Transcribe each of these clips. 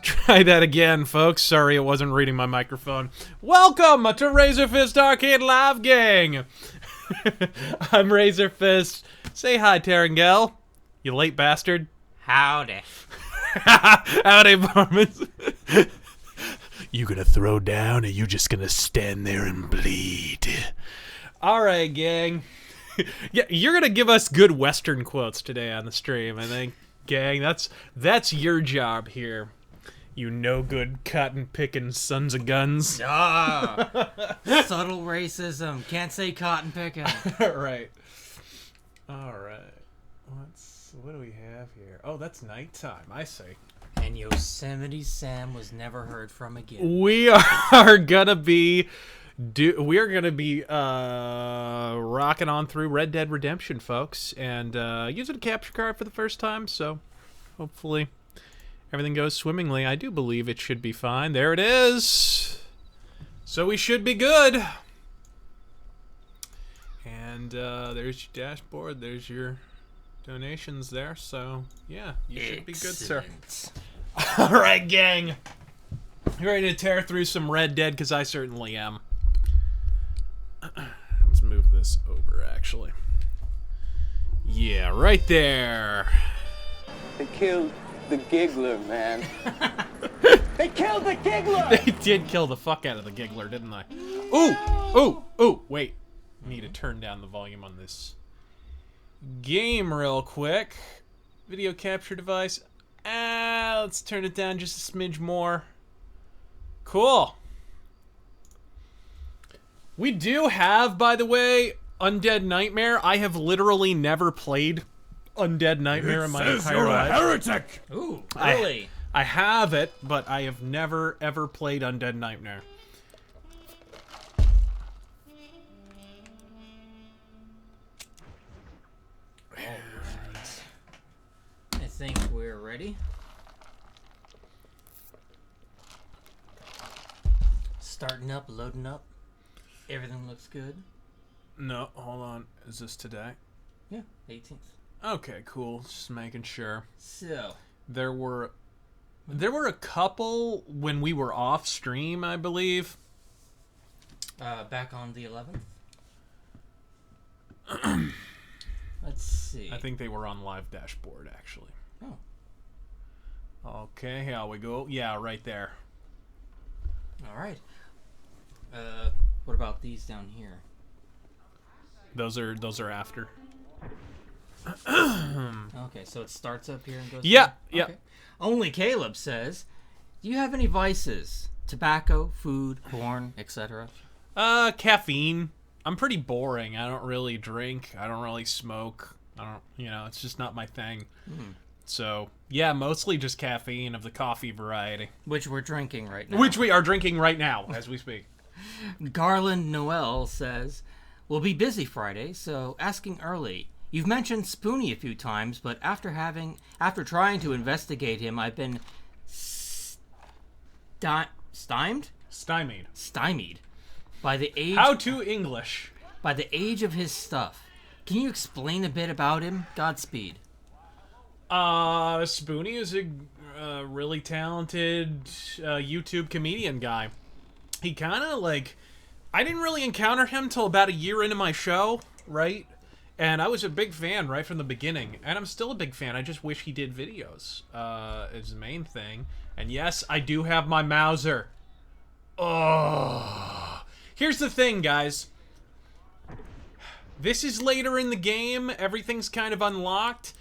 Try that again, folks. Sorry, it wasn't reading my microphone. Welcome to RazörFist Arcade Live Gang. I'm RazörFist. Say hi, Terengel. You late bastard. Howdy. Howdy, Varmints. You gonna throw down, or you just gonna stand there and bleed? All right, gang. Yeah, you're gonna give us good Western quotes today on the stream, I think, gang. That's your job here. You no good cotton picking sons of guns. Subtle racism. Can't say cotton picking. Right. All right. What do we have here? Oh, that's nighttime. I see. And Yosemite Sam was never heard from again. We are gonna be rocking on through Red Dead Redemption, folks, and using a capture card for the first time. So hopefully everything goes swimmingly. I do believe it should be fine. There it is. So we should be good. And there's your dashboard. There's your donations there. So yeah, you should be good, sir. All right, gang. You ready to tear through some Red Dead? Because I certainly am. Let's move this over, actually. Yeah, right there. They killed the giggler, man. They killed the giggler! They did kill the fuck out of the giggler, didn't they? Ooh, wait. Need to turn down the volume on this game real quick. Video capture device. Let's turn it down just a smidge more. Cool. We do have, by the way, Undead Nightmare. I have literally never played Undead Nightmare in my entire life. Heretic. Ooh, really? I have it, but I have never, ever played Undead Nightmare. I think we're ready. Starting up, loading up. Everything looks good. No, hold on. Is this today? Yeah, 18th. Okay, cool. Just making sure. So, There were a couple when we were off stream, I believe. back on the 11th. Let's see. I think they were on live dashboard, actually. Oh. Okay, here we go. Yeah, right there. All right. What about these down here? Those are after. Okay, so it starts up here and goes Yeah, down? yeah. Okay. Only Caleb says, do you have any vices? Tobacco, food, porn, etc.? Caffeine. I'm pretty boring. I don't really drink. I don't really smoke. It's just not my thing. So, yeah, mostly just caffeine of the coffee variety. Which we're drinking right now. Which we are drinking right now, as we speak. Garland Noel says, we'll be busy Friday, so asking early. You've mentioned Spoonie a few times, but after trying to investigate him, I've been stymied by the age How to English. by the age of his stuff. Can you explain a bit about him? Godspeed. Spoonie is a really talented YouTube comedian guy. He kind of I didn't really encounter him till about a year into my show, right? And I was a big fan right from the beginning, and I'm still a big fan. I just wish he did videos. Is the main thing. And yes, I do have my Mauser. Oh, here's the thing, guys. This is later in the game. Everything's kind of unlocked.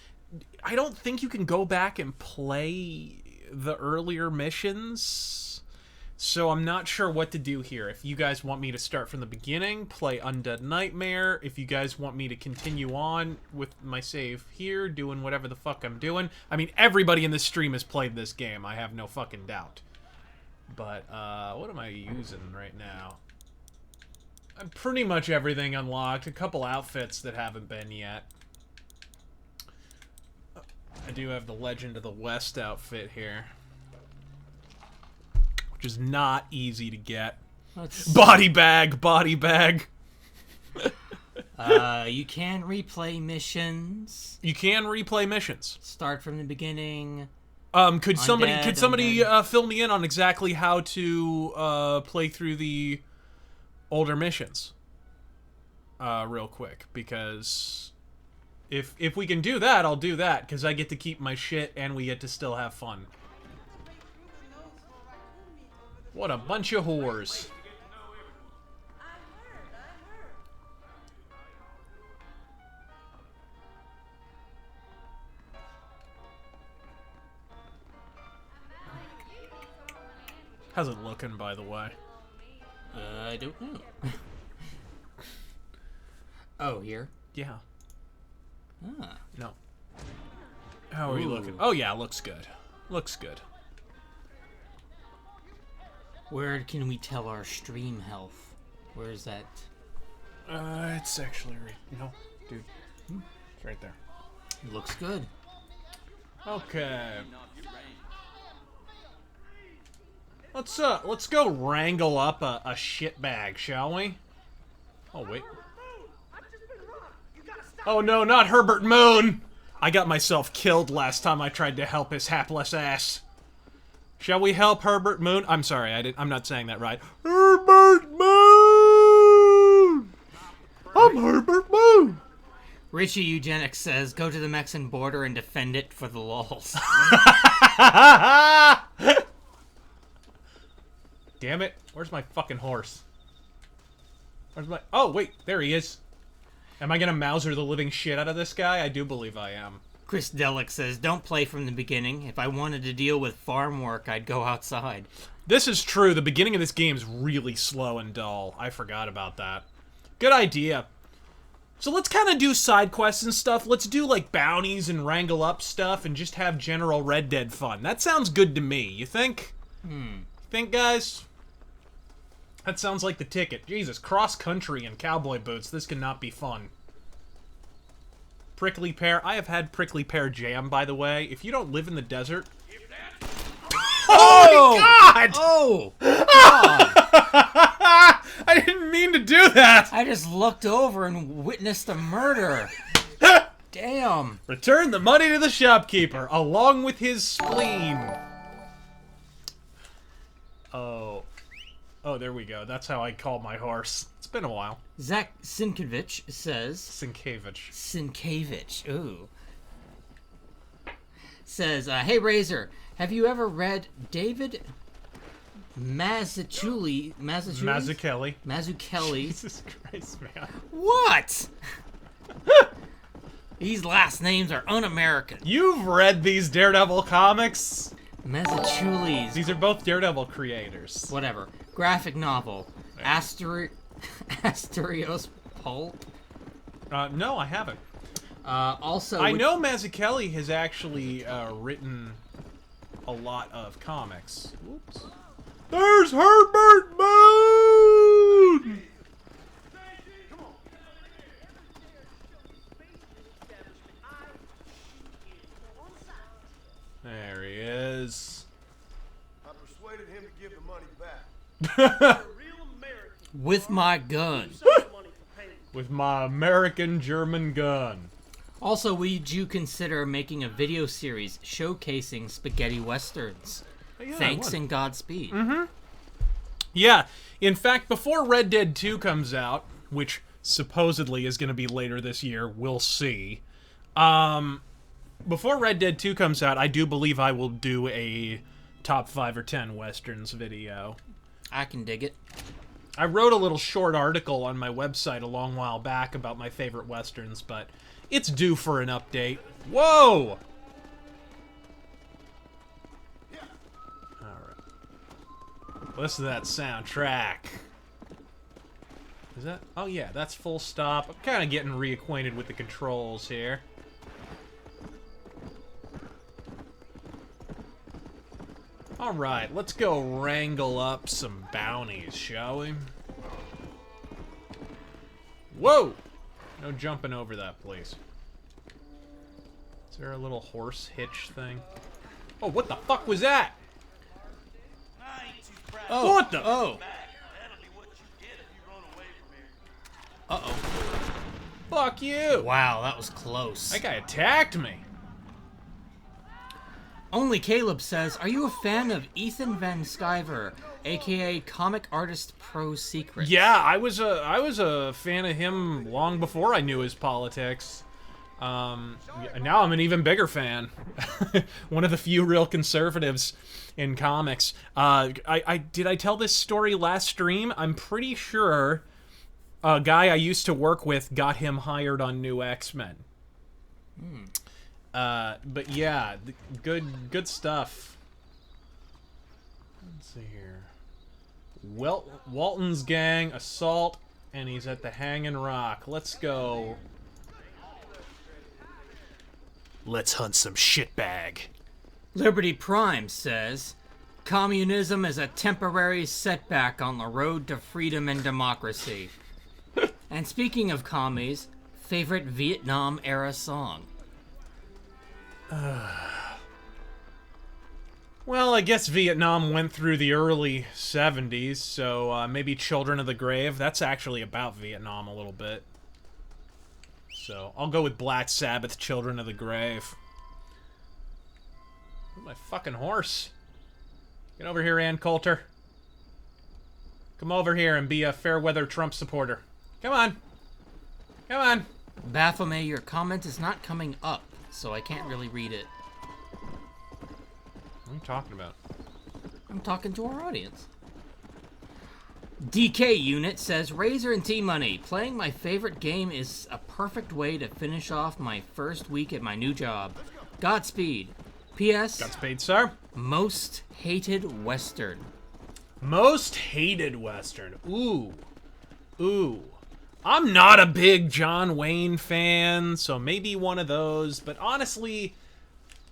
I don't think you can go back and play the earlier missions. So I'm not sure what to do here. If you guys want me to start from the beginning, play Undead Nightmare. If you guys want me to continue on with my save here, doing whatever the fuck I'm doing. I mean, everybody in this stream has played this game. I have no fucking doubt. But, what am I using right now? Pretty much everything unlocked. A couple outfits that haven't been yet. I do have the Legend of the West outfit here. Which is not easy to get. Body bag. You can replay missions. You can replay missions. Start from the beginning. Could somebody Undead. fill me in on exactly how to play through the older missions? Real quick, because if we can do that, I'll do that, because I get to keep my shit and we get to still have fun. What a bunch of whores. How's it looking, by the way? I don't know. Oh, here? Yeah. Ah. No. How are you Ooh. looking? Oh, yeah, looks good. Looks good. Where can we tell our stream health? Where is that? It's actually no, dude. It's right there. It looks good. Okay. Let's go wrangle up a shitbag, shall we? Oh, wait. Oh, no, not Herbert Moon! I got myself killed last time I tried to help his hapless ass. Shall we help Herbert Moon? I'm sorry, I'm not saying that right. Herbert Moon! I'm Herbert Moon! Richie Eugenics says, go to the Mexican border and defend it for the lulz. Damn it. Where's my fucking horse? Where's my... Oh, wait. There he is. Am I gonna Mauser the living shit out of this guy? I do believe I am. Chris Delic says, don't play from the beginning. If I wanted to deal with farm work, I'd go outside. This is true. The beginning of this game is really slow and dull. I forgot about that. Good idea. So let's kind of do side quests and stuff. Let's do, like, bounties and wrangle up stuff and just have general Red Dead fun. That sounds good to me. You think? Think, guys? That sounds like the ticket. Jesus, cross-country and cowboy boots. This cannot be fun. Prickly pear. I have had prickly pear jam, by the way. If you don't live in the desert... Oh, my God! Oh! I didn't mean to do that! I just looked over and witnessed a murder. Damn. Return the money to the shopkeeper, along with his spleen. Oh. Oh, there we go. That's how I call my horse. It's been a while. Zach Sienkiewicz says... Sienkiewicz. Ooh. Says, hey, Razor, have you ever read David Mazzucchelli? Jesus Christ, man. What? These last names are un-American. You've read these Daredevil comics? Mazzucchelli's. These are both Daredevil creators. Whatever. Graphic novel. Asterios Pulp. No, I haven't. Also, I know Mazzucchelli has actually written a lot of comics. Whoops. There's Herbert Moon! There he is. I persuaded him to give the money back. with my gun. With my American German gun. Also, would you consider making a video series showcasing spaghetti westerns? Yeah, Thanks and Godspeed. Yeah, in fact, before Red Dead 2 comes out, which supposedly is going to be later this year, we'll see. Before Red Dead 2 comes out, I do believe I will do a top 5 or 10 westerns video. I can dig it. I wrote a little short article on my website a long while back about my favorite westerns, but it's due for an update. Whoa! Alright. Listen to that soundtrack. Is that... Oh yeah, that's full stop. I'm kind of getting reacquainted with the controls here. Alright, let's go wrangle up some bounties, shall we? Whoa! No jumping over that, please. Is there a little horse hitch thing? Oh, what the fuck was that? Oh, What the- Oh. Uh-oh. Fuck you! Wow, that was close. That guy attacked me. Only Caleb says, are you a fan of Ethan Van Sciver, aka Comic Artist Pro Secrets? Yeah, I was a fan of him long before I knew his politics. Now I'm an even bigger fan. One of the few real conservatives in comics. Did I tell this story last stream? I'm pretty sure a guy I used to work with got him hired on New X-Men. But yeah, good stuff. Let's see here. Walton's gang, assault, and he's at the Hanging Rock. Let's go. Let's hunt some shitbag. Liberty Prime says, communism is a temporary setback on the road to freedom and democracy. And speaking of commies, favorite Vietnam-era song? Well, I guess Vietnam went through the early 70s, so maybe Children of the Grave. That's actually about Vietnam a little bit. So, I'll go with Black Sabbath, Children of the Grave. My fucking horse. Get over here, Ann Coulter. Come over here and be a fair-weather Trump supporter. Come on. Come on. Baphomet, your comment is not coming up, so I can't really read it. What are you talking about? I'm talking to our audience. DK Unit says, Razor and T-Money, playing my favorite game is a perfect way to finish off my first week at my new job. Godspeed. P.S. Godspeed, sir. Most hated Western. Most hated Western. Ooh. Ooh. I'm not a big John Wayne fan, so maybe one of those. But honestly,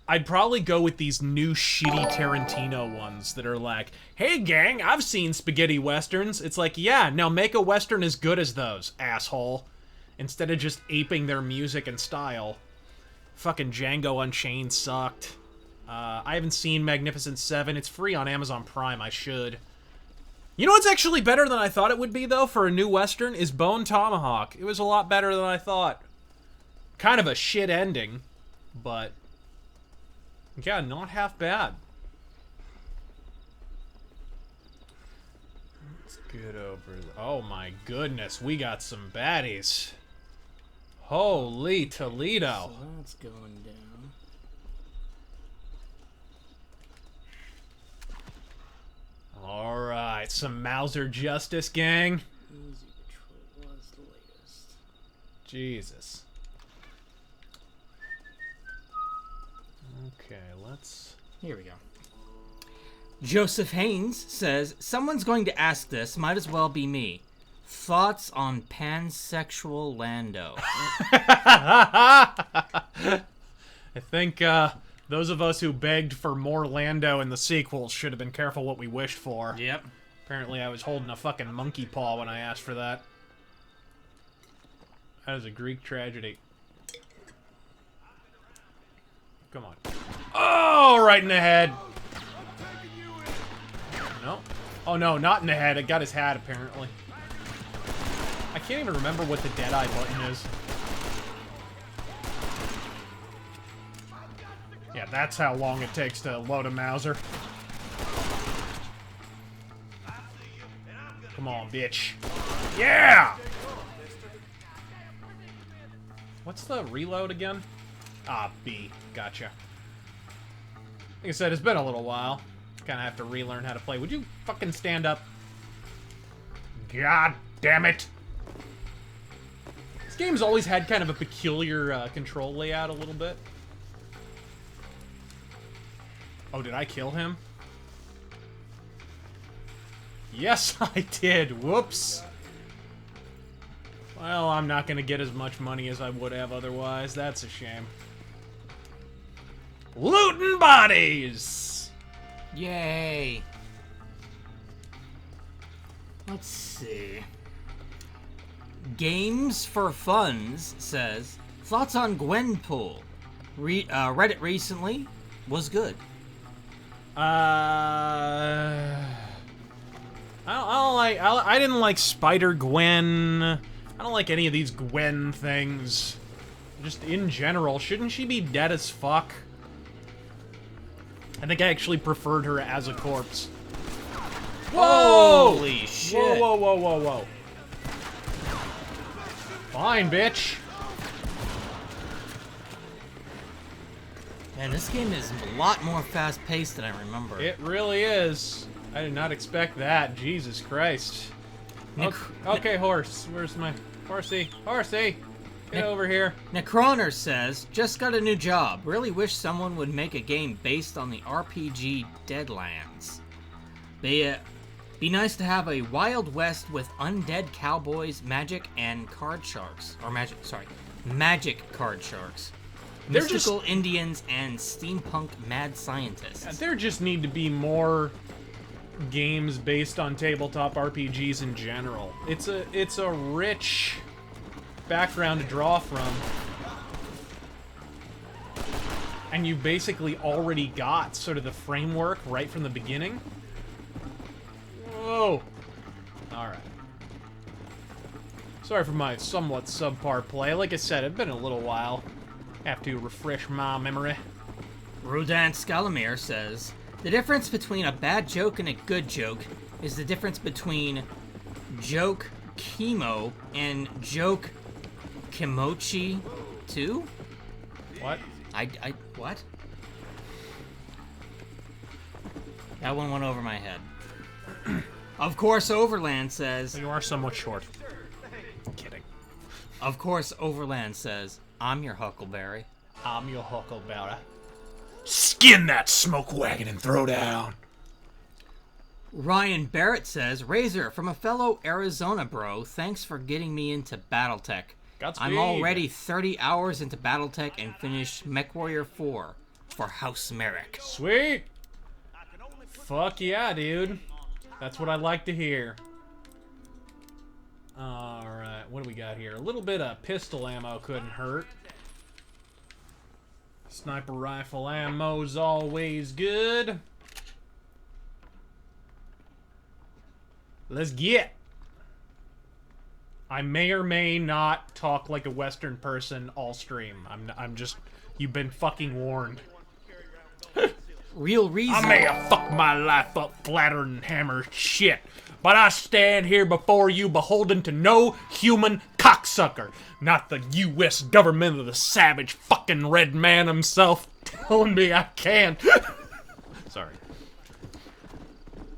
I'd probably go with these new shitty Tarantino ones that are like, hey gang, I've seen spaghetti westerns. It's like, yeah, now make a western as good as those, asshole. Instead of just aping their music and style. Fucking Django Unchained sucked. I haven't seen Magnificent Seven. It's free on Amazon Prime. I should. You know what's actually better than I thought it would be, though, for a new western? Is Bone Tomahawk. It was a lot better than I thought. Kind of a shit ending, but yeah, not half bad. Let's get over... Oh my goodness, we got some baddies. Holy Toledo. So that's going down. Alright, some Mauser Justice gang. Easy Detroit was the latest. Jesus. Okay, let's... Here we go. Joseph Haynes says, someone's going to ask this, might as well be me. Thoughts on pansexual Lando? I think, those of us who begged for more Lando in the sequels should have been careful what we wished for. Yep. Apparently I was holding a fucking monkey paw when I asked for that. That is a Greek tragedy. Come on. Oh, right in the head. No. Oh, no, not in the head. It got his hat, apparently. I can't even remember what the Deadeye button is. Yeah, that's how long it takes to load a Mauser. Come on, bitch. Yeah! What's the reload again? Ah, B. Gotcha. Like I said, it's been a little while. Kind of have to relearn how to play. Would you fucking stand up? God damn it! This game's always had kind of a peculiar control layout a little bit. Oh, did I kill him? Yes, I did. Whoops. Well, I'm not going to get as much money as I would have otherwise. That's a shame. Looting bodies! Yay. Let's see. Games for Funds says, thoughts on Gwenpool? Read it recently. Was good. I didn't like Spider-Gwen. I don't like any of these Gwen things. Just in general, shouldn't she be dead as fuck? I think I actually preferred her as a corpse. Whoa! Holy shit. Whoa, whoa, whoa, whoa, whoa. Fine, bitch. Man, this game is a lot more fast-paced than I remember. It really is. I did not expect that. Jesus Christ. Okay, horse. Where's my... Horsey. Horsey! Get over here. Necroner says, just got a new job. Really wish someone would make a game based on the RPG Deadlands. Be nice to have a Wild West with undead cowboys, magic, and card sharks. Or magic card sharks. They're Mystical Indians and steampunk mad scientists. There just need to be more games based on tabletop RPGs in general. It's a rich background to draw from. And you basically already got sort of the framework right from the beginning. Whoa. Alright. Sorry for my somewhat subpar play. Like I said, it's been a little while. Have to refresh my memory. Rodan Scalamir says, the difference between a bad joke and a good joke is the difference between joke chemo and joke kimochi 2? What? What? That one went over my head. Of course, Overland says... You are somewhat short. Kidding. Of course, Overland says, I'm your Huckleberry. I'm your Huckleberry. Skin that smoke wagon and throw down. Ryan Barrett says, Razor, from a fellow Arizona bro, thanks for getting me into Battletech. Godspeed. I'm already 30 hours into Battletech and finished MechWarrior 4 for House Merrick. Sweet. Fuck yeah, dude. That's what I like to hear. Alright, what do we got here? A little bit of pistol ammo couldn't hurt. Sniper rifle ammo's always good. Let's get. I may or may not talk like a Western person all stream. I'm just... You've been fucking warned. Real reason. I may have fucked my life up flatter than hammer shit, but I stand here before you beholden to no human cocksucker. Not the U.S. government or the savage fucking red man himself telling me I can. Sorry.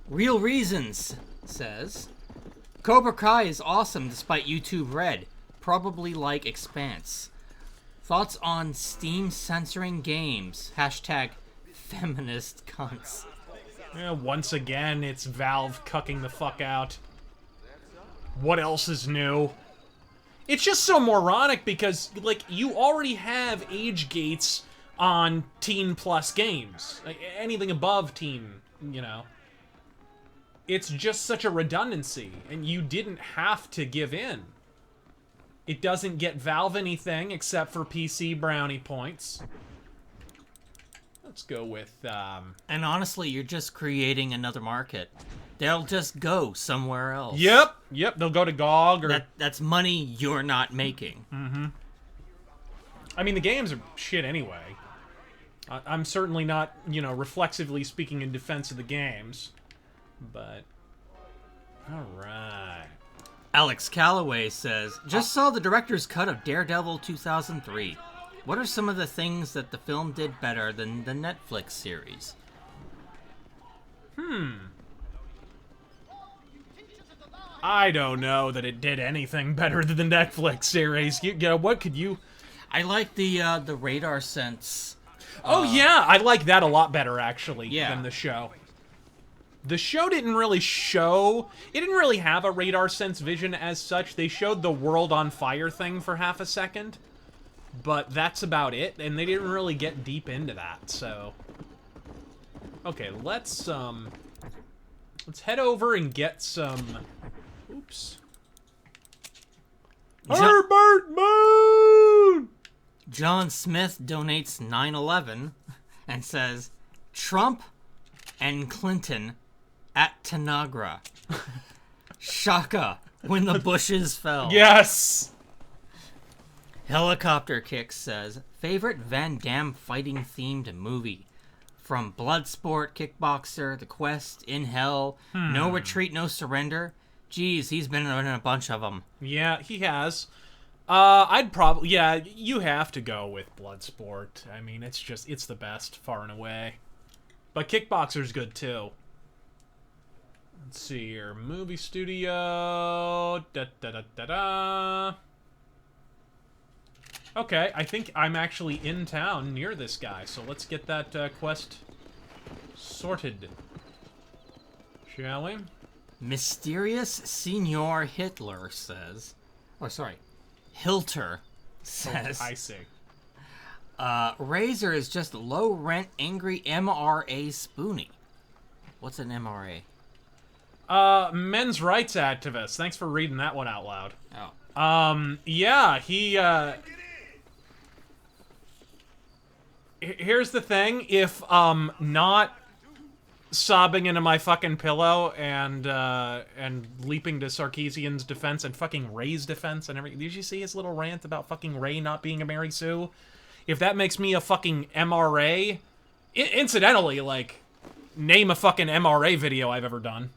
Real Reasons says, Cobra Kai is awesome despite YouTube Red. Probably like Expanse. Thoughts on Steam censoring games? Hashtag feminist cunts. Yeah, once again, it's Valve cucking the fuck out. What else is new? It's just so moronic because, like, you already have age gates on teen plus games. Like, anything above teen, you know. It's just such a redundancy, and you didn't have to give in. It doesn't get Valve anything except for PC brownie points. Let's go with, And honestly, you're just creating another market. They'll just go somewhere else. Yep, they'll go to GOG or... That's money you're not making. Mm-hmm. I mean, the games are shit anyway. I'm certainly not, you know, reflexively speaking in defense of the games. But... Alright. Alex Calloway says, just saw the director's cut of Daredevil 2003. What are some of the things that the film did better than the Netflix series? I don't know that it did anything better than the Netflix series. What could you... I like the radar sense. Oh, yeah, I like that a lot better, actually, Yeah. than the show. The show didn't really show... It didn't really have a radar sense vision as such. They showed the world on fire thing for half a second. But that's about it, and they didn't really get deep into that, so... Okay, let's head over and get some... Oops. Herbert Moon! John Smith donates $9.11 and says, Trump and Clinton at Tanagra. Shaka, when the bushes fell. Yes! Helicopter Kick says, favorite Van Damme fighting themed movie? from Bloodsport, Kickboxer, The Quest, In Hell, No Retreat, No Surrender. Geez, he's been in a bunch of them. Yeah, he has. I'd probably... Yeah, you have to go with Bloodsport. I mean, it's the best, far and away. But Kickboxer's good, too. Let's see here. Movie studio... Da-da-da-da-da... Okay, I think I'm actually in town near this guy, so let's get that quest sorted. Shall we? Mysterious Senor Hitler says... Oh, sorry. Hilter says... I see. Razor is just low-rent, angry MRA Spoonie. What's an MRA? Men's rights activist. Thanks for reading that one out loud. Oh. Yeah, he, Here's the thing, if, not sobbing into my fucking pillow and leaping to Sarkeesian's defense and fucking Ray's defense and everything. Did you see his little rant about fucking Ray not being a Mary Sue? If that makes me a fucking MRA... Incidentally, like, name a fucking MRA video I've ever done.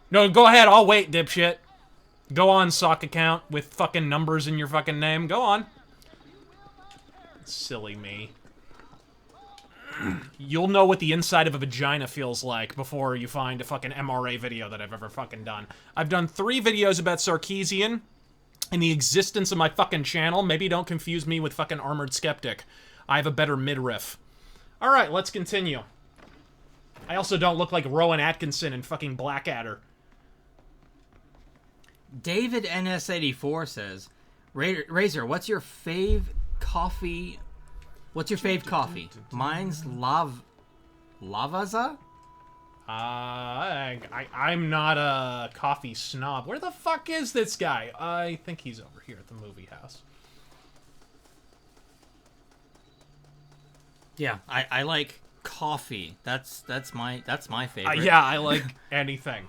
No, go ahead, I'll wait, dipshit. Go on, sock account with fucking numbers in your fucking name. Go on. Silly me. You'll know what the inside of a vagina feels like before you find a fucking MRA video that I've ever fucking done. I've done 3 videos about Sarkeesian and the existence of my fucking channel. Maybe don't confuse me with fucking Armored Skeptic. I have a better midriff. Alright, let's continue. I also don't look like Rowan Atkinson and fucking Blackadder. David NS84 says, Razor, what's your fave coffee? What's your fave coffee? Mine's Lavazza? I'm not a coffee snob. Where the fuck is this guy? I think he's over here at the movie house. Yeah, I like coffee. That's my favorite. Yeah, I like anything.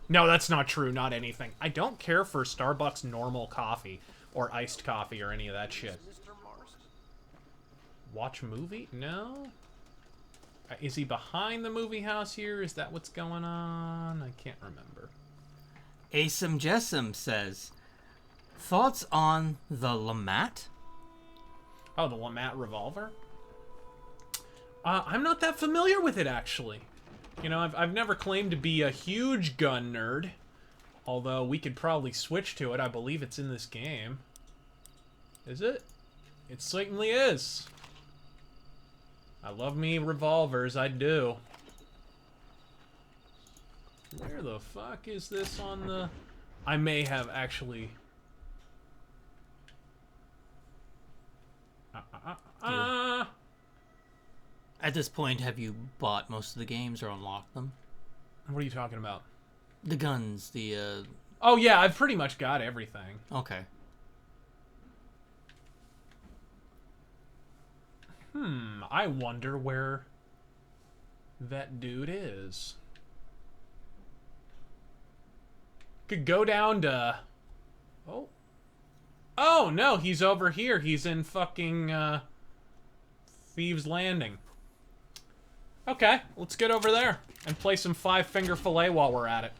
No, that's not true. Not anything. I don't care for Starbucks normal coffee or iced coffee or any of that shit. Watch movie? No? Is he behind the movie house here? Is that what's going on? I can't remember. Asim Jessam says, thoughts on the Lamat? Oh, the Lamat revolver? I'm not that familiar with it, actually. You know, I've never claimed to be a huge gun nerd. Although we could probably switch to it. I believe it's in this game. Is it? It certainly is. I love me revolvers, I do. Where the fuck is this on the... I may have actually... At this point, have you bought most of the games or unlocked them? What are you talking about? The guns, the, Oh, yeah, I've pretty much got everything. Okay. I wonder where that dude is. Could go down to... Oh. Oh, no, he's over here. He's in fucking, Thieves Landing. Okay, let's get over there and play some five-finger fillet while we're at it.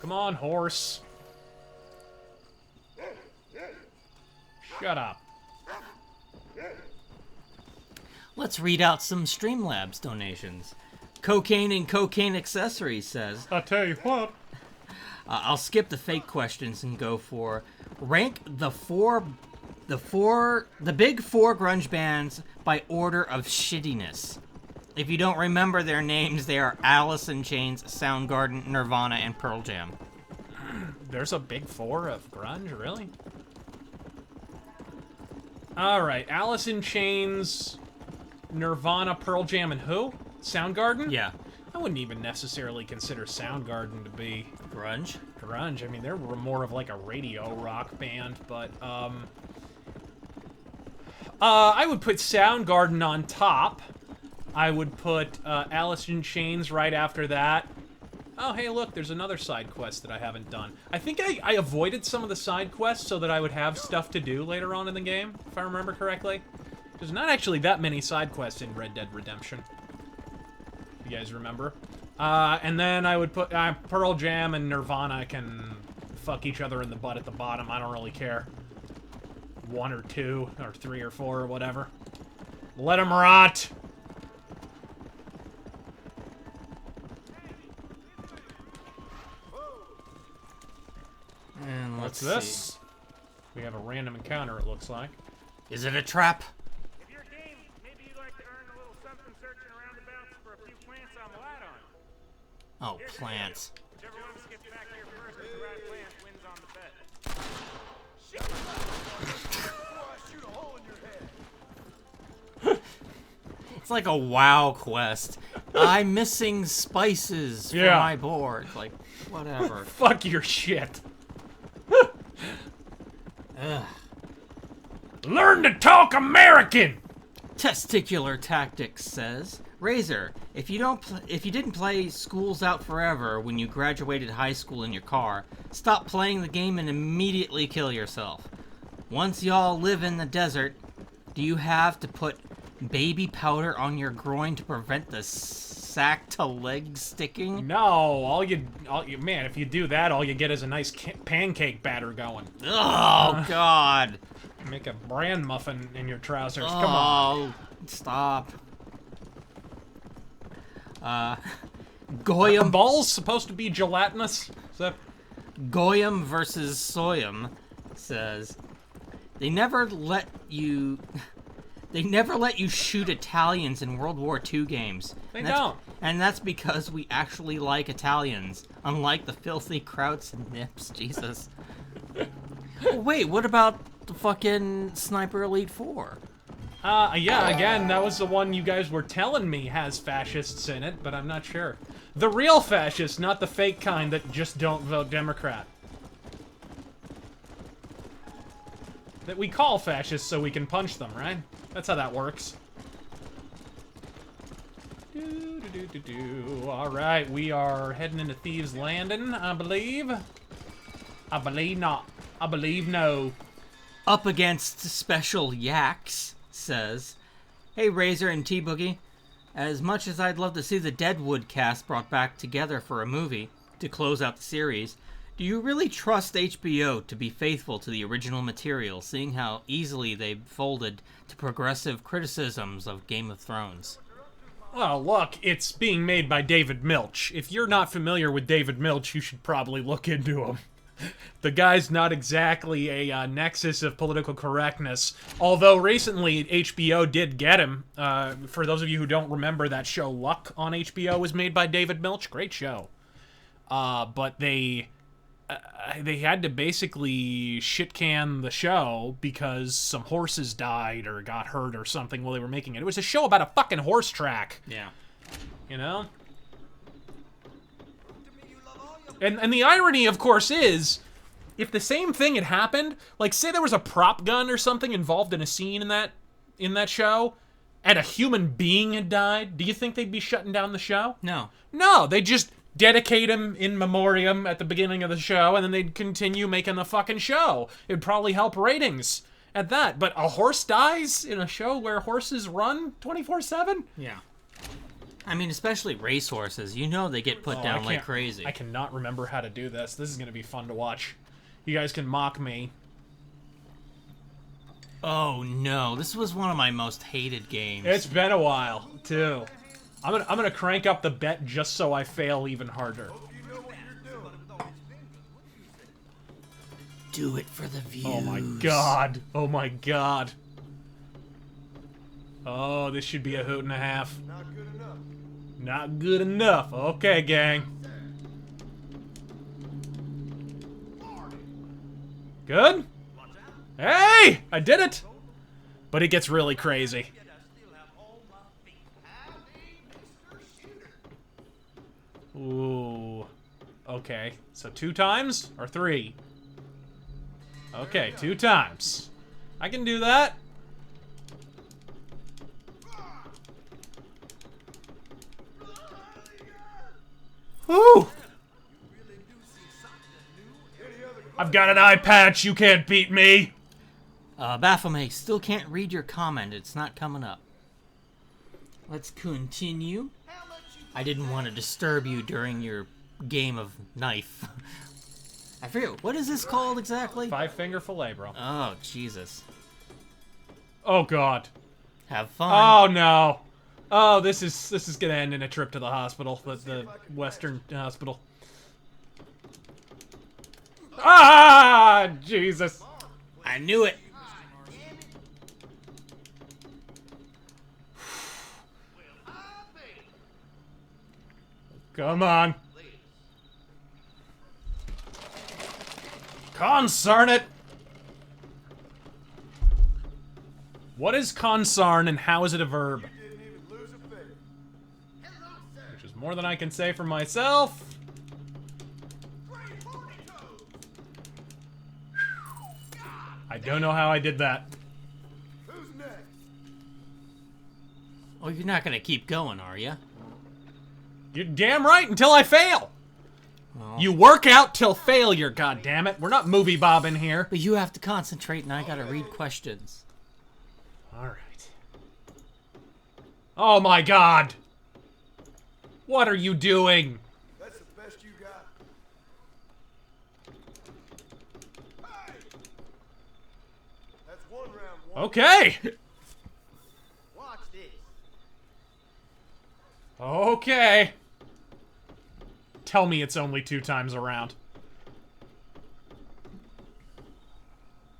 Come on, horse. Shut up. Let's read out some Streamlabs donations. Cocaine and Cocaine Accessories says, I'll tell you what. I'll skip the fake questions and go for rank the big four grunge bands by order of shittiness. If you don't remember their names, they are Alice in Chains, Soundgarden, Nirvana, and Pearl Jam. There's a big four of grunge, really? Alright, Alice in Chains, Nirvana, Pearl Jam, and who? Soundgarden? Yeah. I wouldn't even necessarily consider Soundgarden to be... Grunge? Grunge. I mean, they're more of like a radio rock band, but, I would put Soundgarden on top. I would put, Alice in Chains right after that. Oh, hey, look, there's another side quest that I haven't done. I think I avoided some of the side quests so that I would have stuff to do later on in the game, if I remember correctly. There's not actually that many side quests in Red Dead Redemption. You guys remember? And then I would put Pearl Jam and Nirvana can fuck each other in the butt at the bottom. I don't really care. 1 or 2 or 3 or 4 or whatever. Let them rot. And What's let's this? see. We have a random encounter, it looks like. Is it a trap? If you're game, maybe you'd like to earn a little something searching around about for a few plants I'm light on. Oh, plants. Whichever one of us gets back here first with the right plant wins on the bet. Shoot a hole in your head. It's like a WoW quest. I'm missing spices for Yeah. my board. Like, whatever. Fuck your shit. Ugh. Learn to talk American! Testicular Tactics says, Razor, if you didn't play School's Out Forever when you graduated high school in your car, stop playing the game and immediately kill yourself. Once y'all live in the desert, do you have to put baby powder on your groin to prevent the sack to leg sticking? No, all you, man, if you do that, all you get is a nice pancake batter going. Oh, God. Make a bran muffin in your trousers. Come on. Oh, stop. Goyim Balls supposed to be gelatinous? Is that... Goyim versus Soyum says, they never let you shoot Italians in World War II games. They don't. And that's because we actually like Italians, unlike the filthy Krauts and Nips. Jesus. Oh, wait, what about the fucking Sniper Elite 4? Yeah, again, that was the one you guys were telling me has fascists in it, but I'm not sure. The real fascists, not the fake kind that just don't vote Democrat. That we call fascists so we can punch them, right? That's how that works. Alright, we are heading into Thieves Landing, I believe. I believe not. I believe no. Up Against Special Yaks says, hey Razor and T-Boogie, as much as I'd love to see the Deadwood cast brought back together for a movie to close out the series, do you really trust HBO to be faithful to the original material, seeing how easily they folded to progressive criticisms of Game of Thrones? Well, look, it's being made by David Milch. If you're not familiar with David Milch, you should probably look into him. The guy's not exactly a nexus of political correctness, although recently HBO did get him. For those of you who don't remember, that show Luck on HBO was made by David Milch. Great show. But they had to basically shit-can the show because some horses died or got hurt or something while they were making it. It was a show about a fucking horse track. Yeah. You know? And the irony, of course, is, if the same thing had happened, like, say there was a prop gun or something involved in a scene in that show, and a human being had died, do you think they'd be shutting down the show? No. No, they'd just dedicate him in memoriam at the beginning of the show, and then they'd continue making the fucking show. It'd probably help ratings at that. But a horse dies in a show where horses run 24/7? Yeah. I mean, especially racehorses. You know they get put down like crazy. I cannot remember how to do this. This is going to be fun to watch. You guys can mock me. Oh no, this was one of my most hated games. It's been a while, too. I'm gonna crank up the bet just so I fail even harder. You know what you're doing. Do it for the views. Oh my god. Oh my god. Oh, this should be a hoot and a half. Not good enough. Not good enough. Okay, gang. Good? Hey! I did it! But it gets really crazy. Ooh. Okay. So 2 times? Or 3? Okay, 2 times. I can do that. Woo! I've got an eye patch. You can't beat me. Baphomet, still can't read your comment. It's not coming up. Let's continue. I didn't want to disturb you during your game of knife. I forget, what is this called exactly? 5-finger fillet, bro. Oh, Jesus. Oh, God. Have fun. Oh, no. Oh, this is gonna end in a trip to the hospital, the Western hospital. Ah, Jesus. I knew it. Come on. Concern it. What is consarn and how is it a verb? Which is more than I can say for myself. I don't know how I did that. Who's next? Oh, you're not gonna keep going, are you? You're damn right until I fail. Well, You work out till failure, goddammit. We're not movie bobbing here. but you have to concentrate, and I gotta read questions. All right. Oh my God. What are you doing? That's the best you got. Hey! That's one round. One. Okay. Watch this. Okay. Tell me it's only 2 times around.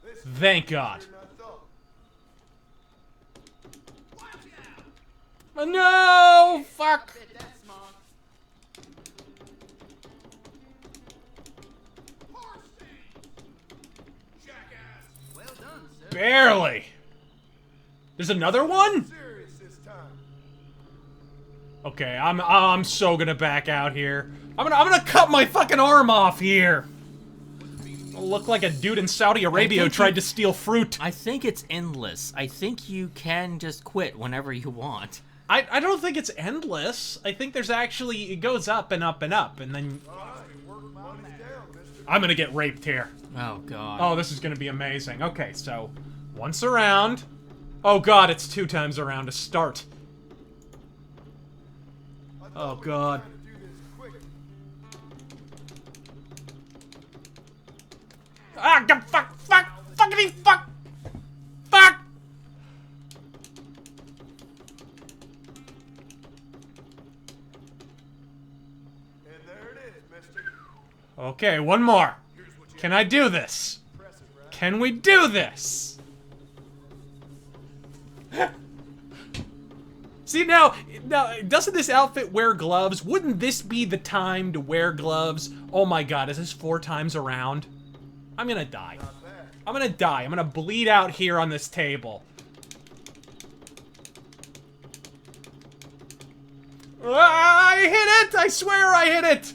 This is Thank God. better than I thought. No! Fuck! Barely. There's another one? Serious this time. Okay, I'm so gonna back out here. I'm gonna cut my fucking arm off here. I'll look like a dude in Saudi Arabia who tried to steal fruit. I think it's endless. I think you can just quit whenever you want. I don't think it's endless. I think there's actually, it goes up and up and up, and then Money's down, mister. I'm gonna get raped here. Oh, God. Oh, this is gonna be amazing. Okay, so once around. Oh God, it's 2 times around to start. I thought Oh we were God. trying to do this quick. Ah, fuckity fuck! Fuck! And there it is, mister. Okay, one more. Here's what you Can I do this? press it, right? Can we do this? See, now, doesn't this outfit wear gloves? Wouldn't this be the time to wear gloves? Oh my God, is this 4 times around? I'm gonna die. Not bad. I'm gonna die. I'm gonna bleed out here on this table. Ah, I hit it! I swear I hit it!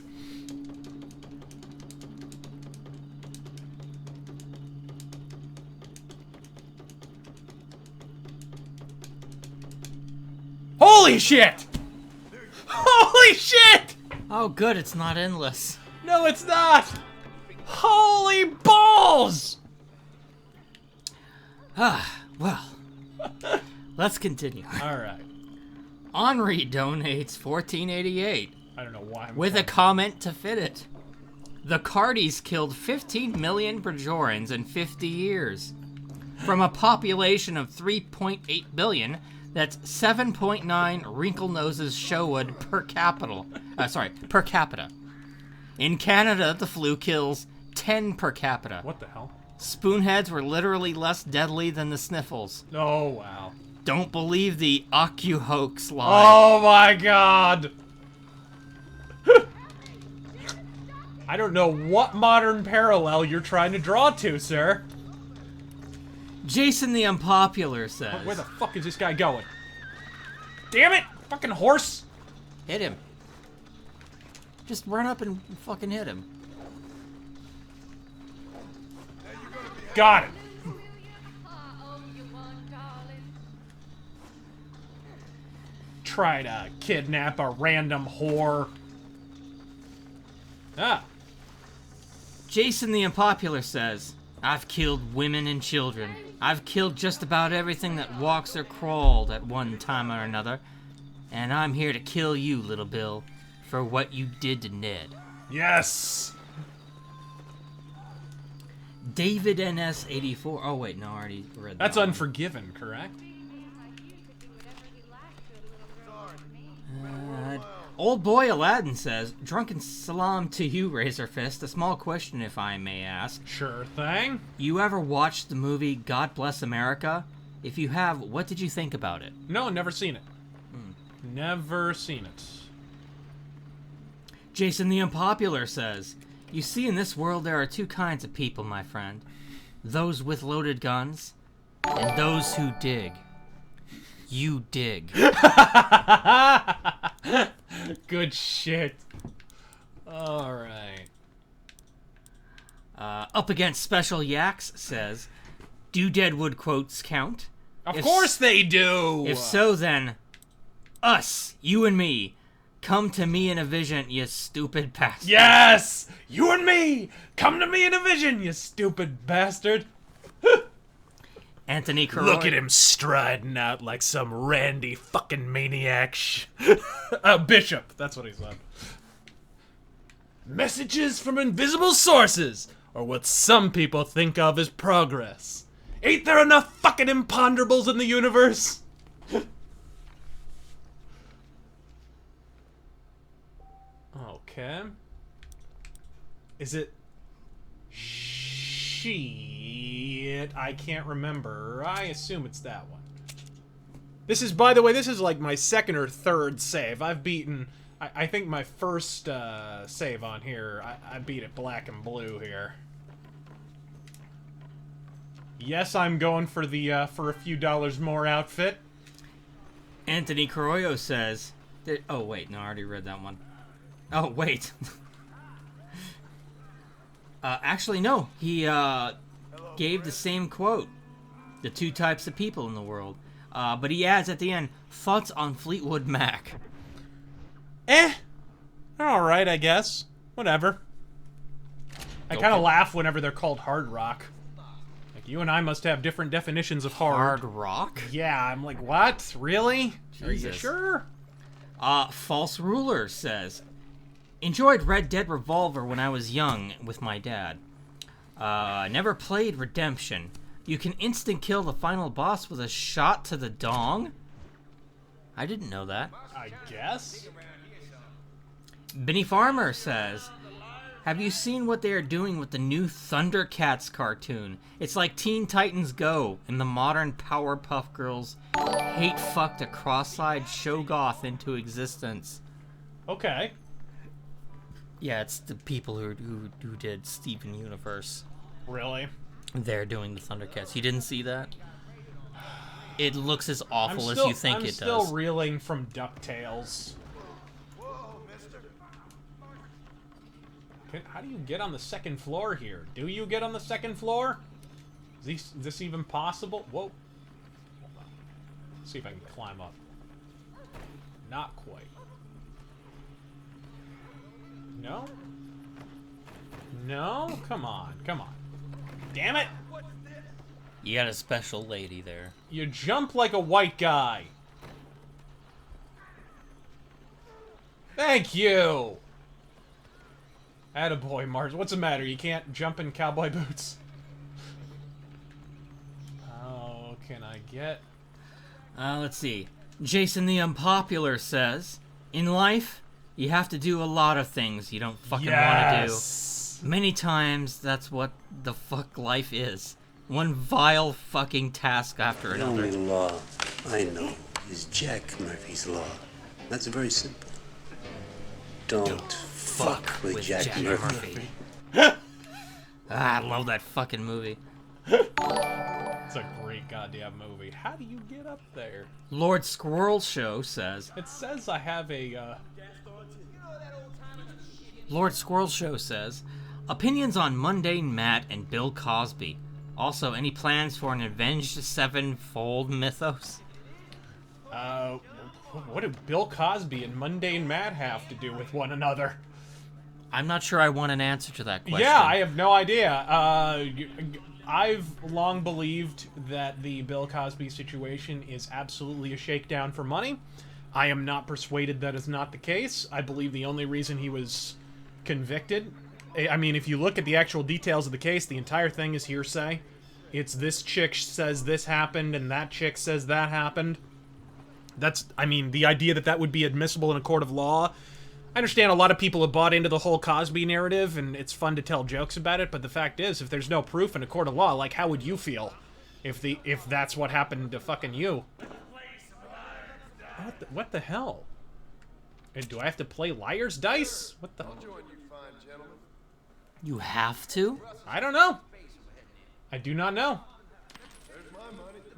Holy shit! Holy shit! Oh, good, it's not endless. No, it's not! Holy balls! Well, let's continue. Alright. Henri donates $14.88 I don't know why I'm with a comment to fit it. The Cardis killed 15 million Bajorans in 50 years. From a population of 3.8 billion, that's 7.9 wrinkle noses Sherwood per capita. Per capita. In Canada, the flu kills 10 per capita. What the hell? Spoonheads were literally less deadly than the sniffles. Oh, wow. Don't believe the Ocu-hoax lie. Oh my God! I don't know what modern parallel you're trying to draw to, sir. Jason the Unpopular says. Where the fuck is this guy going? Damn it! Fucking horse! Hit him. Just run up and fucking hit him. Got it. Try to kidnap a random whore. Ah. Jason the Unpopular says, I've killed women and children. I've killed just about everything that walks or crawled at one time or another. And I'm here to kill you, little Bill, for what you did to Ned. Yes! David NS84. Oh, wait, no, I already read that. That's one. Unforgiven, correct? Old boy Aladdin says, drunken salam to you, RazörFist. A small question, if I may ask. Sure thing. You ever watched the movie God Bless America? If you have, what did you think about it? No, never seen it. Never seen it. Jason the Unpopular says, you see, in this world there are two kinds of people, my friend. Those with loaded guns, and those who dig. You dig. Good shit. Alright. Up Against Special Yaks says, do Deadwood quotes count? Of course they do! If so, then, us, you and me, come to me in a vision, you stupid bastard. Yes! You and me! Come to me in a vision, you stupid bastard! Anthony Carroy. Look at him striding out like some randy fucking maniac. Bishop, that's what he said. Messages from invisible sources, or what some people think of as progress. Ain't there enough fucking imponderables in the universe? Okay. Is it... Shit, I can't remember. I assume it's that one. This is, by the way, this is like my second or third save. I've beaten... I think my first save on here, I beat it black and blue here. Yes, I'm going for the, for a few dollars more outfit. Anthony Carroyo says... oh, wait, no, I already read that one. Oh, wait. Actually, no. He gave the same quote. The two types of people in the world. But he adds at the end, thoughts on Fleetwood Mac. Alright, I guess. Whatever. I kind of laugh whenever they're called hard rock. Like, you and I must have different definitions of hard. Hard rock? Yeah, I'm like, what? Really? Are you Jesus. sure? False Ruler says, enjoyed Red Dead Revolver when I was young with my dad. Never played Redemption. You can instant kill the final boss with a shot to the dong? I didn't know that. I guess? Benny Farmer says, have you seen what they are doing with the new Thundercats cartoon? It's like Teen Titans Go, and the modern Powerpuff Girls hate-fucked a cross-eyed Shoggoth into existence. Okay. Yeah, it's the people who did Steven Universe. Really? They're doing the Thundercats. You didn't see that? It looks as awful as you think it does. I'm still reeling from DuckTales. How do you get on the second floor here? Do you get on the second floor? Is this even possible? Whoa. Hold on. Let's see if I can climb up. Not quite. No? No? Come on. Come on. Damn it! You got a special lady there. You jump like a white guy. Thank you! Attaboy, Mars. What's the matter? You can't jump in cowboy boots? Oh, can I get... Let's see. Jason the Unpopular says, in life, you have to do a lot of things you don't fucking want to do. Many times, that's what the fuck life is. One vile fucking task after The another. only law I know is Jack Murphy's Law. That's very simple. Don't fuck with Jack Murphy. I love that fucking movie. It's a great goddamn movie. How do you get up there? Lord Squirrel Show says, It says I have a, Lord Squirrel Show says, opinions on Mundane Matt and Bill Cosby. Also, any plans for an Avenged Sevenfold mythos? what do Bill Cosby and Mundane Matt have to do with one another? I'm not sure I want an answer to that question. Yeah, I have no idea. I've long believed that the Bill Cosby situation is absolutely a shakedown for money. I am not persuaded that is not the case. I believe the only reason he was convicted... I mean, if you look at the actual details of the case, the entire thing is hearsay. It's this chick says this happened, and that chick says that happened. That's, I mean, the idea that that would be admissible in a court of law... I understand a lot of people have bought into the whole Cosby narrative, and it's fun to tell jokes about it, but the fact is, if there's no proof in a court of law, like, how would you feel if that's what happened to fucking you? What the hell? Do I have to play liar's dice? What the... You have to? I don't know. I do not know.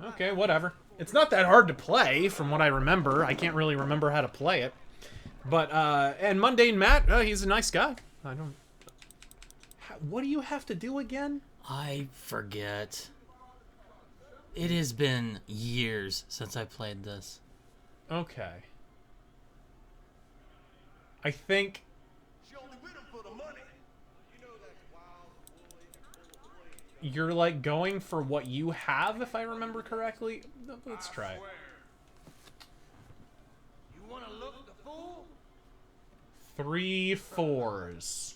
Okay, whatever. It's not that hard to play, from what I remember. I can't really remember how to play it. But, and Mundane Matt, he's a nice guy. I don't... What do you have to do again? I forget. It has been years since I played this. Okay. I think... You're, like, going for what you have, if I remember correctly? Let's try it. You wanna look the fool? 3 4s.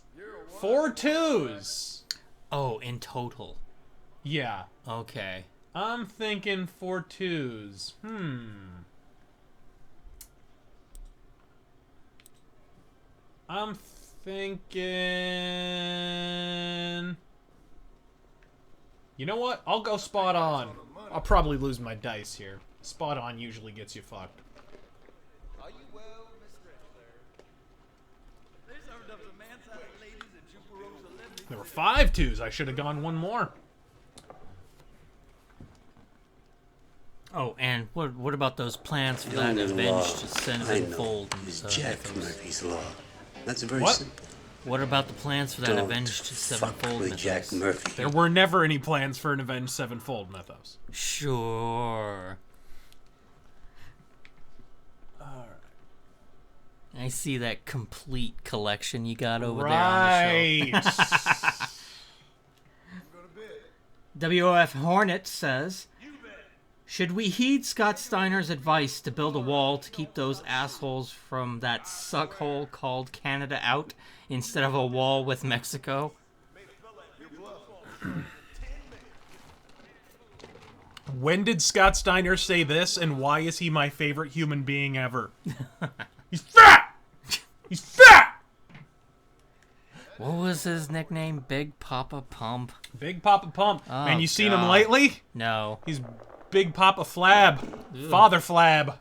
4 2s! Oh, in total. Yeah. Okay. I'm thinking 4 2s. I'm thinking... You know what? I'll go spot on. I'll probably lose my dice here. Spot on usually gets you fucked. Are you well, Miss Riddler? They served up some man-sized ladies and Chuparosa lemon. There were 5 2s. I should have gone one more. Oh, and what about those plans for The that only law avenged I cinnamon know fold? is Jack Murphy's Law. That's very What? simple. What about the plans for that Don't avenged fuck sevenfold with Jack mythos? Murphy. There were never any plans for an Avenged Sevenfold mythos. Sure. Alright. I see that complete collection you got over there on the shelf. Right. WOF Hornet says, should we heed Scott Steiner's advice to build a wall to keep those assholes from that suckhole called Canada out instead of a wall with Mexico? When did Scott Steiner say this, and why is he my favorite human being ever? He's fat! He's fat! What was his nickname? Big Papa Pump? Big Papa Pump. Oh, Man, you seen him God. lately? No. He's Big Papa Flab. Father Flab.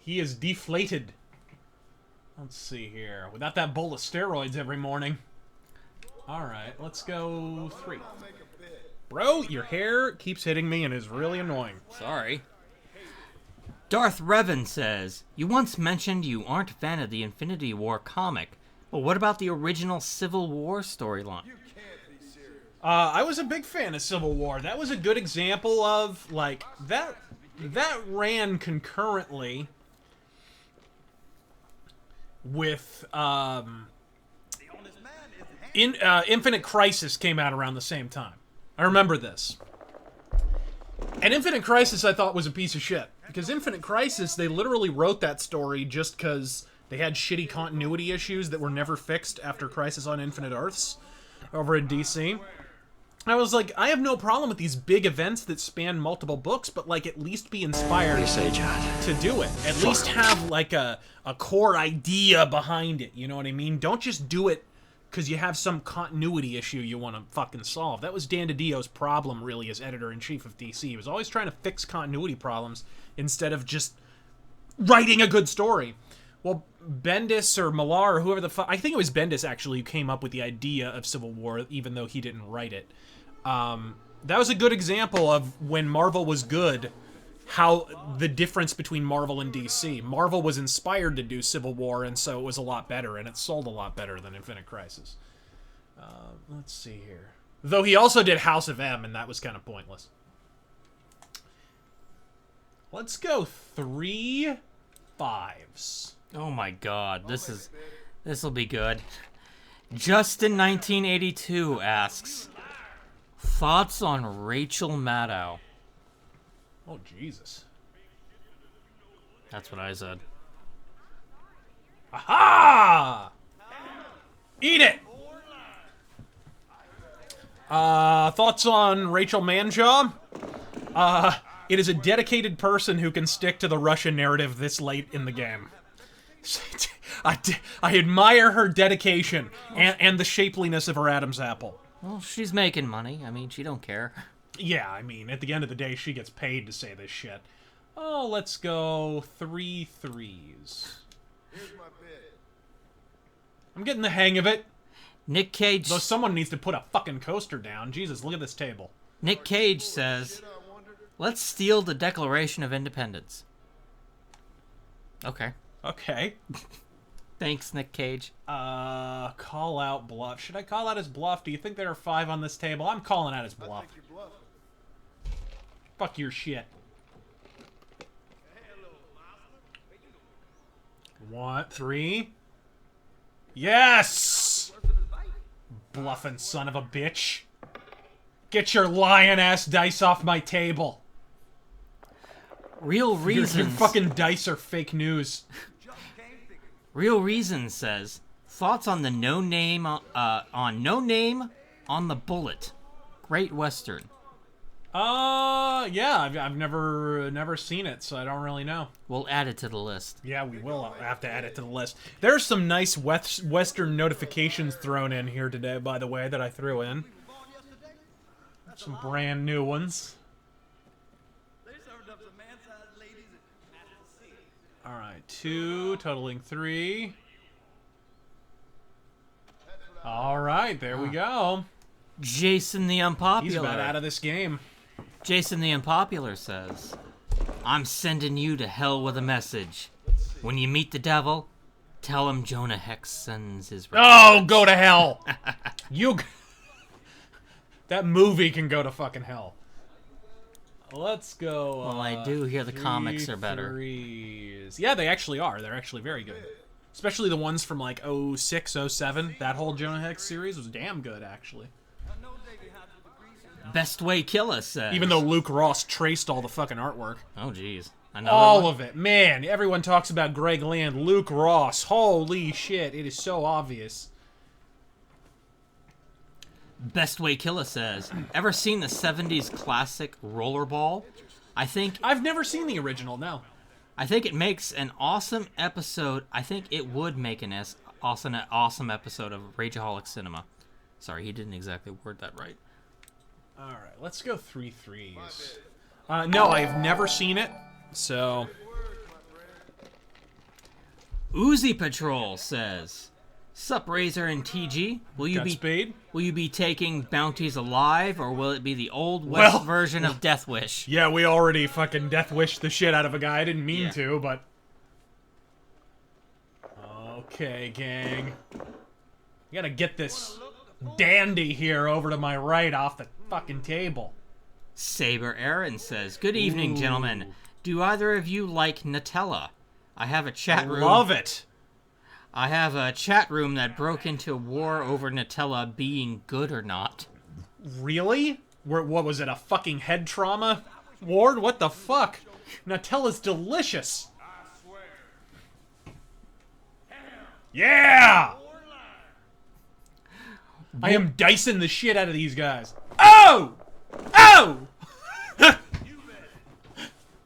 He is deflated. Let's see here. Without that bowl of steroids every morning. Alright, let's go 3. Bro, your hair keeps hitting me and is really annoying. Sorry. Darth Revan says, you once mentioned you aren't a fan of the Infinity War comic, but what about the original Civil War storyline? I was a big fan of Civil War. That was a good example of, like, that ran concurrently with, Infinite Crisis came out around the same time. I remember this. And Infinite Crisis I thought was a piece of shit. Because Infinite Crisis, they literally wrote that story just because they had shitty continuity issues that were never fixed after Crisis on Infinite Earths over in DC. I was like, I have no problem with these big events that span multiple books, but, like, at least be inspired to do it. At least have, like, a core idea behind it, you know what I mean? Don't just do it because you have some continuity issue you want to fucking solve. That was Dan DiDio's problem, really, as editor-in-chief of DC. He was always trying to fix continuity problems instead of just writing a good story. Well, Bendis or Millar or whoever the fuck... I think it was Bendis, actually, who came up with the idea of Civil War, even though he didn't write it. That was a good example of when Marvel was good, how the difference between Marvel and DC. Marvel was inspired to do Civil War, and so it was a lot better, and it sold a lot better than Infinite Crisis. Let's see here. Though he also did House of M, and that was kind of pointless. Let's go 3 5s. Oh my god, this'll be good. Justin 1982 asks, thoughts on Rachel Maddow? Oh, Jesus. That's what I said. Aha! Eat it! Thoughts on Rachel Manjaw? It is a dedicated person who can stick to the Russian narrative this late in the game. I admire her dedication and the shapeliness of her Adam's apple. Well, she's making money. I mean, she don't care. Yeah, I mean, at the end of the day, she gets paid to say this shit. Oh, let's go 3 threes. I'm getting the hang of it. Nick Cage. Though someone needs to put a fucking coaster down. Jesus, look at this table. Nick Cage says, let's steal the Declaration of Independence. Okay. Okay. Thanks, Nick Cage. Call out bluff. Should I call out his bluff? Do you think there are 5 on this table? I'm calling out his bluff. Fuck your shit. 1, 3. Yes! Bluffing son of a bitch. Get your lion-ass dice off my table. Real Reasons. Your fucking dice are fake news. Real Reason says, thoughts on the No Name on the Bullet. Great Western. Yeah, I've never seen it, so I don't really know. We'll add it to the list. Yeah, we will have to add it to the list. There's some nice Western notifications thrown in here today, by the way, that I threw in. Some brand new ones. Alright, 2, totaling 3. Alright, there we go. Jason the Unpopular. He's about out of this game. Jason the Unpopular says, I'm sending you to hell with a message. When you meet the devil, tell him Jonah Hex sends his regards. Oh, go to hell! That movie can go to fucking hell. Let's go. Well, I do hear the comics are better. Threes. Yeah, they actually are. They're actually very good. Especially the ones from like 06, 07. That whole Jonah Hex series was damn good, actually. Best Way Killer says. Even though Luke Ross traced all the fucking artwork. Oh, jeez. All of it. Man, everyone talks about Greg Land. Luke Ross. Holy shit. It is so obvious. Best Way Killer says, ever seen the 70s classic Rollerball? I've never seen the original, no. I think it makes an awesome episode. I think it would make an awesome episode of Rageaholic Cinema. Sorry, he didn't exactly word that right. Alright, let's go 3 threes. No, I've never seen it, so... Uzi Patrol says, sup Razor and TG, will you be taking bounties alive, or will it be the old West version of Death Wish? Yeah, we already fucking Death Wish the shit out of a guy. I didn't mean to, but... Okay, gang. You gotta get this dandy here over to my right off the fucking table. Saber Aaron says, good evening, gentlemen. Do either of you like Nutella? I have a chat room. Love it. I have a chat room that broke into war over Nutella being good or not. Really? What was it, a fucking head trauma ward? What the fuck? Nutella's delicious. Yeah! I am dicing the shit out of these guys. Oh! Oh!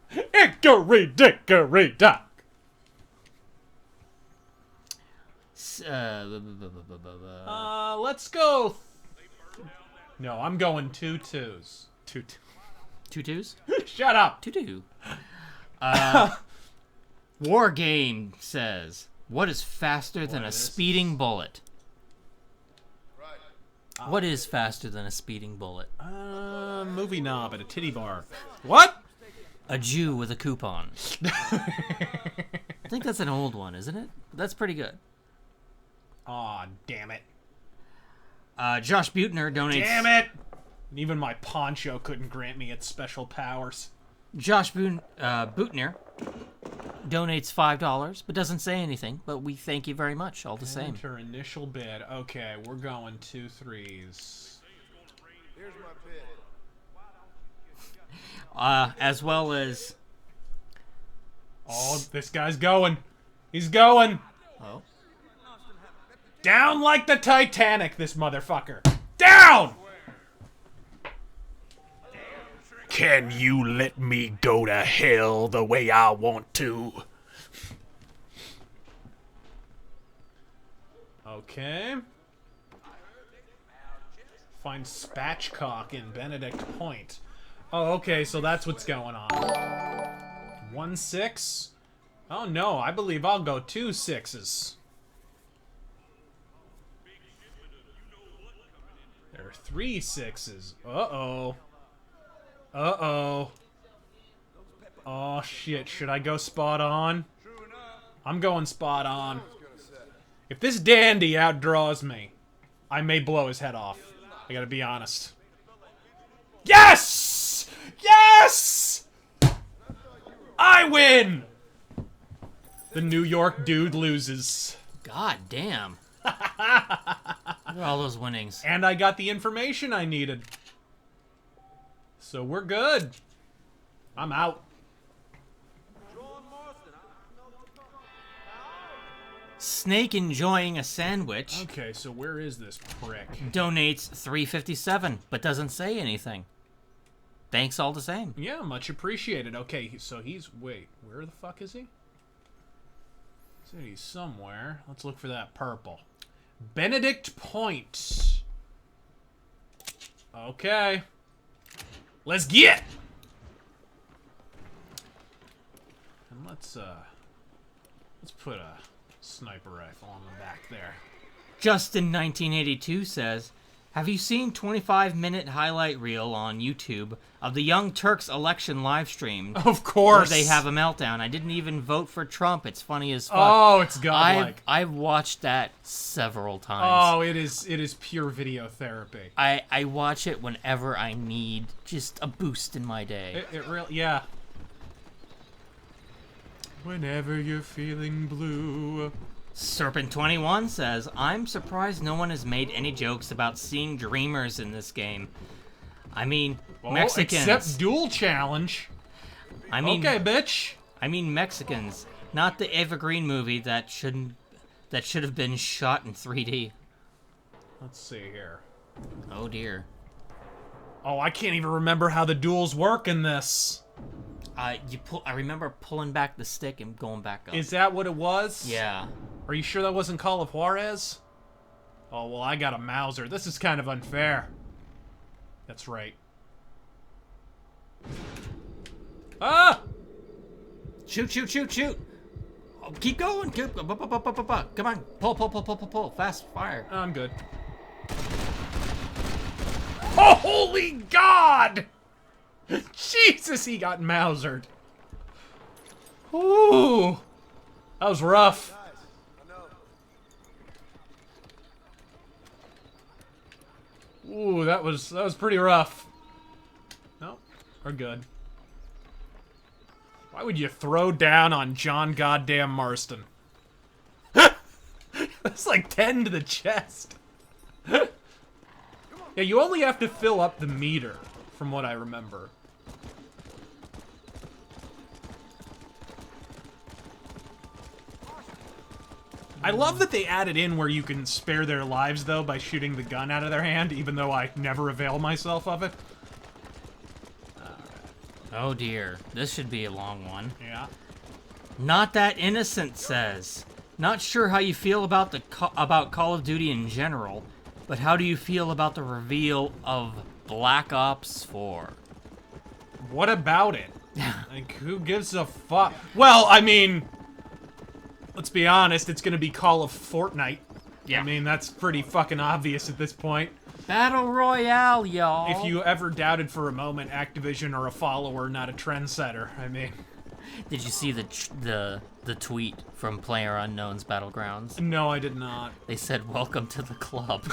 Hickory dickory dock. Let's go. No, I'm going 2 twos. 2 twos? Shut up. 2-2. War Game says, what is faster than a speeding bullet? What is faster than a speeding bullet? Movie knob at a titty bar. What? A Jew with a coupon. I think that's an old one, isn't it? That's pretty good. Aw, damn it. Josh Butner donates... Damn it! Even my poncho couldn't grant me its special powers. Josh Butner donates $5, but doesn't say anything. But we thank you very much, all the same. Enter initial bid. Okay, we're going 2 3s. Here's my bid. As well as... Oh, this guy's going. He's going. Oh. Down like the Titanic, this motherfucker. Down! Can you let me go to hell the way I want to? Okay. Find spatchcock in Benedict Point. Oh, okay, so that's what's going on. 1 6? Oh no, I believe I'll go 2 6s. There are 3 6s. Uh-oh. Uh-oh. Oh, shit. Should I go spot on? I'm going spot on. If this dandy outdraws me, I may blow his head off. I gotta be honest. Yes! Yes! I win! The New York dude loses. God damn. Look at all those winnings. And I got the information I needed. So we're good. I'm out. Snake enjoying a sandwich Okay, so where is this prick? donates $3.57, but doesn't say anything. Thanks all the same. Yeah, much appreciated. Okay, so he's... Wait, where the fuck is he? So he's somewhere. Let's look for that purple. Benedict Point. Okay. Let's get! And let's put a sniper rifle on the back there. Justin1982 says, have you seen 25-minute highlight reel on YouTube of the Young Turks election live stream? Of course! Where they have a meltdown. I didn't even vote for Trump. It's funny as fuck. Oh, it's godlike. I've watched that several times. Oh, it is pure video therapy. I watch it whenever I need just a boost in my day. It really, yeah. Whenever you're feeling blue. Serpent21 says, I'm surprised no one has made any jokes about seeing dreamers in this game. I mean, Oh, Mexicans. Except Duel Challenge. I mean, Okay, bitch. I mean Mexicans, not the Evergreen movie that should have been shot in 3D. Let's see here. Oh dear. Oh, I can't even remember how the duels work in this. I remember pulling back the stick and going back up. Is that what it was? Yeah. Are you sure that wasn't Call of Juarez? Oh, well, I got a Mauser. This is kind of unfair. That's right. Ah! Shoot, shoot, shoot, shoot. Oh, keep going. Come on. Pull. Fast fire. I'm good. Oh, holy God! Jesus, he got Mausered. Ooh. That was rough. Ooh, that was pretty rough. No, we're good. Why would you throw down on John goddamn Marston? That's like 10 to the chest. Yeah, you only have to fill up the meter, from what I remember. I love that they added in where you can spare their lives, though, by shooting the gun out of their hand, even though I never avail myself of it. Oh dear. This should be a long one. Yeah. Not That Innocent says, not sure how you feel about about Call of Duty in general, but how do you feel about the reveal of Black Ops 4? What about it? Like, who gives a fuck? Well, I mean, let's be honest, it's gonna be Call of Fortnite. Yeah. I mean, that's pretty fucking obvious at this point. Battle Royale, y'all. If you ever doubted for a moment Activision are a follower, not a trendsetter, I mean... Did you see the tweet from PlayerUnknown's Battlegrounds? No, I did not. They said, welcome to the club.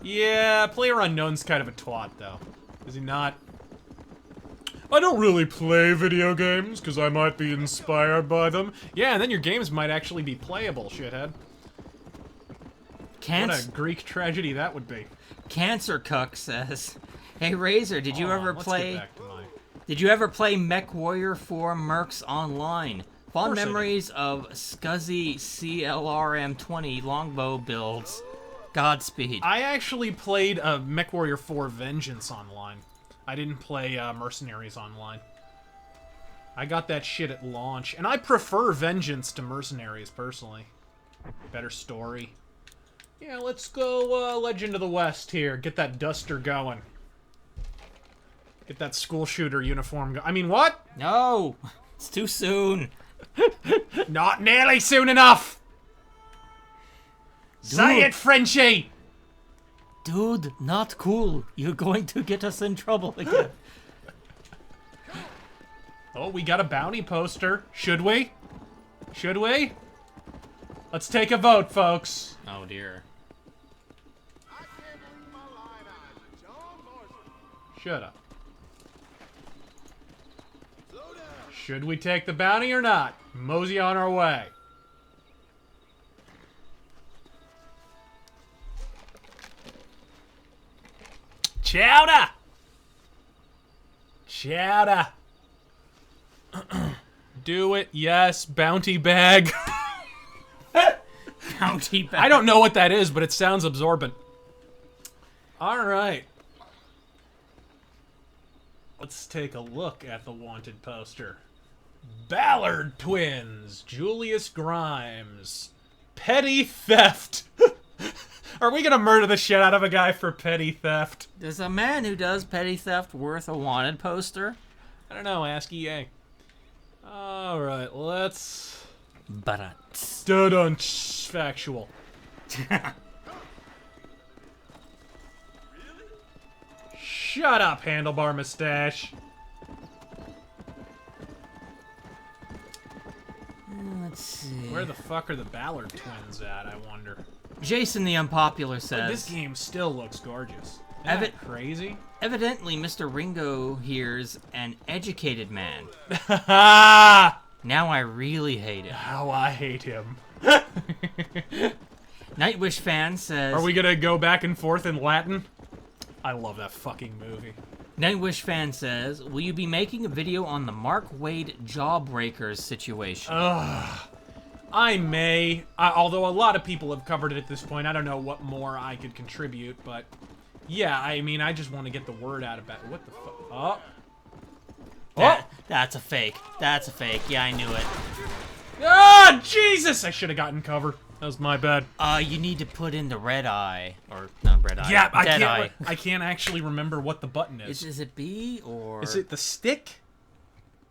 Yeah, PlayerUnknown's kind of a twat, though. Is he not? I don't really play video games because I might be inspired by them. Yeah, and then your games might actually be playable, shithead. What a Greek tragedy that would be. Cancer Cuck says, "Hey Razor, did you ever let's play? get back to my... Did you ever play Mech Warrior 4 Mercs Online? Fond course I did. memories of scuzzy CLRM-20 longbow builds. Godspeed." I actually played MechWarrior 4 Vengeance online. I didn't play Mercenaries online. I got that shit at launch, and I prefer Vengeance to Mercenaries, personally. Better story. Yeah, let's go Legend of the West here. Get that duster going. Get that school shooter uniform I mean, what? No, it's too soon. Not nearly soon enough! Say it, Frenchie! Dude, not cool. You're going to get us in trouble again. Oh, we got a bounty poster. Should we? Should we? Let's take a vote, folks. Oh dear. Shut up. Should we take the bounty or not? Mosey on our way. Chowder! Chowder! Do it, yes, bounty bag. Bounty bag. I don't know what that is, but it sounds absorbent. Alright. Let's take a look at the wanted poster. Ballard twins, Julius Grimes. Petty theft. Are we gonna murder the shit out of a guy for petty theft? Is a man who does petty theft worth a wanted poster? I don't know, ask EA. Alright, let's... But Dun-dun, factual. Shut up, handlebar mustache. let's see. Where the fuck are the Ballard twins at, I wonder? Jason the Unpopular says, This game still looks gorgeous. Isn't Evan- that crazy? evidently Mr. Ringo here's an educated man. Ha! Now I really hate him. How I hate him. Nightwish fan says, Are we gonna go back and forth in Latin? I love that fucking movie. Nightwish fan says, will you be making a video on the Mark Wade Jawbreakers situation? I may, although a lot of people have covered it at this point. I don't know what more I could contribute, but yeah, I mean, I just want to get the word out about what the fuck. Oh. That's a fake. That's a fake. Yeah, I knew it. Ah, Jesus! I should have gotten cover. That was my bad. You need to put in the red eye. Or, not red eye. Yeah, dead eye. I can't actually remember what the button is. Is it B or... Is it the stick?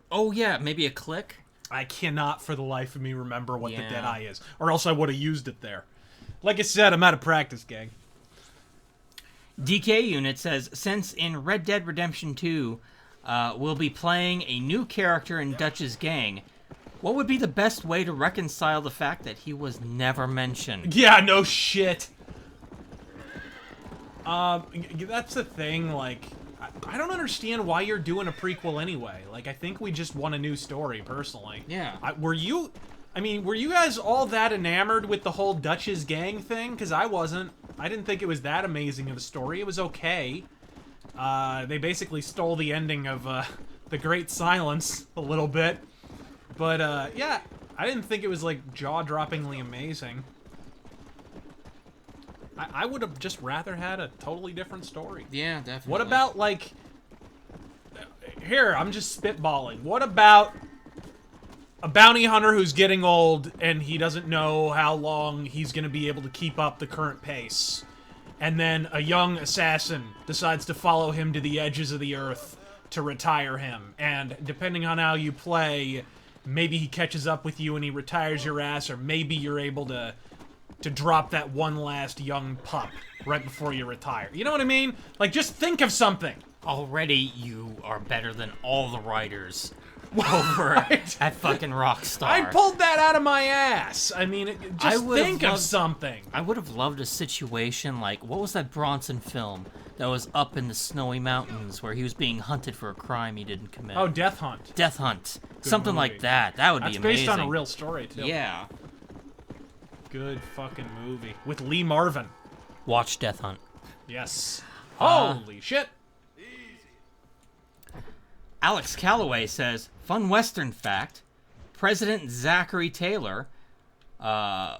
Oh, yeah, maybe a click? I cannot for the life of me remember what the Yeah. dead eye is. Or else I would have used it there. Like I said, I'm out of practice, gang. DK Unit says, since in Red Dead Redemption 2, we'll be playing a new character in Dutch's gang, what would be the best way to reconcile the fact that he was never mentioned? Yeah, no shit. That's the thing, like, I don't understand why you're doing a prequel anyway. Like, I think we just want a new story, personally. Yeah. Were you guys all that enamored with the whole Dutch's gang thing? Because I wasn't. I didn't think it was that amazing of a story. It was okay. They basically stole the ending of, The Great Silence a little bit. But, yeah, I didn't think it was, like, jaw-droppingly amazing. I would have just rather had a totally different story. Yeah, definitely. What about, like... Here, I'm just spitballing. What about a bounty hunter who's getting old and he doesn't know how long he's going to be able to keep up the current pace? And then a young assassin decides to follow him to the edges of the earth to retire him. And depending on how you play, maybe he catches up with you and he retires your ass, or maybe you're able to drop that one last young pup right before you retire. You know what I mean? Like, just think of something. Already, you are better than all the writers over at fucking Rockstar. I pulled that out of my ass. I mean, just would've think of loved- something. I would have loved a situation like, what was that Bronson film that was up in the snowy mountains where he was being hunted for a crime he didn't commit? Oh, Death Hunt. Death Hunt. Something movie. like that. That would That's be amazing. based on a real story, too. Yeah. Good fucking movie. With Lee Marvin. Watch Death Hunt. Yes. Holy shit. Alex Calloway says, fun Western fact, President Zachary Taylor thought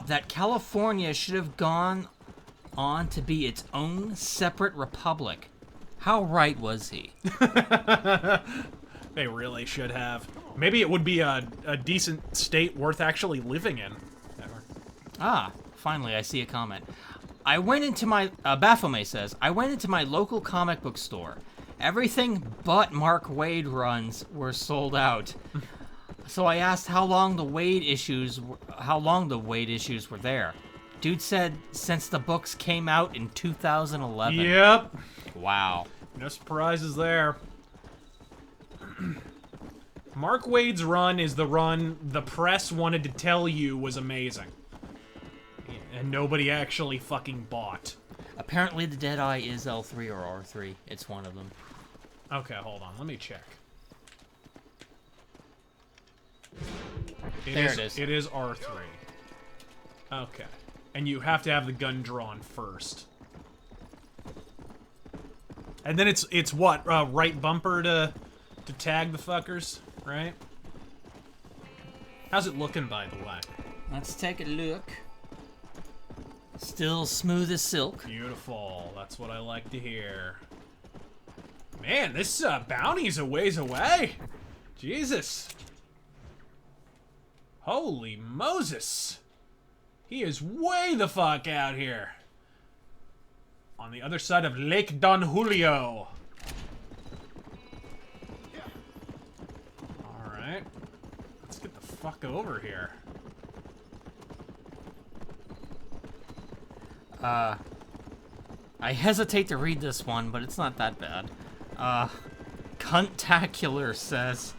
that California should have gone on to be its own separate republic. How right was he? They really should have. Maybe it would be a decent state worth actually living in. Ah, finally, I see a comment. I went into my... Baphomet says, I went into my local comic book store. Everything but Mark Waid runs were sold out. So I asked how long the Waid issues were there. Dude said since the books came out in 2011. Yep. Wow. No surprises there. Mark Waid's run is the run the press wanted to tell you was amazing. And nobody actually fucking bought. Apparently the Deadeye is L3 or R3. It's one of them. Okay, hold on. Let me check. There it is. It is R3. Okay. And you have to have the gun drawn first. And then it's what? Right bumper to tag the fuckers, right? How's it looking, by the way? Let's take a look. Still smooth as silk. Beautiful. That's what I like to hear. Man, this bounty's a ways away. Jesus. Holy Moses. He is way the fuck out here. On the other side of Lake Don Julio. Alright. Let's get the fuck over here. I hesitate to read this one, but it's not that bad. Cuntacular says,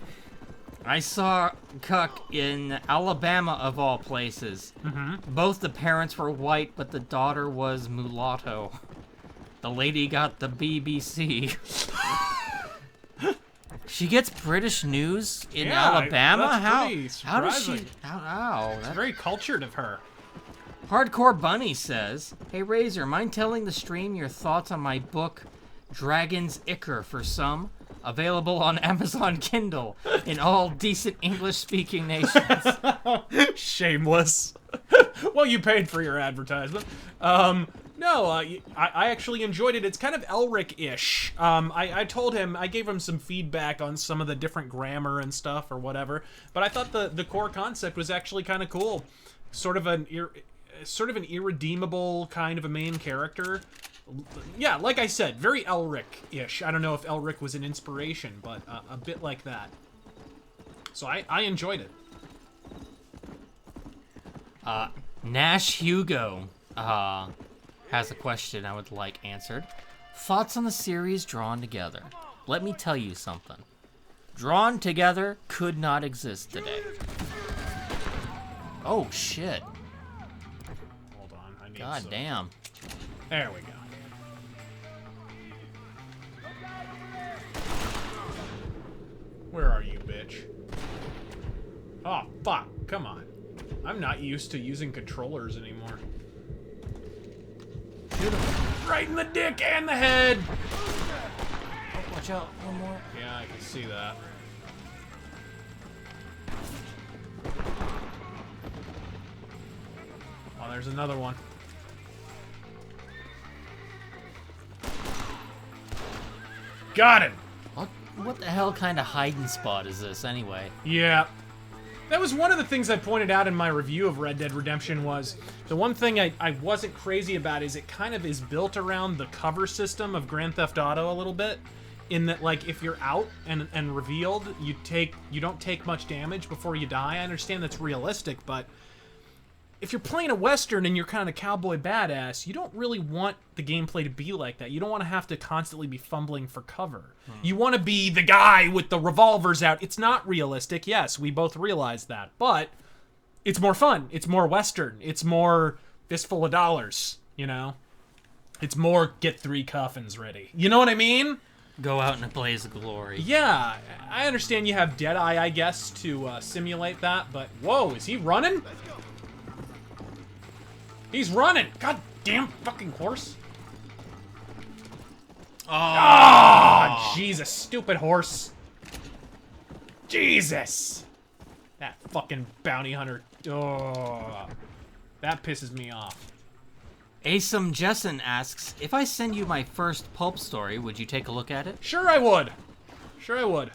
I saw Cuck in Alabama of all places. Both the parents were white, but the daughter was mulatto. The lady got the BBC. She gets British news in Alabama? That's How does she... surprising. That's Very cultured of her. Hardcore Bunny says, hey Razor, mind telling the stream your thoughts on my book, Dragon's Ichor for Some, available on Amazon Kindle in all decent English-speaking nations. Shameless. Well, you paid for your advertisement. No, I actually enjoyed it. It's kind of Elric-ish. I told him, I gave him some feedback on some of the different grammar and stuff or whatever, but I thought the core concept was actually kind of cool. Sort of an irredeemable kind of a main character. Yeah, like I said, very Elric-ish. I don't know if Elric was an inspiration, but a bit like that. So I enjoyed it. Nash Hugo has a question I would like answered. Thoughts on the series Drawn Together? Let me tell you something. Drawn Together could not exist today. Oh, shit. Hold on, I need God some. damn. There we go. Where are you, bitch? Oh, fuck. Come on. I'm not used to using controllers anymore. Shoot him right in the dick and the head! Oh, watch out. One more. Yeah, I can see that. Oh, there's another one. Got him! What the hell kind of hiding spot is this, anyway? Yeah. That was one of the things I pointed out in my review of Red Dead Redemption was, the one thing I wasn't crazy about is it kind of is built around the cover system of Grand Theft Auto a little bit. In that, like, if you're out and revealed, you don't take much damage before you die. I understand that's realistic, but if you're playing a Western and you're kind of cowboy badass, you don't really want the gameplay to be like that. You don't want to have to constantly be fumbling for cover. You want to be the guy with the revolvers out. It's not realistic, yes, we both realize that, but it's more fun. It's more Western. It's more fistful of dollars, you know? It's more get 3 coffins ready. You know what I mean? Go out in a blaze of glory. Yeah, I understand you have Deadeye, I guess, to simulate that, but whoa, is he running? He's running! God damn fucking horse. Oh, Jesus, stupid horse. Jesus! That fucking bounty hunter. Oh, that pisses me off. Asum Jessen asks, if I send you my first pulp story, would you take a look at it? Sure I would. Sure I would.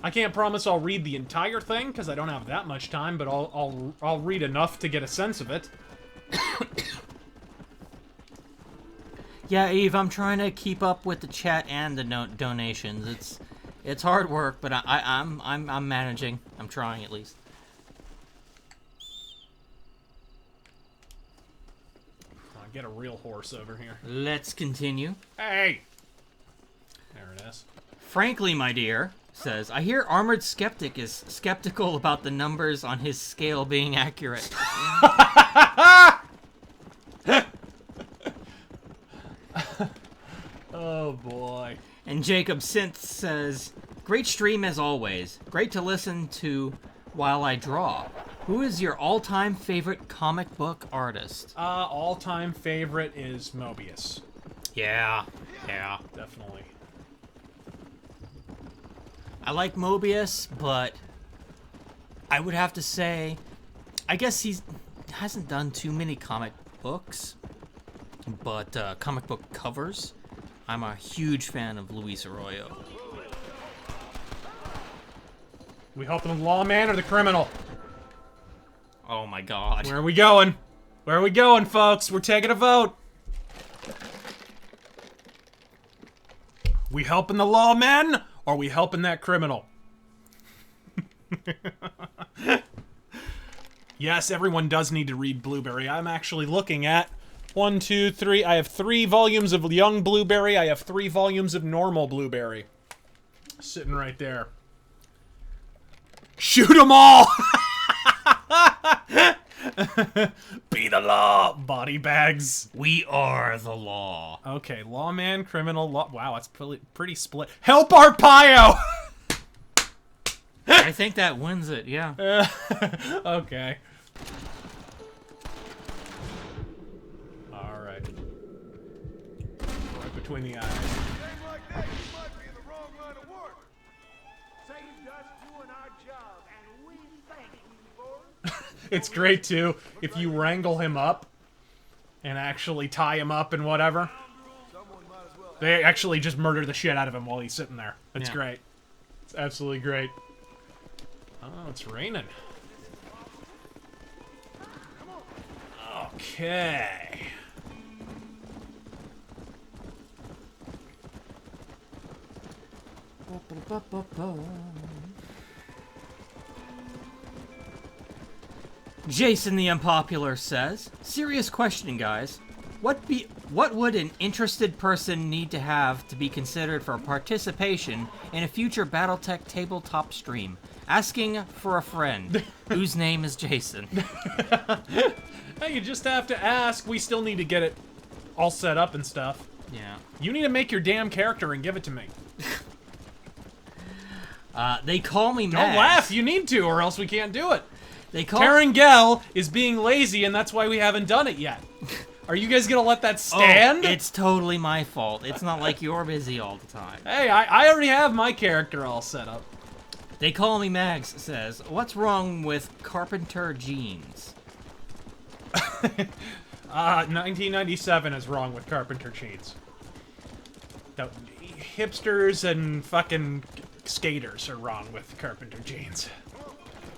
I can't promise I'll read the entire thing, because I don't have that much time, but I'll read enough to get a sense of it. Yeah, Eve, I'm trying to keep up with the chat and the donations. It's hard work, but I'm managing. I'm trying at least. I'll get a real horse over here. Let's continue. Hey! There it is. Frankly, my dear, says, I hear Armored Skeptic is skeptical about the numbers on his scale being accurate. Oh boy. And Jacob Synth says, great stream as always. Great to listen to while I draw. Who is your all-time favorite comic book artist? All-time favorite is Mobius. Yeah. Definitely. I like Mobius, but I would have to say, I guess he hasn't done too many comic books, but comic book covers. I'm a huge fan of Luis Arroyo. We helping the lawman or the criminal? Oh my god. Where are we going? Where are we going, folks? We're taking a vote. We helping the lawman, or we helping that criminal? Yes, everyone does need to read Blueberry. I'm actually looking at 1, 2, 3. I have 3 volumes of Young Blueberry. I have 3 volumes of Normal Blueberry. Sitting right there. Shoot them all! Be the law, body bags. We are the law. Okay, lawman, criminal, law. Wow, that's pretty split. Help Arpaio! I think that wins it, yeah. Okay. Alright. Right between the eyes. Game like that, you might be in the wrong line of work. Saved us doing our job, and we thank you for it. It's great, too, if you wrangle him up and actually tie him up and whatever. They actually just murder the shit out of him while he's sitting there. It's great. It's absolutely great. Oh, it's raining. Okay. Jason the Unpopular says, serious question, guys. What would an interested person need to have to be considered for participation in a future BattleTech tabletop stream? Asking for a friend, whose name is Jason. Hey, you just have to ask. We still need to get it all set up and stuff. Yeah. You need to make your damn character and give it to me. They call me Don't Max. laugh. You need to, or else we can't do it. They call Terengel is being lazy, and that's why we haven't done it yet. Are you guys gonna let that stand? Oh, it's totally my fault. It's not like you're busy all the time. Hey, I already have my character all set up. They Call Me Mags says, what's wrong with carpenter jeans? 1997 is wrong with carpenter jeans. The hipsters and fucking skaters are wrong with carpenter jeans.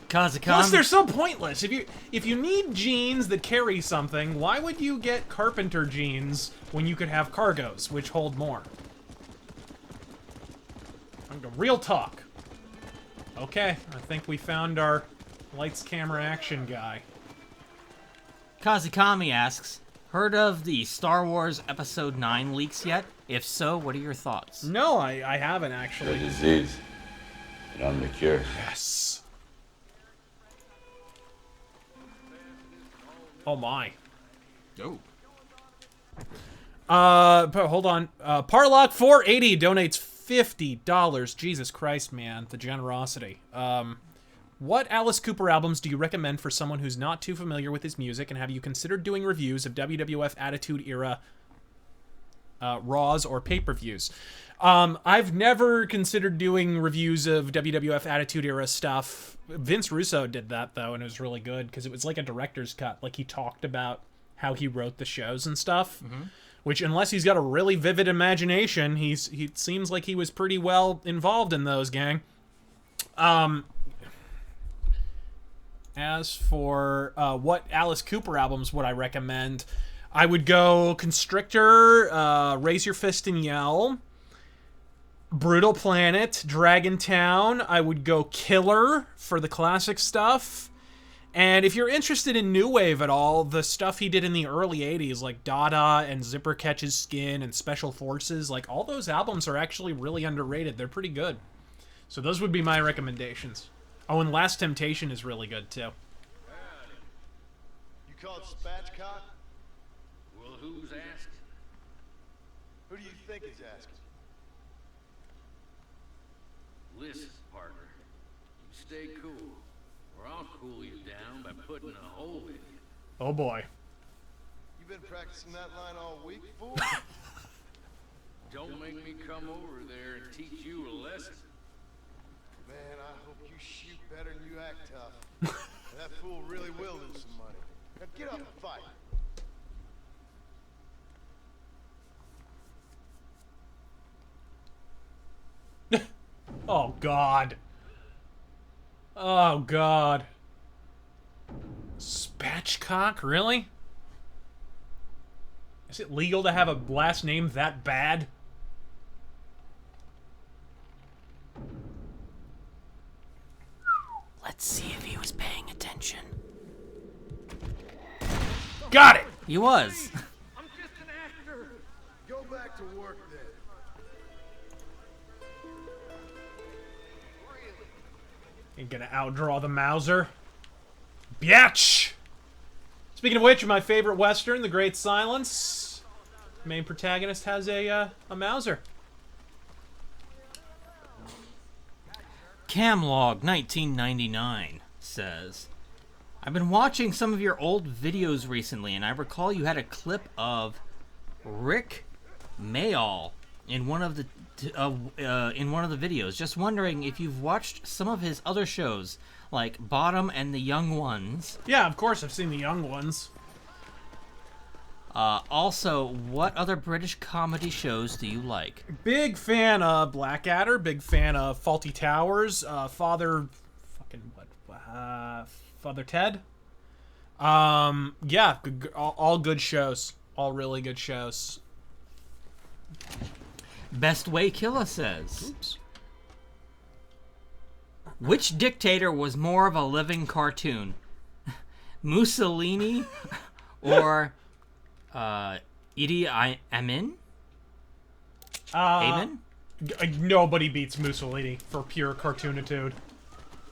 Kazakan. Plus, they're so pointless. If you need jeans that carry something, why would you get carpenter jeans when you could have cargos, which hold more? Real talk. Okay, I think we found our lights, camera, action guy. Kazikami asks, heard of the Star Wars Episode 9 leaks yet? If so, what are your thoughts? No, I haven't The actually. disease. And I'm the cure. Yes. Oh my. Oh. Hold on. Parlock 480 donates $50. Jesus Christ, man, the generosity. What Alice Cooper albums do you recommend for someone who's not too familiar with his music, and have you considered doing reviews of WWF Attitude Era Raws or pay-per-views? I've never considered doing reviews of WWF Attitude Era stuff. Vince Russo did that, though, and it was really good, because it was like a director's cut. Like, he talked about how he wrote the shows and stuff, which, unless he's got a really vivid imagination, he seems like he was pretty well involved in those, gang. As for what Alice Cooper albums would I recommend, I would go Constrictor, Raise Your Fist and Yell, Brutal Planet, Dragon Town. I would go Killer for the classic stuff. And if you're interested in New Wave at all, the stuff he did in the early 80s, like Dada and Zipper Catches Skin and Special Forces, like all those albums are actually really underrated. They're pretty good. So those would be my recommendations. Oh, and Last Temptation is really good, too. You called spatchcock? Well, who's asking? Who do you think is asking? Listen, partner. You stay cool, or I'll cool you down by putting a hole in you. Oh, boy. You been practicing that line all week, fool? Don't make me come over there and teach you a lesson. Man, I hope you shoot better than you act tough. That fool really will lose some money. Now get up and fight. Oh, God. Oh, God. Spatchcock? Really? Is it legal to have a last name that bad? Let's see if he was paying attention. Got it! He was. I'm just an actor. Go back to work then. Ain't gonna outdraw the Mauser. Biatch! Speaking of which, my favorite Western, The Great Silence. Main protagonist has a Mauser. Camlog 1999 says, I've been watching some of your old videos recently, and I recall you had a clip of Rick Mayall in one of the videos. Just wondering if you've watched some of his other shows, like Bottom and the Young Ones. Yeah, of course, I've seen the young ones. Also, what other British comedy shows do you like? Big fan of Blackadder. Big fan of Faulty Towers. Father Ted. Yeah, all good shows. All really good shows. Best Way Killa says, Oops. which dictator was more of a living cartoon? Mussolini or Idi Amin? Amen? Nobody beats Mussolini for pure cartoonitude.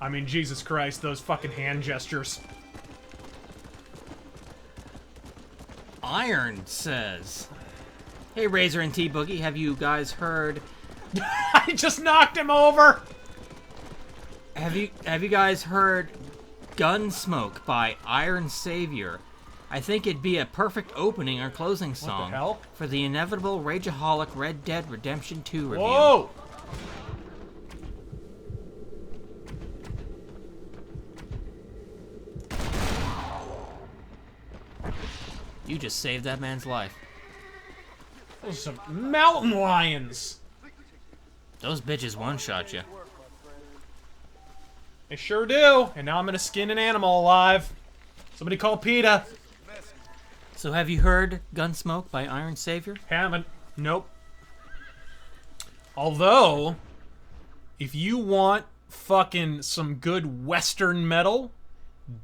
I mean, Jesus Christ, those fucking hand gestures. Iron says, hey Razor and T-Boogie, have you guys heard... I just knocked him over! Have you guys heard Gunsmoke by Iron Savior? I think it'd be a perfect opening or closing song hell? for the inevitable Rageaholic Red Dead Redemption 2 review. Whoa! You just saved that man's life. Those are some mountain lions! Those bitches one-shot you. They sure do. And now I'm gonna skin an animal alive. Somebody call PETA. So have you heard Gunsmoke by Iron Savior? Haven't. Nope. Although, if you want fucking some good Western metal,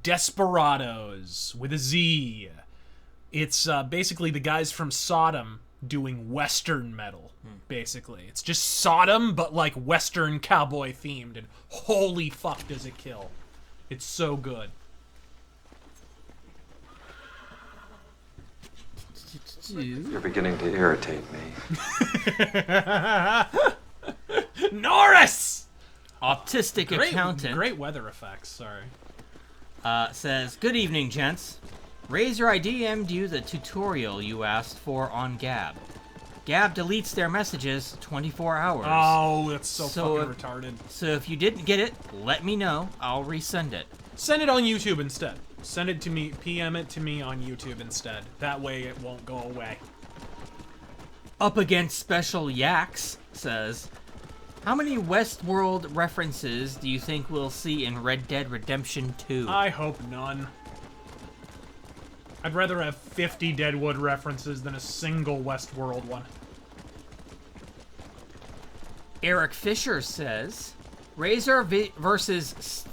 Desperados with a Z. It's basically the guys from Sodom doing Western metal, basically. It's just Sodom, but like Western cowboy themed, and holy fuck does it kill. It's so good. You're beginning to irritate me. Norris! Autistic accountant Great weather effects, sorry. says, "Good evening, gents. Razor, I DM'd you the tutorial you asked for on Gab. Gab deletes their messages 24 hours. Oh, that's so fucking retarded. So if you didn't get it, let me know. I'll resend it. Send it on YouTube instead. Send it to me, PM it to me on YouTube instead. That way it won't go away." Up Against Special Yaks says, "How many Westworld references do you think we'll see in Red Dead Redemption 2? I hope none. I'd rather have 50 Deadwood references than a single Westworld one. Eric Fisher says, Razor versus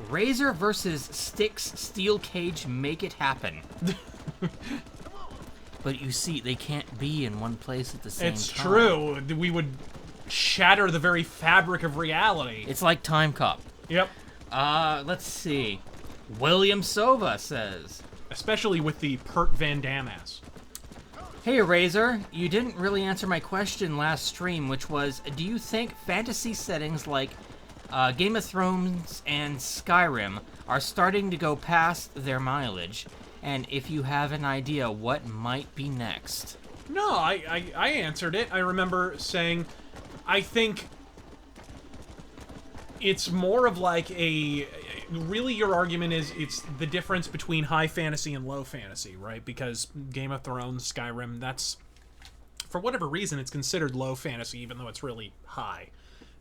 Razor versus Styx Steel Cage, make it happen." But you see, they can't be in one place at the same time. It's true. We would shatter the very fabric of reality. It's like Time Cop. Yep. Let's see. William Sova says, especially with the Pert Van Dam ass. "Hey Razor, you didn't really answer my question last stream, which was, do you think fantasy settings like Game of Thrones and Skyrim are starting to go past their mileage? And if you have an idea, what might be next?" No, I answered it. I remember saying, I think it's more of like a... Really, your argument is it's the difference between high fantasy and low fantasy, right? Because Game of Thrones, Skyrim, that's... For whatever reason, it's considered low fantasy, even though it's really high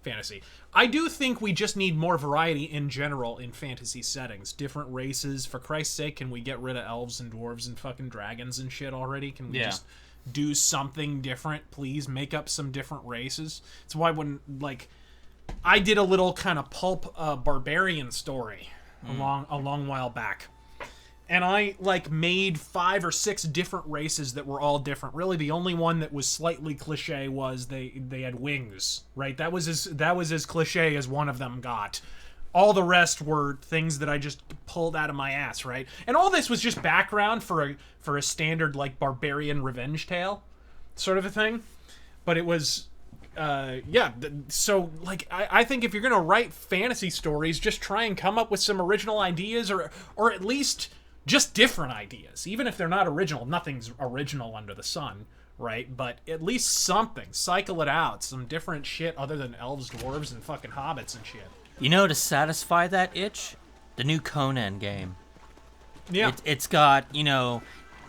fantasy. I do think we just need more variety in general in fantasy settings. Different races. For Christ's sake, can we get rid of elves and dwarves and fucking dragons and shit already? Can we just do something different, please? Make up some different races. It's why when, like... I did a little kind of pulp barbarian story a long while back. And I, like, made 5 or 6 different races that were all different. Really, the only one that was slightly cliche was they had wings, right? That was as cliche as one of them got. All the rest were things that I just pulled out of my ass, right? And all this was just background for a standard, like, barbarian revenge tale sort of a thing. But it was... so, like, I think if you're gonna write fantasy stories, just try and come up with some original ideas, or at least just different ideas. Even if they're not original, nothing's original under the sun, right? But at least something. Cycle it out. Some different shit other than elves, dwarves, and fucking hobbits and shit. You know, to satisfy that itch, the new Conan game. Yeah. It's got, you know,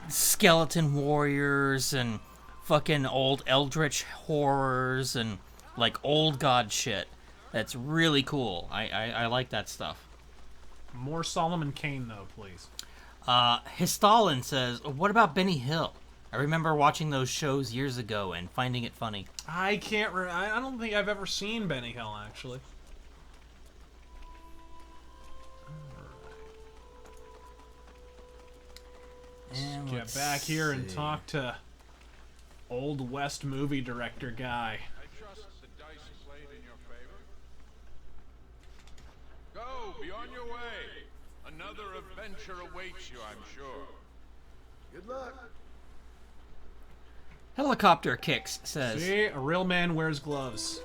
skeleton warriors and... fucking old eldritch horrors and like old god shit. That's really cool. I like that stuff. More Solomon Kane though, please. Histalin says, "What about Benny Hill? I remember watching those shows years ago and finding it funny." I don't think I've ever seen Benny Hill actually. And get back here and talk to Old West movie director guy. I trust the dice played in your favor. Go, be on your way. Another adventure awaits you, I'm sure. Good luck. Helicopter Kicks says, "See, a real man wears gloves."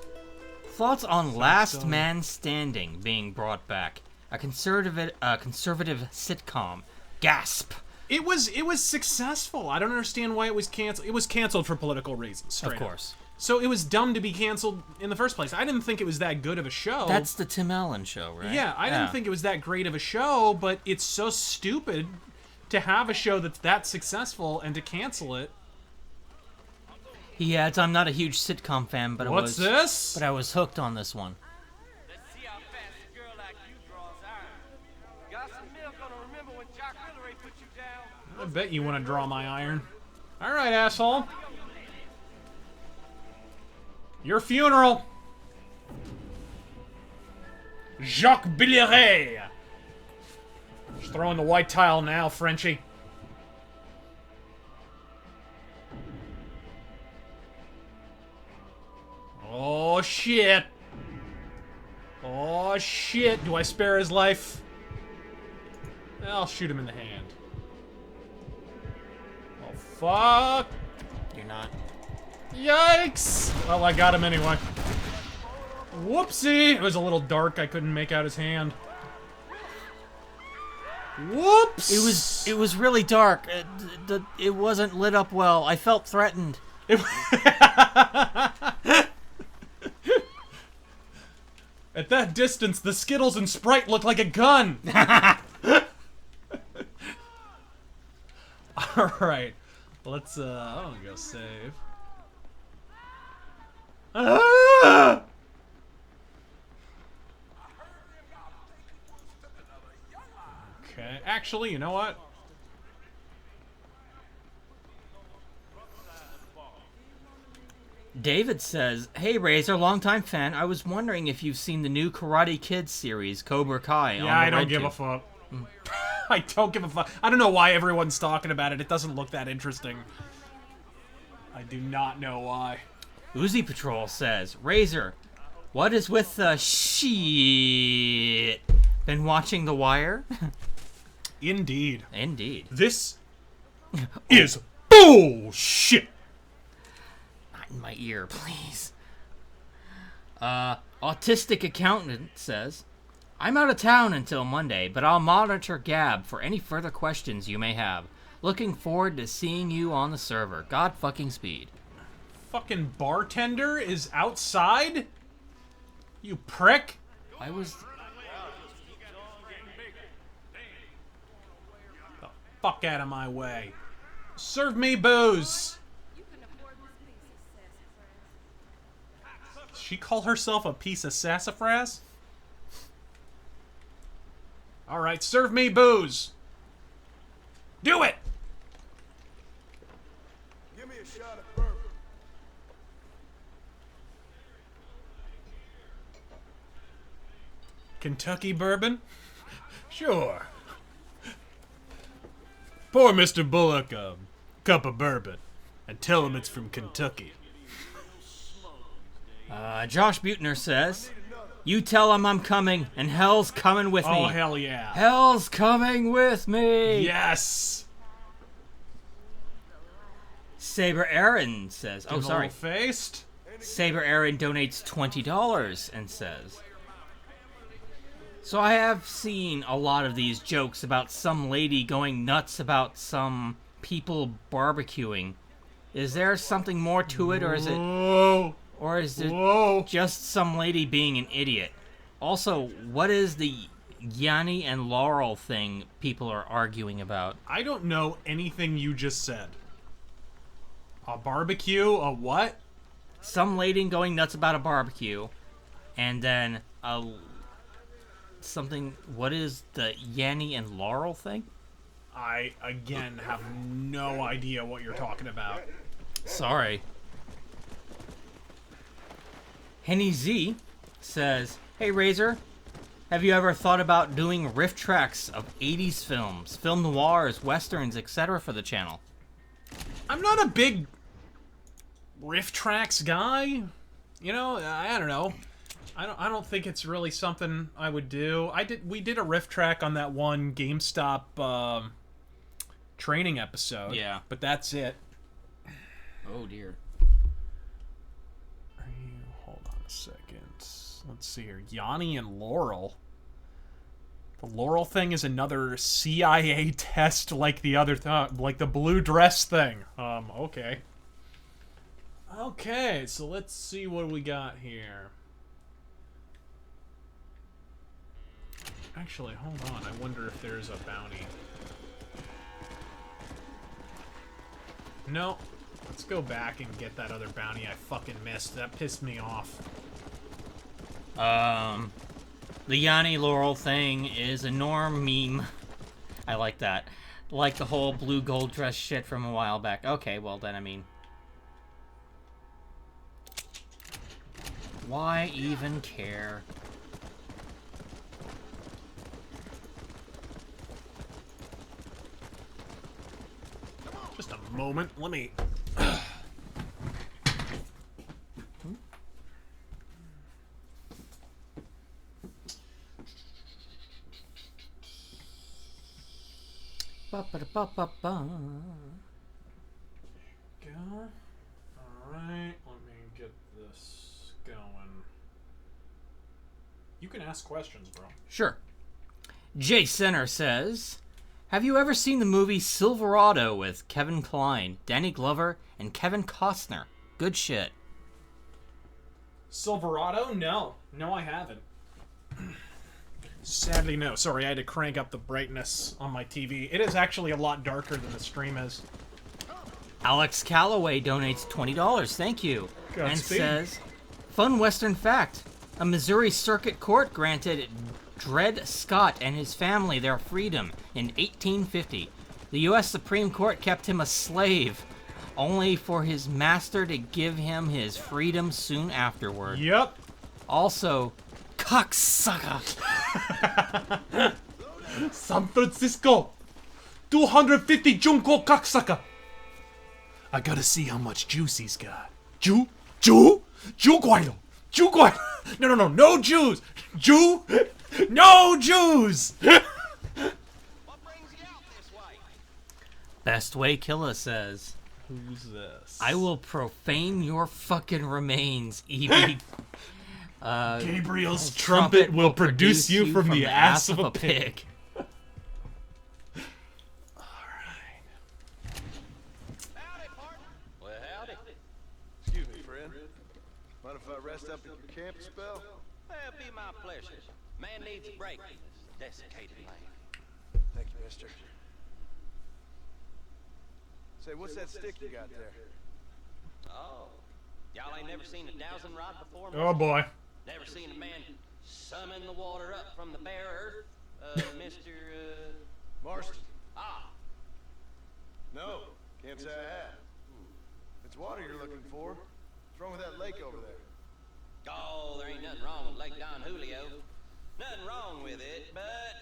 "Thoughts on Last Man Standing being brought back? A conservative sitcom. Gasp." It was successful. I don't understand why it was canceled. It was canceled for political reasons, straight Of course. up. So it was dumb to be canceled in the first place. I didn't think it was that good of a show. That's the Tim Allen show, right? Yeah, I didn't think it was that great of a show, but it's so stupid to have a show that's that successful and to cancel it. He adds, "I'm not a huge sitcom fan, but What's this? But I was hooked on this one." Let's see how fast a girl like you draws iron. Got some milk on to remember when Jock Willeray put you down? I bet you want to draw my iron. All right, asshole. Your funeral. Jacques Billeret. Just throwing the white tile now, Frenchie. Oh, shit. Oh, shit. Do I spare his life? I'll shoot him in the hand. Oh, fuck. You're not. Yikes! Well, I got him anyway. Whoopsie! It was a little dark. I couldn't make out his hand. Whoops! It was really dark. It wasn't lit up well. I felt threatened. At that distance, the Skittles and Sprite look like a gun! Alright. Let's, I'm gonna go save. Ah! Okay. Actually, you know what? David says, "Hey Razor, longtime fan. I was wondering if you've seen the new Karate Kid series, Cobra Kai." Yeah, I don't give a fuck. I don't give a fuck. I don't know why everyone's talking about it. It doesn't look that interesting. I do not know why. Uzi Patrol says, "Razor, what is with the shit? Been watching The Wire?" Indeed. Indeed. This is bullshit. Not in my ear, please. Autistic Accountant says, "I'm out of town until Monday, but I'll monitor Gab for any further questions you may have. Looking forward to seeing you on the server. God fucking speed." Fucking bartender is outside? You prick. I was... The fuck out of my way. Serve me booze. She call herself a piece of sassafras? Alright, serve me booze. Do it! Give me a shot of bourbon. Kentucky bourbon? Sure. Pour Mr. Bullock a cup of bourbon and tell him it's from Kentucky. Josh Butner says, "You tell him I'm coming, and hell's coming with me." Oh, hell yeah. Hell's coming with me. Yes. Saber Aaron says, "Oh, sorry." Faced. Saber Aaron donates $20 and says, "So I have seen a lot of these jokes about some lady going nuts about some people barbecuing. Is there something more to it, or is it... Whoa. Or is it Whoa. just some lady being an idiot? Also, what is the Yanni and Laurel thing people are arguing about?" I don't know anything you just said. A barbecue? A what? Some lady going nuts about a barbecue, and then something... What is the Yanni and Laurel thing? I, again, have no idea what you're talking about. Sorry. Henny Z says, "Hey Razor, have you ever thought about doing riff tracks of 80s films, film noirs, westerns, etc. for the channel?" I'm not a big riff tracks guy. You know, I don't know. I don't think it's really something I would do. We did a riff track on that one GameStop training episode. Yeah. But that's it. Oh dear. Hold on a second. Let's see here. Yanni and Laurel. The Laurel thing is another CIA test like the other like the blue dress thing. Okay. Okay, so let's see what we got here. Actually, hold on. I wonder if there's a bounty. No. Let's go back and get that other bounty I fucking missed. That pissed me off. The Yanni Laurel thing is a norm meme. I like that. Like the whole blue gold dress shit from a while back. Okay, well then, I mean... Why even care? Just a moment. Let me... Ba-ba-da-ba-ba-ba. Alright, let me get this going. You can ask questions, bro. Sure. Jay Center says, have you ever seen the movie Silverado with Kevin Kline, Danny Glover, and Kevin Costner? Good shit. Silverado? No. No, I haven't. Sadly, no. Sorry, I had to crank up the brightness on my TV. It is actually a lot darker than the stream is. Alex Calloway donates $20. Thank you. And Godspeed. says, fun Western fact. A Missouri Circuit Court granted Dred Scott and his family their freedom in 1850. The U.S. Supreme Court kept him a slave, only for his master to give him his freedom soon afterward. Yep. Also, cocksucker. San Francisco. 250 Junko cocksucker. I gotta see how much juice he's got. Jew? Guaido. No Jews. Jew? No Jews. What brings you out this way? Best Way Killer says, Who's this? I will profane your fucking remains, E.B. Gabriel's trumpet will produce you from the ass of a pig. Howdy, partner. Well, howdy. Excuse me, friend. Mind if I rest up at your camp a spell? Well, be my pleasure. Man needs a break from this desiccated land. Thank you, mister. Say, what's that stick you got there? Oh, y'all ain't never seen a dowsing rod before? Oh boy. Never seen a man summon the water up from the bare earth? Mr. Marston? Ah, No, can't say I have. It's water you're looking for. What's wrong with that lake over there? oh, there ain't nothing wrong with Lake Don Julio. Nothing wrong with it, but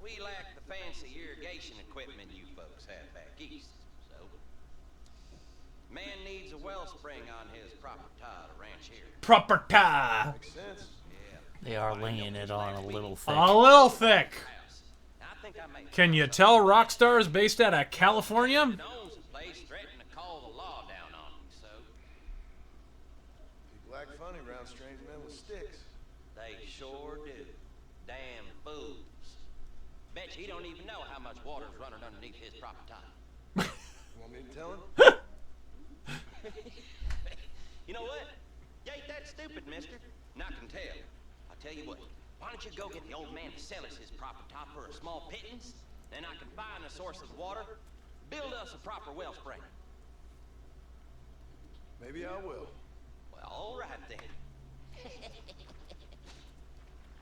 we lack the fancy irrigation equipment you folks have back east, so. Man needs a wellspring on his property to ranch here. Proper tie. Makes sense. They are laying it on a little thick. A little thick. I think I may Can you tell Rockstar is based out of California? owns a place threatening to call the law down on him, so People act funny around strange men with sticks. they sure do. Damn fools. Bet you he don't even know how much water's running underneath his property top. Want me to tell him? You know what? You ain't that stupid, mister. And I can tell. I'll tell you what. Why don't you go get the old man to sell us his proper top for a small pittance? Then I can find the source of the water, build us a proper wellspring. Maybe I will. Well, all right then.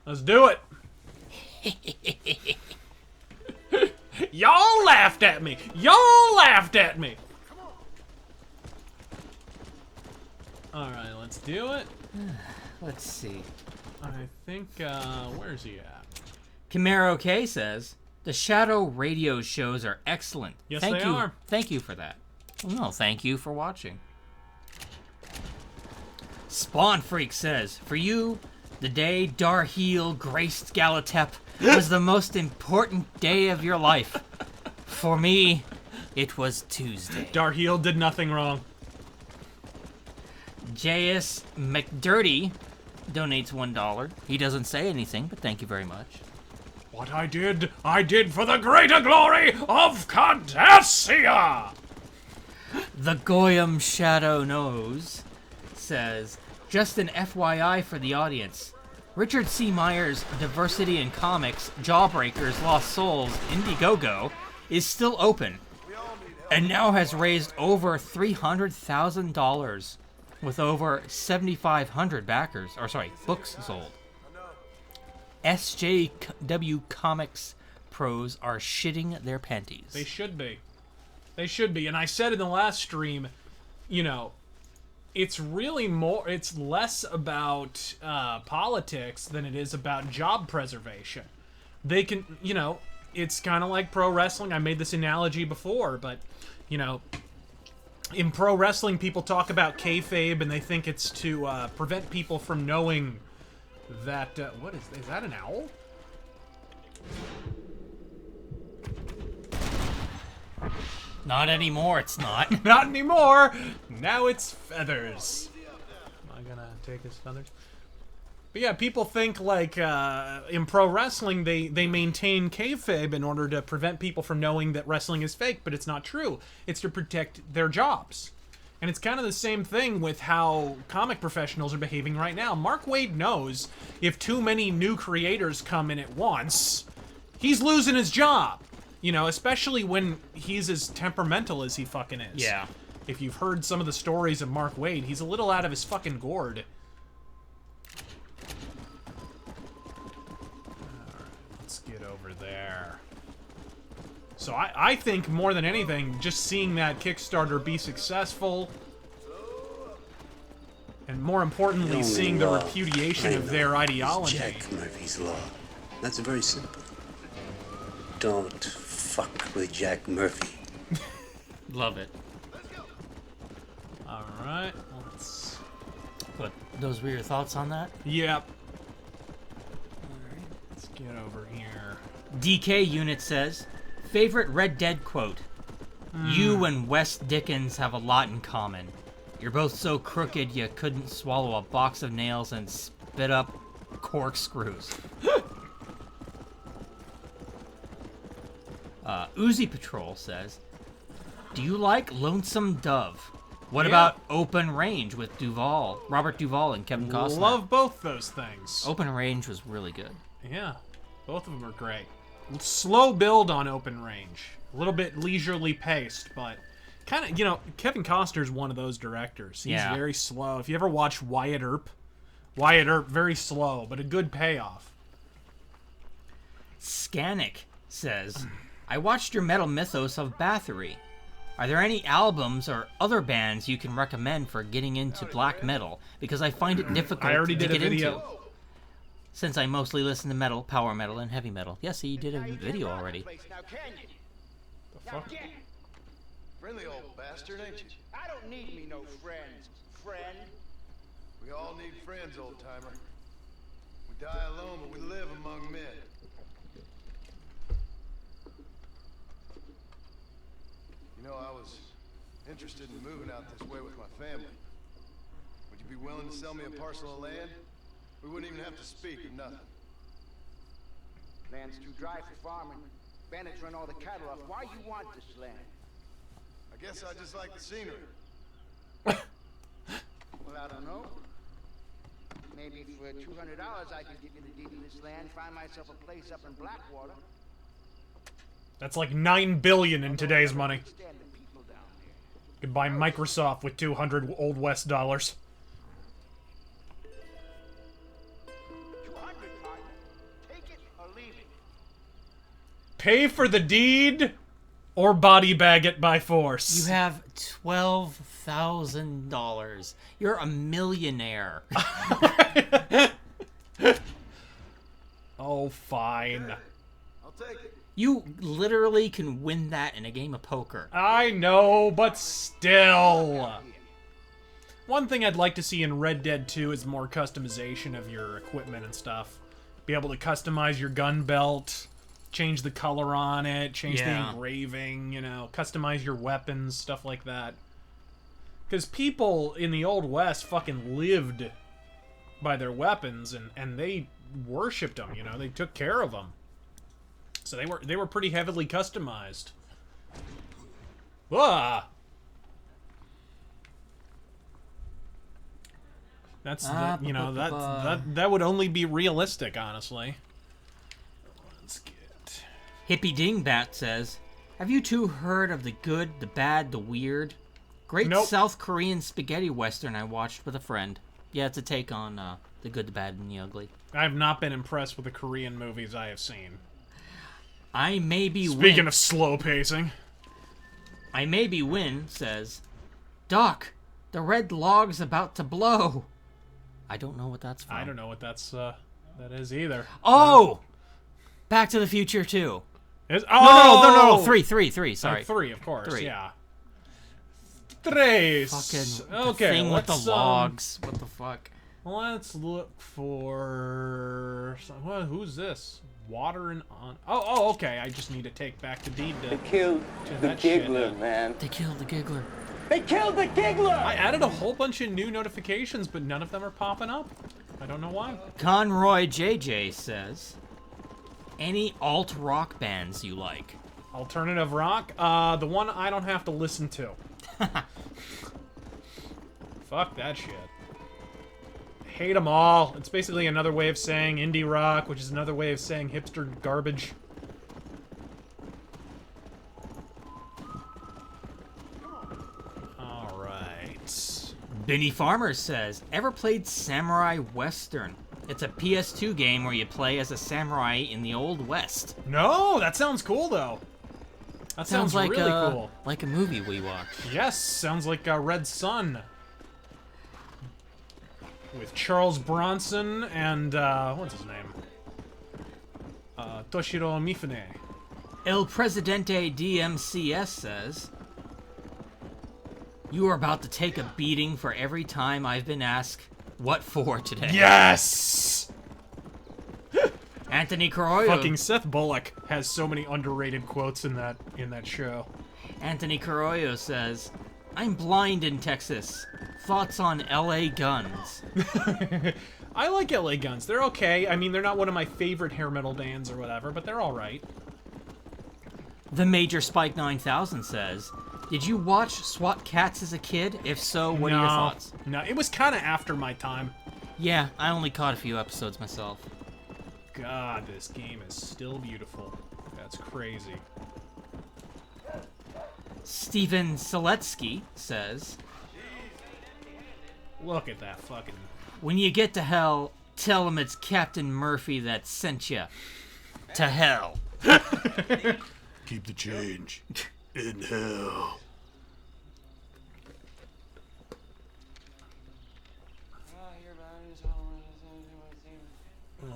Let's do it. Y'all laughed at me. Y'all laughed at me. All right, let's do it. Let's see. I think, where's he at? Camaro K says, the Shadow radio shows are excellent. Yes, thank they you. are. Thank you for that. No, thank you for watching. Spawn Freak says, for you, the day Darheel graced Galatep was the most important day of your life. For me, it was Tuesday. Darheel did nothing wrong. J.S. McDirty donates $1. He doesn't say anything, but thank you very much. What I did for the greater glory of Cardassia! The Goyam Shadow Knows says, just an FYI for the audience. Richard C. Myers' Diversity in Comics, Jawbreakers, Lost Souls, Indiegogo is still open and now has raised over $300,000 with over 7,500 backers, books sold. SJW Comics pros are shitting their panties. They should be. They should be. And I said in the last stream, you know, it's less about politics than it is about job preservation. They can, you know, it's kind of like pro wrestling. I made this analogy before, but, you know, in pro wrestling, people talk about kayfabe, and they think it's to prevent people from knowing that... what is that an owl? Not anymore, it's not. Not anymore! Now it's feathers. Am I gonna take his feathers? But yeah, people think, like, in pro wrestling, they maintain kayfabe in order to prevent people from knowing that wrestling is fake, but it's not true. It's to protect their jobs. And it's kind of the same thing with how comic professionals are behaving right now. Mark Waid knows if too many new creators come in at once, he's losing his job. You know, especially when he's as temperamental as he fucking is. Yeah. If you've heard some of the stories of Mark Waid, he's a little out of his fucking gourd. Let's get over there. So I think more than anything, just seeing that Kickstarter be successful, and more importantly, seeing the repudiation of their ideology. Jack Murphy's Law. That's very simple. Don't fuck with Jack Murphy. Love it. All right, let's. But those were your thoughts on that? Yep. Let's get over here. DK Unit says, favorite Red Dead quote. You and Wes Dickens have a lot in common. You're both so crooked you couldn't swallow a box of nails and spit up corkscrews. Uzi Patrol says, do you like Lonesome Dove? What about Open Range with Robert Duvall and Kevin Costner? Love both those things. Open Range was really good. Yeah, both of them are great. Slow build on Open Range. A little bit leisurely paced, but kind of, you know, Kevin Costner's one of those directors. He's very slow. If you ever watch Wyatt Earp, very slow, but a good payoff. Scanic says, I watched your Metal Mythos of Bathory. Are there any albums or other bands you can recommend for getting into black metal? Because I find it difficult to get into. Since I mostly listen to metal, power metal, and heavy metal. Yes, you did a video already. Now can you? Now get. Friendly old bastard, ain't you? I don't need me no friends, friend. We all need friends, old timer. We die alone, but we live among men. You know, I was interested in moving out this way with my family. Would you be willing to sell me a parcel of land? We wouldn't even have to speak or nothing. Land's too dry for farming. Bandits run all the cattle off. Why you want this land? I guess I just like the scenery. Well, I don't know. Maybe for $200 I can give you the deed to this land, find myself a place up in Blackwater. That's like $9 billion in today's money. Stand the people down there. You could buy Microsoft with 200 Old West dollars. 200, partner. Take it or leave it. Pay for the deed or body bag it by force. You have $12,000. You're a millionaire. Oh, fine. I'll take it. You literally can win that in a game of poker. I know, but still. One thing I'd like to see in Red Dead 2 is more customization of your equipment and stuff. Be able to customize your gun belt, change the color on it, change the engraving, you know, customize your weapons, stuff like that. Because people in the Old West fucking lived by their weapons, and they worshipped them, you know, they took care of them. So they were pretty heavily customized. Ah! That's you know, that would only be realistic, honestly. Let's get Hippie Dingbat says, have you two heard of The Good, the Bad, the Weird? Great South Korean spaghetti western I watched with a friend. Yeah, it's a take on The Good, the Bad, and the Ugly. I have not been impressed with the Korean movies I have seen. I Maybe Speaking of slow pacing. I Maybe Win says, Doc, the red log's about to blow. I don't know what that's from. I don't know what that is either. Oh! Back to the Future 2. No, 3. Sorry, 3, of course. 3. Yeah. Tres. Fucking okay. thing with the let's, logs. What the fuck? Let's look for. Who's this? Water and on. Oh, okay. I just need to take back the deed to. They killed the giggler, man. They killed the giggler. They killed the giggler! I added a whole bunch of new notifications, but none of them are popping up. I don't know why. Conroy JJ says, any alt rock bands you like? Alternative rock? The one I don't have to listen to. Fuck that shit. Hate them all. It's basically another way of saying indie rock, which is another way of saying hipster garbage. Alright. Benny Farmer says, ever played Samurai Western? It's a PS2 game where you play as a samurai in the Old West. No, that sounds cool though. That sounds like really cool. Like a movie we watched. Yes, sounds like Red Sun. With Charles Bronson and, what's his name? Toshiro Mifune. El Presidente DMCS says, you are about to take a beating for every time I've been asked what for today. Yes! Anthony Carollo. Fucking Seth Bullock has so many underrated quotes in that show. Anthony Carollo says, I'm blind in Texas. Thoughts on LA guns? I like LA Guns. They're okay. I mean, they're not one of my favorite hair metal bands or whatever, but they're alright. The Major Spike 9000 says, did you watch SWAT Cats as a kid? If so, what are your thoughts? No, it was kind of after my time. Yeah, I only caught a few episodes myself. God, this game is still beautiful. That's crazy. Steven Seletsky says, look at that fucking... when you get to hell, tell him it's Captain Murphy that sent you to hell. Keep the change in hell.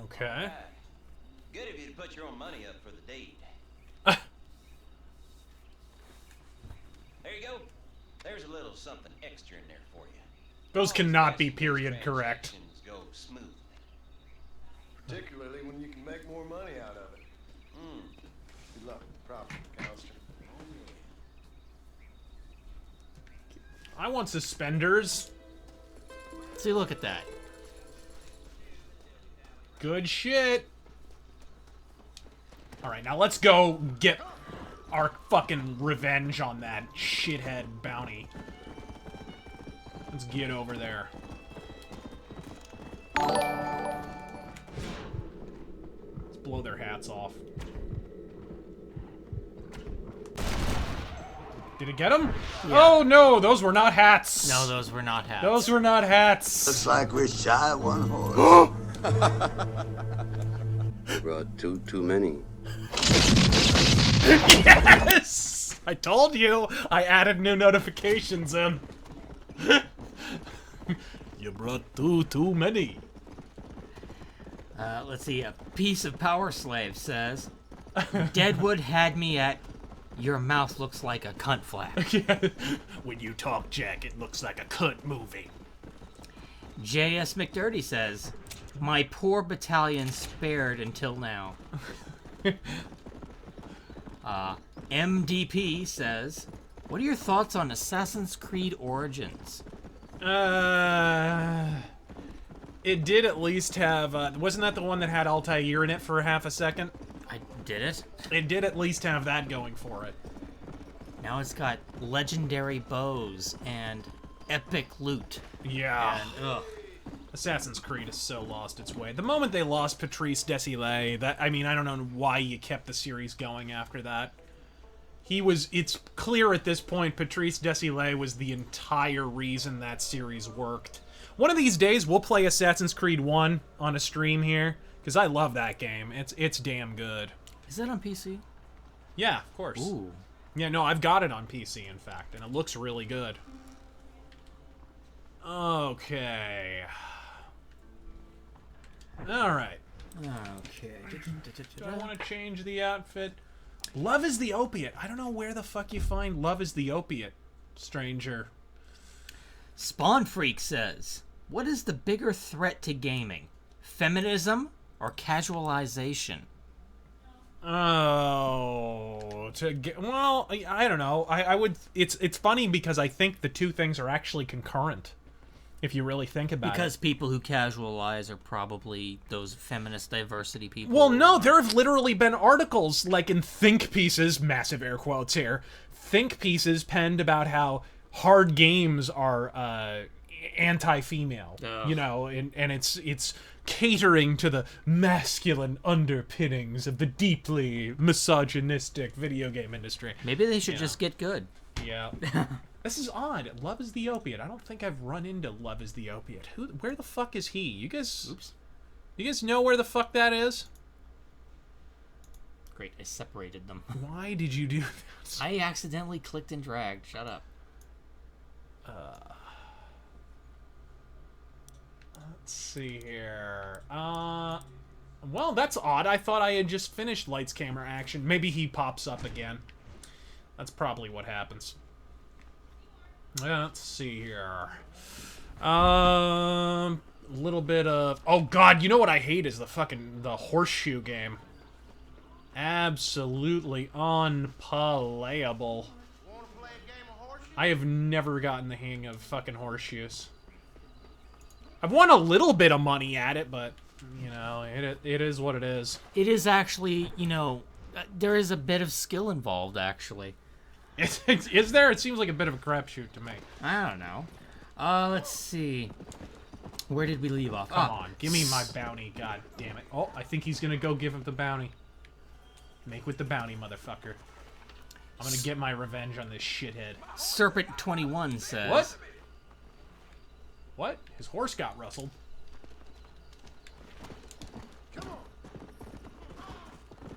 Okay. Good of you to put your own money up for the deed. There you go. There's a little something extra in there for you. Those cannot be period correct. Transactions go smoothly. Particularly when you can make more money out of it. Good luck with the property, Counselor. I want suspenders. See, look at that. Good shit. Alright, now let's go get our fucking revenge on that shithead bounty. Let's get over there. Let's blow their hats off. Did it get them? Yeah. Oh no, those were not hats. No, those were not hats. Those were not hats. Looks like we're shy of one horse. Brought too many. Yes! I told you! I added new notifications in. You brought too many. Let's see. A piece of Power Slave says, Deadwood had me at, your mouth looks like a cunt flap. When you talk, Jack, it looks like a cunt moving. J.S. McDurdy says, my poor battalion spared until now. MDP says, what are your thoughts on Assassin's Creed Origins? It did at least have, wasn't that the one that had Altair in it for half a second? Did it? It did at least have that going for it. Now it's got legendary bows and epic loot. Yeah. And, ugh. Assassin's Creed has so lost its way. The moment they lost Patrice Desilets, I don't know why you kept the series going after that. It's clear at this point Patrice Desilets was the entire reason that series worked. One of these days, we'll play Assassin's Creed 1 on a stream here, because I love that game. It's damn good. Is that on PC? Yeah, of course. Ooh. Yeah, no, I've got it on PC, in fact, and it looks really good. Okay. Alright. Okay. Do I want to change the outfit? Love is the opiate. I don't know where the fuck you find love is the opiate, stranger. Spawn Freak says, what is the bigger threat to gaming? Feminism or casualization? Oh, well, I don't know. I would. It's funny because I think the two things are actually concurrent, if you really think about it. Because people who casualize are probably those feminist diversity people. Well, no, there have literally been articles, like in think pieces, massive air quotes here, think pieces penned about how hard games are anti-female, you know, and it's catering to the masculine underpinnings of the deeply misogynistic video game industry. Maybe they should just get good. Yeah. This is odd. Love is the opiate. I don't think I've run into Love is the opiate. Where the fuck is he? You guys... Oops. You guys know where the fuck that is? Great, I separated them. Why did you do that? I accidentally clicked and dragged. Shut up. Let's see here. Well, that's odd. I thought I had just finished Lights, Camera, Action. Maybe he pops up again. That's probably what happens. Let's see here. Little bit of... Oh, God, you know what I hate is the horseshoe game. Absolutely unplayable. I have never gotten the hang of fucking horseshoes. I've won a little bit of money at it, but, you know, it is what it is. It is actually, you know, there is a bit of skill involved, actually. Is there? It seems like a bit of a crapshoot to me. I don't know. Let's see. Where did we leave off? Come on, give me my bounty, god damn it. Oh, I think he's gonna go give him the bounty. Make with the bounty, motherfucker. I'm gonna get my revenge on this shithead. Serpent21 says... What? What? His horse got rustled.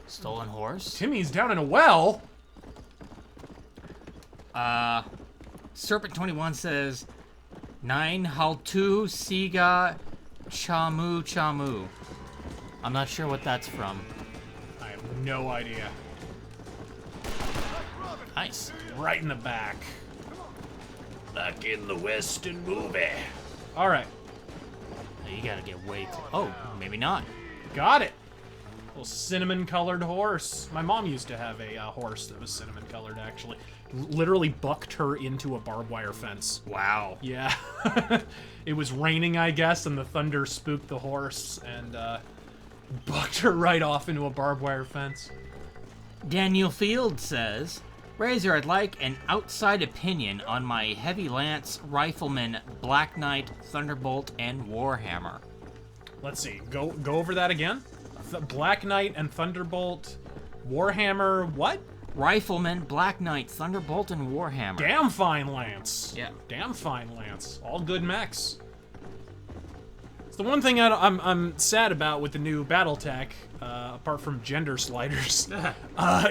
Stolen horse? Timmy's down in a well! Serpent21 says... Nine Haltu Siga Chamu Chamu. I'm not sure what that's from. I have no idea. Nice. Right in the back. Like in the Western movie. Alright. You gotta get weight. Oh, maybe not. Got it. Little cinnamon-colored horse. My mom used to have a horse that was cinnamon-colored, actually. Literally bucked her into a barbed wire fence. Wow. Yeah. It was raining, I guess, and the thunder spooked the horse and bucked her right off into a barbed wire fence. Daniel Field says, Razor, I'd like an outside opinion on my Heavy Lance, Rifleman, Black Knight, Thunderbolt, and Warhammer. Let's see. Go over that again. Black Knight and Thunderbolt, Warhammer, what? Rifleman, Black Knight, Thunderbolt, and Warhammer. Damn fine lance. Yeah. Damn fine lance. All good mechs. It's the one thing I'm sad about with the new BattleTech, apart from gender sliders,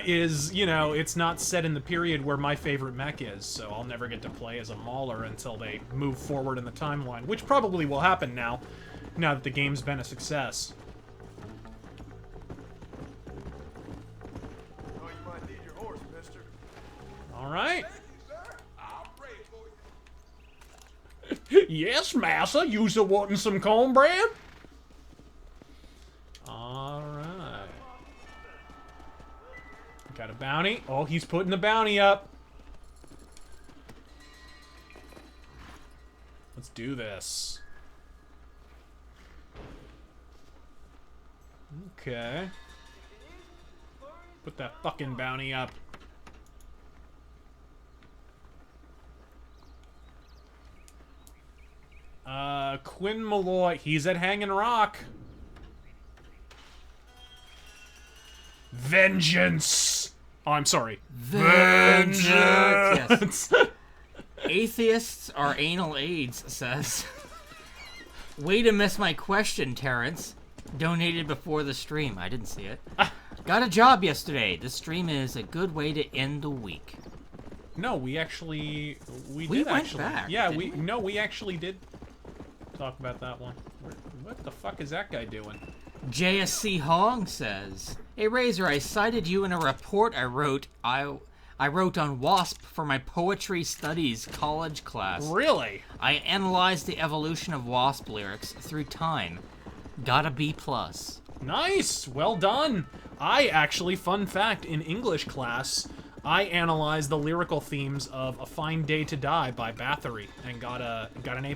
is, you know, it's not set in the period where my favorite mech is, so I'll never get to play as a Mauler until they move forward in the timeline, which probably will happen now that the game's been a success. All right. Yes, massa. You's wanting some cornbread? All right. Got a bounty. Oh, he's putting the bounty up. Let's do this. Okay. Put that fucking bounty up. Quinn Malloy, he's at Hanging Rock. Vengeance! Oh, I'm sorry. Vengeance! Yes. Atheists are anal aids, says. Way to miss my question, Terrence. Donated before the stream. I didn't see it. Got a job yesterday. The stream is a good way to end the week. No, we actually... We went actually, back. yeah, we actually did talk about that one. What the fuck is that guy doing? JSC Hong says, Hey, Razor, I cited you in a report I wrote on WASP for my poetry studies college class. Really? I analyzed the evolution of WASP lyrics through time. Got a B+. Nice! Well done! I actually, fun fact, in English class, I analyzed the lyrical themes of A Fine Day to Die by Bathory and got an A+.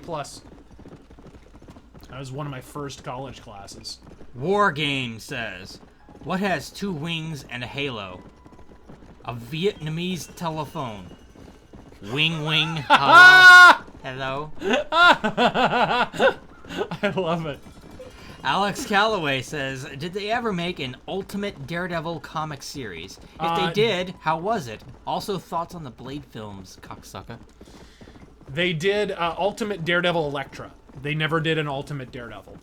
That was one of my first college classes. War Game says, what has 2 wings and a halo? A Vietnamese telephone. Wing wing, hello. Hello. I love it. Alex Calloway says, did they ever make an Ultimate Daredevil comic series? If they did, how was it? Also, thoughts on the Blade films, cocksucker. They did Ultimate Daredevil Elektra. They never did an Ultimate Daredevil.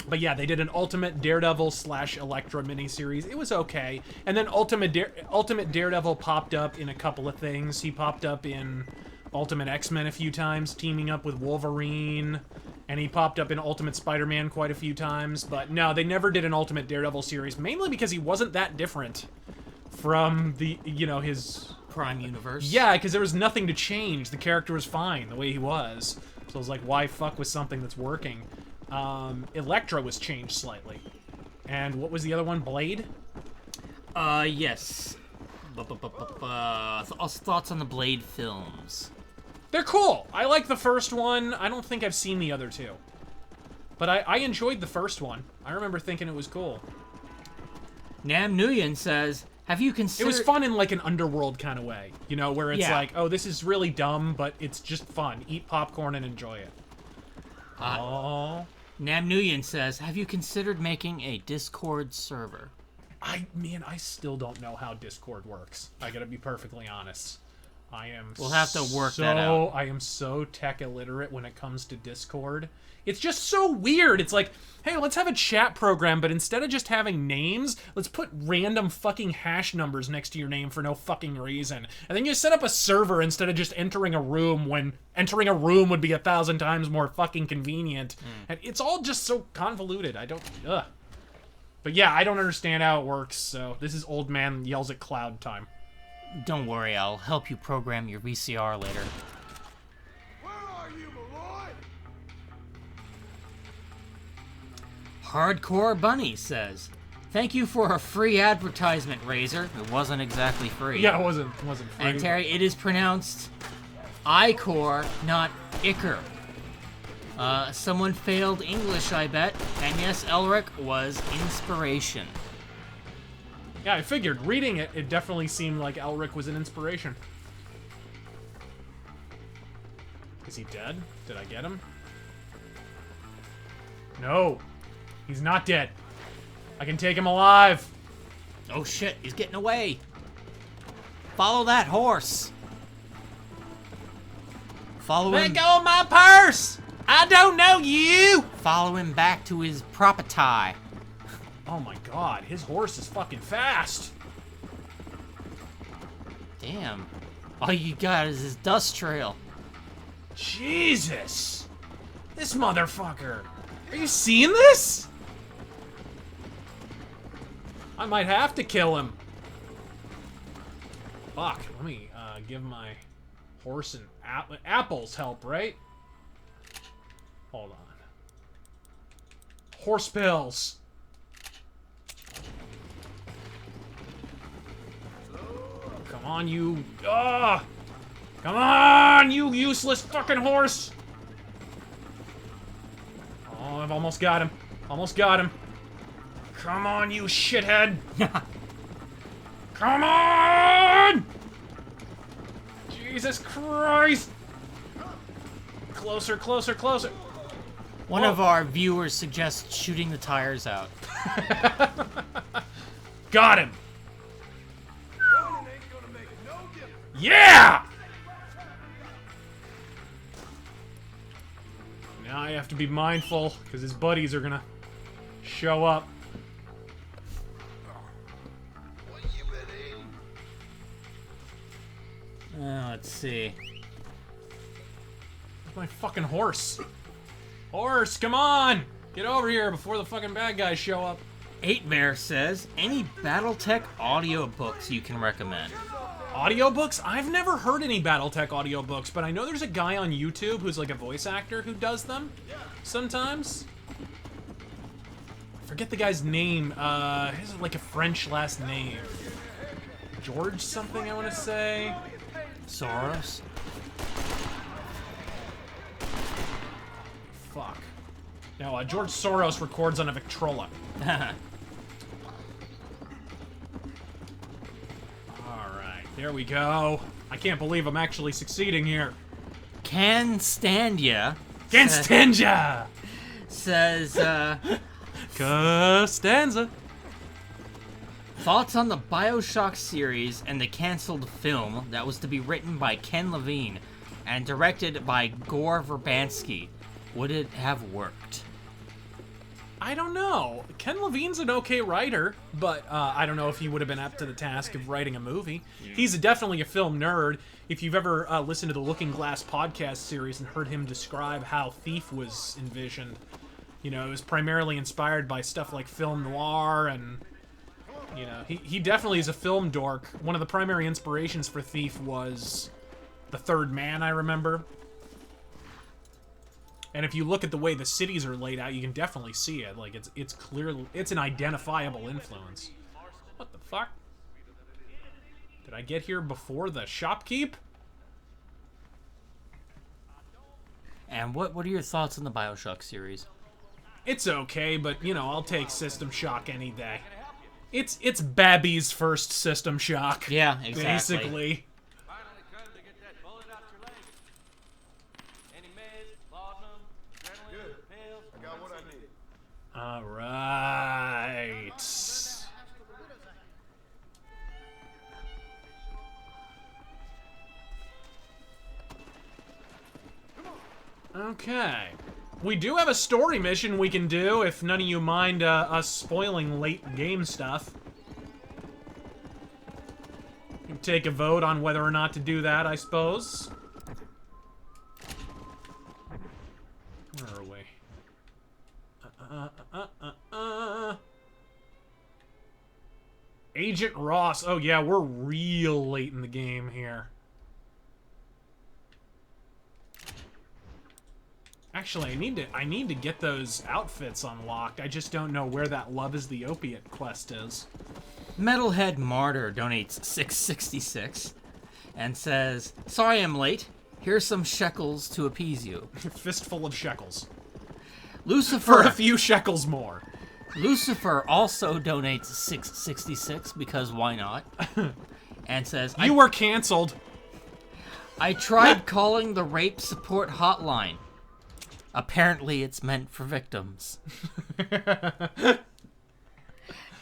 But yeah, they did an Ultimate Daredevil / Elektra miniseries. It was okay. And then Ultimate Daredevil popped up in a couple of things. He popped up in Ultimate X-Men a few times, teaming up with Wolverine. And he popped up in Ultimate Spider-Man quite a few times. But no, they never did an Ultimate Daredevil series, mainly because he wasn't that different from the, his... Prime Universe? Yeah, because there was nothing to change. The character was fine the way he was. So I was like, why fuck with something that's working? Elektra was changed slightly. And what was the other one? Blade? Yes. Thoughts on the Blade films. They're cool. I like the first one. I don't think I've seen the other two. But I enjoyed the first one. I remember thinking it was cool. Nam Nguyen says, have you considered... It was fun in like an underworld kind of way. You know, where it's Yeah. like, oh, this is really dumb, but it's just fun. Eat popcorn and enjoy it. Oh. Nam Nguyen says, have you considered making a Discord server? Man, I still don't know how Discord works. I gotta be perfectly honest. We'll have to work that out. I am so tech illiterate when it comes to Discord. It's just so weird. It's like, hey, let's have a chat program, but instead of just having names, let's put random fucking hash numbers next to your name for no fucking reason. And then you set up a server instead of just entering a room when entering a room would be 1,000 times more fucking convenient. And it's all just so convoluted. But yeah, I don't understand how it works, so this is old man yells at cloud time. Don't worry, I'll help you program your VCR later. Where are you, Malloy? Hardcore Bunny says, thank you for a free advertisement, Razor. It wasn't exactly free. Yeah, it wasn't free. And Terry, it is pronounced Icor, not Icker. Someone failed English, I bet. And yes, Elric was inspiration. Yeah, I figured. Reading it, it definitely seemed like Elric was an inspiration. Is he dead? Did I get him? No. He's not dead. I can take him alive. Oh shit, he's getting away. Follow that horse. Follow him. Let go of my purse! I don't know you! Follow him back to his property. Oh my god, his horse is fucking fast. Damn. All you got is his dust trail. Jesus! This motherfucker! Are you seeing this? I might have to kill him. Fuck, let me give my horse and apples help, right? Hold on. Horse pills. Come on, you... Come on, you useless fucking horse! Oh, I've almost got him. Almost got him. Come on, you shithead! Come on! Jesus Christ! Closer, closer, closer. One of our viewers suggests shooting the tires out. Got him! Yeah! Now I have to be mindful, because his buddies are gonna show up. Let's see. Where's my fucking horse? Horse, come on! Get over here before the fucking bad guys show up. 8Bear says, any Battletech audiobooks you can recommend? Audiobooks? I've never heard any Battletech audiobooks, but I know there's a guy on YouTube who's like a voice actor who does them sometimes. I forget the guy's name. He has like a French last name. George something, I want to say. Soros? Fuck. No, George Soros records on a Victrola. Alright, there we go. I can't believe I'm actually succeeding here. Can Stand Ya? Can't stand ya! Says, Costanza. thoughts on the BioShock series and the canceled film that was to be written by Ken Levine and directed by Gore Verbinski. Would it have worked? I don't know. Ken Levine's an okay writer, but I don't know if he would have been up to the task of writing a movie. Yeah. He's definitely a film nerd. If you've ever listened to the Looking Glass podcast series and heard him describe how Thief was envisioned, you know, it was primarily inspired by stuff like film noir, and, you know, he definitely is a film dork. One of the primary inspirations for Thief was The Third Man, I remember. And if you look at the way the cities are laid out, you can definitely see it. Like, it's clearly, it's an identifiable influence. What the fuck? Did I get here before the shopkeep? And what are your thoughts on the BioShock series? It's okay, but, you know, I'll take System Shock any day. It's Babby's first System Shock. Yeah, exactly. Basically. All right. Okay. We do have a story mission we can do, if none of you mind us spoiling late game stuff. You can take a vote on whether or not to do that, I suppose. Where are we? Agent Ross. Oh yeah, we're real late in the game here. Actually, I need to get those outfits unlocked. I just don't know where that Love is the Opiate quest is. Metalhead Martyr donates $6.66 and says, sorry I'm late. Here's some shekels to appease you. Fistful of shekels. Lucifer. For a few shekels more. Lucifer also donates $6.66 because why not? And says, you were canceled. I tried calling the rape support hotline. Apparently it's meant for victims.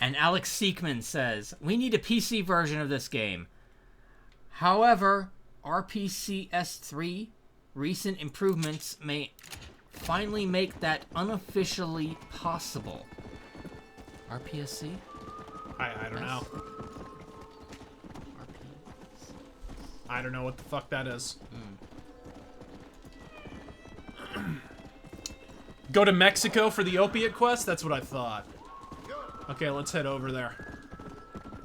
And Alex Seekman says, we need a PC version of this game. However, RPCS3 recent improvements may finally make that unofficially possible. RPSC? I don't know. I don't know what the fuck that is. Go to Mexico for the opiate quest? That's what I thought. Okay, let's head over there.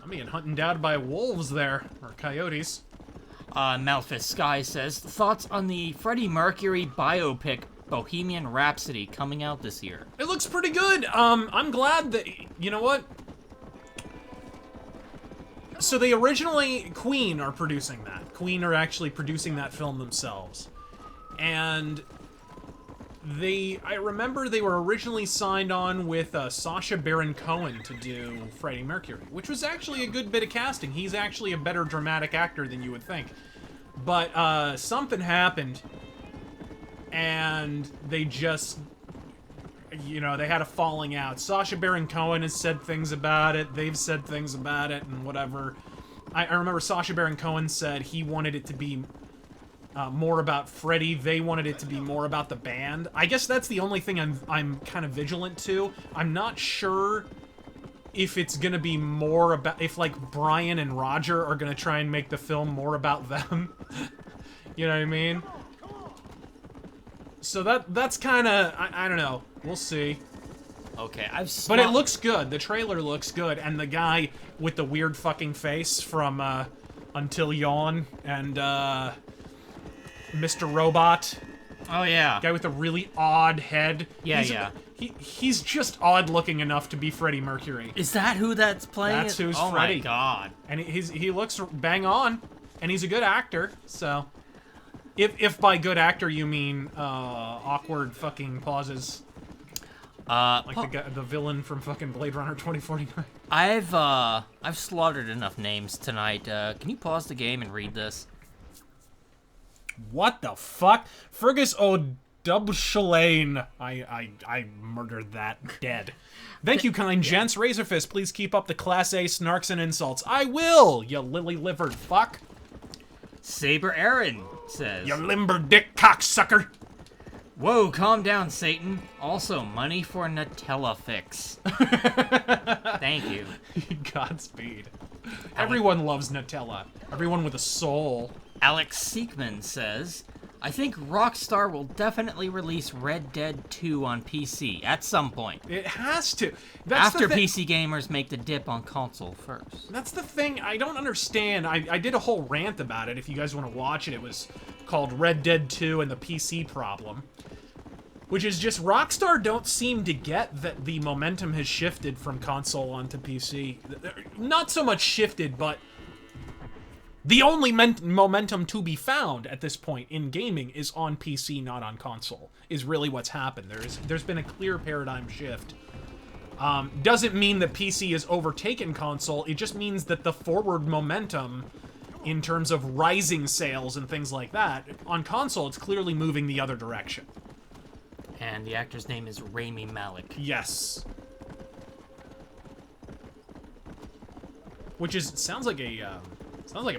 I'm being hunted down by wolves there. Or coyotes. Malphus Sky says, thoughts on the Freddie Mercury biopic Bohemian Rhapsody coming out this year? It looks pretty good. I'm glad that, you know what? So they originally, Queen are producing that. Queen are actually producing that film themselves. And I remember they were originally signed on with Sacha Baron Cohen to do Freddie Mercury, which was actually a good bit of casting. He's actually a better dramatic actor than you would think. But something happened, and they just, you know, they had a falling out. Sacha Baron Cohen has said things about it, they've said things about it, and whatever. I remember Sacha Baron Cohen said he wanted it to be more about Freddie. They wanted it to be more about the band. I guess that's the only thing I'm kind of vigilant to. I'm not sure if it's gonna be more about, if like Brian and Roger are gonna try and make the film more about them. You know what I mean? So that's kind of, I don't know. We'll see. Okay, But it looks good. The trailer looks good, and the guy with the weird fucking face from Until Dawn and Mr. Robot. Oh yeah. Guy with a really odd head. Yeah, He's just odd looking enough to be Freddie Mercury. Is that who that's playing? That's who's oh Freddie. Oh my god. And he looks bang on, and he's a good actor. So, if by good actor you mean awkward fucking pauses. Like the villain from fucking Blade Runner 2049. I've slaughtered enough names tonight. Can you pause the game and read this? What the fuck? Fergus O'Dubshalane. I murdered that dead. Thank you, kind gents. RazörFist, please keep up the Class A snarks and insults. I will, you lily-livered fuck. Saber Aaron says, you limber dick cocksucker. Whoa, calm down, Satan. Also, money for Nutella fix. Thank you. Godspeed. Everyone loves Nutella. Everyone with a soul. Alex Seekman says, I think Rockstar will definitely release Red Dead 2 on PC at some point. It has to. After PC gamers make the dip on console first. That's the thing I don't understand. I did a whole rant about it. If you guys want to watch it, it was called Red Dead 2 and the PC problem. Which is just Rockstar don't seem to get that the momentum has shifted from console onto PC. Not so much shifted, but the only momentum to be found at this point in gaming is on PC, not on console, is really what's happened. There's been a clear paradigm shift. Doesn't mean that PC has overtaken console, it just means that the forward momentum in terms of rising sales and things like that, on console it's clearly moving the other direction. And the actor's name is Rami Malek. Yes. Which sounds like a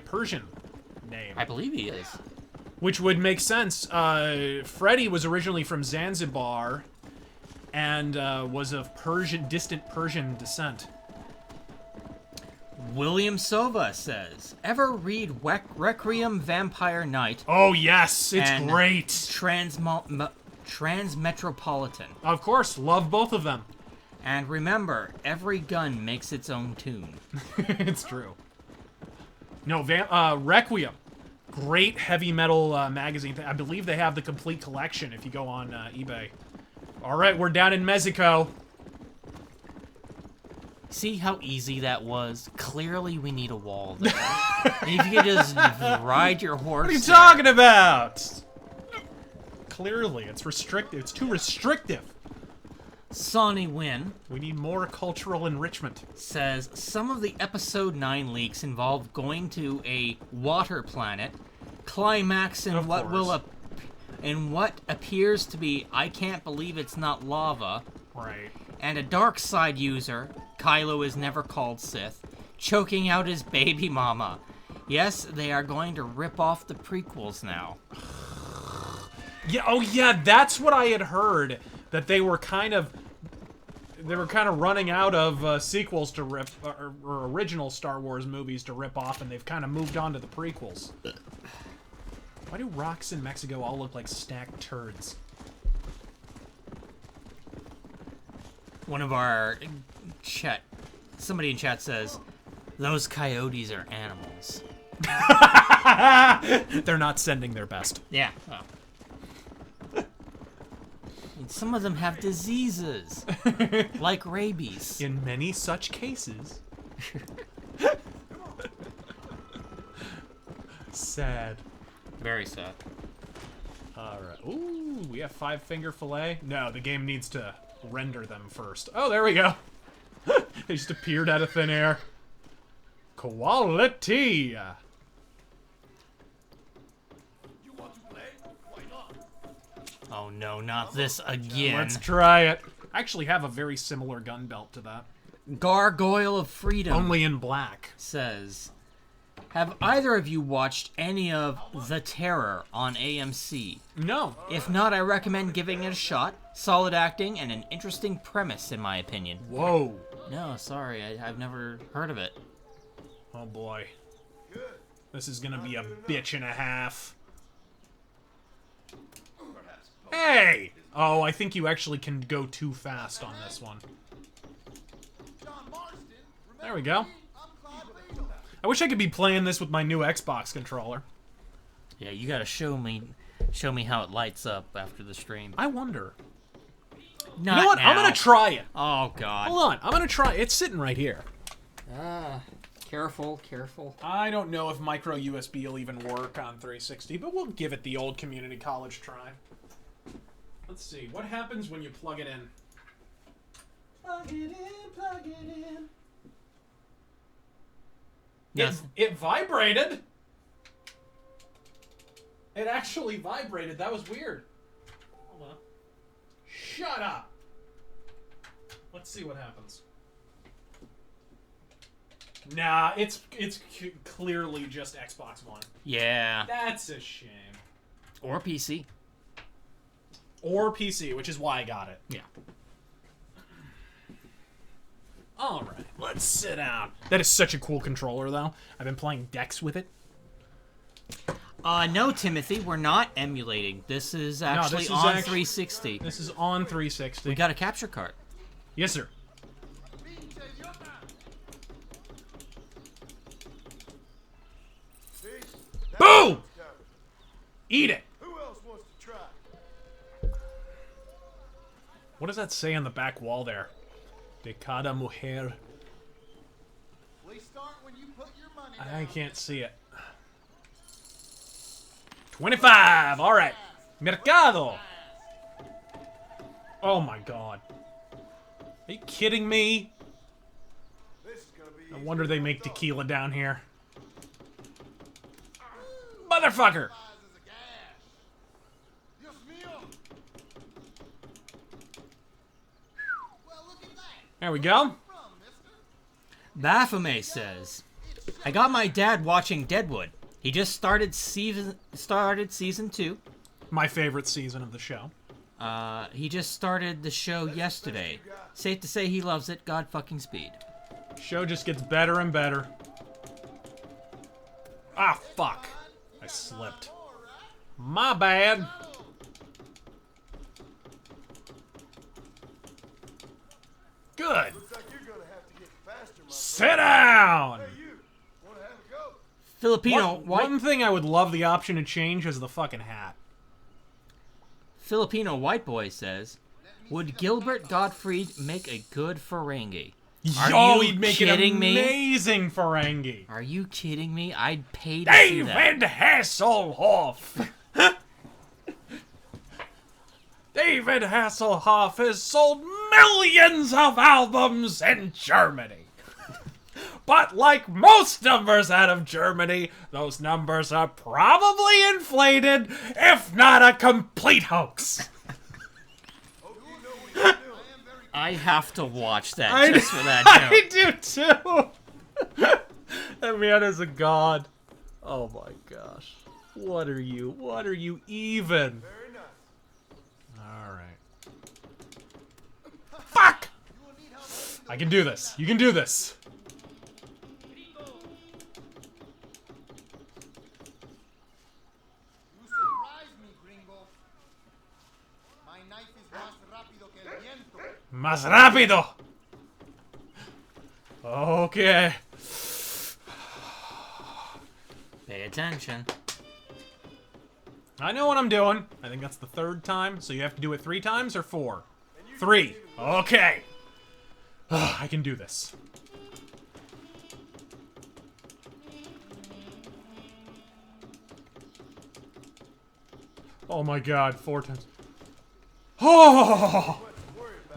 Persian name. I believe he is. Which would make sense. Freddie was originally from Zanzibar and was of distant Persian descent. William Sova says, ever read Requiem Vampire Knight? Oh yes, it's great. Transmetropolitan. Of course, love both of them. And remember, every gun makes its own tune. It's true. No, Requiem. Great heavy metal magazine. I believe they have the complete collection if you go on eBay. Alright, we're down in Mexico. See how easy that was? Clearly we need a wall there. If you could just ride your horse. What are you talking about? Clearly, it's restrictive. It's too restrictive. Sonny Wynn. We need more cultural enrichment. Says, some of the episode 9 leaks involve going to a water planet, climax in what appears to be I can't believe it's not lava. Right. And a dark side user, Kylo is never called Sith, choking out his baby mama. Yes, they are going to rip off the prequels now. Yeah, oh yeah, that's what I had heard. That they were kind of running out of sequels to rip, or original Star Wars movies to rip off, and they've kind of moved on to the prequels. Why do rocks in Mexico all look like stacked turds? One of our somebody in chat says, those coyotes are animals. They're not sending their best. Yeah. Oh. Some of them have diseases, like rabies. In many such cases. Sad. Very sad. Alright. Ooh, we have 5-finger fillet? No, the game needs to render them first. Oh, there we go. They just appeared out of thin air. Quality! Oh no, not this again. Let's try it. I actually have a very similar gun belt to that. Gargoyle of Freedom. Only in black. Says, have either of you watched any of The Terror on AMC? No. If not, I recommend giving it a shot. Solid acting and an interesting premise, in my opinion. Whoa. No, sorry, I've never heard of it. Oh boy. This is gonna be a bitch and a half. Hey! Oh, I think you actually can go too fast on this one. There we go. I wish I could be playing this with my new Xbox controller. Yeah, you gotta show me how it lights up after the stream. I wonder. Not You know what? now. I'm gonna try it. Oh God. Hold on. I'm gonna try. It's sitting right here. Careful, careful. I don't know if micro USB will even work on 360, but we'll give it the old community college try. Let's see. What happens when you plug it in? Plug it in, plug it in. Yes. It vibrated. It actually vibrated. That was weird. Hold on. Shut up. Let's see what happens. Nah, it's clearly just Xbox One. Yeah. That's a shame. Or PC. Or PC, which is why I got it. Yeah. Alright, let's sit down. That is such a cool controller, though. I've been playing decks with it. No, Timothy, we're not emulating. This is actually on 360. This is on 360. We got a capture card. Yes, sir. Boom! Eat it! Who else wants to try? What does that say on the back wall there? De cada mujer. We start when you put your money I can't see it. 25! Alright. Mercado! Oh my god. Are you kidding me? No wonder they make tequila down here. Motherfucker! There we go. Baphomet says, I got my dad watching Deadwood. He just started season 2. My favorite season of the show. He just started the show yesterday. Safe to say he loves it. God fucking speed. Show just gets better and better. Ah, fuck. I slipped. My bad. Good. Sit down! Filipino One thing I would love the option to change is the fucking hat. Filipino white boy says, would Gilbert Gottfried make a good Ferengi? Yo, he'd make an amazing Ferengi. Are you kidding me? I'd pay to see that. David Hasselhoff. David Hasselhoff has sold millions of albums in Germany. But like most numbers out of Germany, those numbers are probably inflated, if not a complete hoax. I have to watch that just for that joke. I do too. That man is a god. Oh my gosh. What are you? What are you even? Alright. Fuck! I can do this. You can do this. Más rápido. Okay. Pay attention. I know what I'm doing. I think that's the third time, so you have to do it 3 times or 4? 3. Okay. I can do this. Oh my god, 4 times. Oh!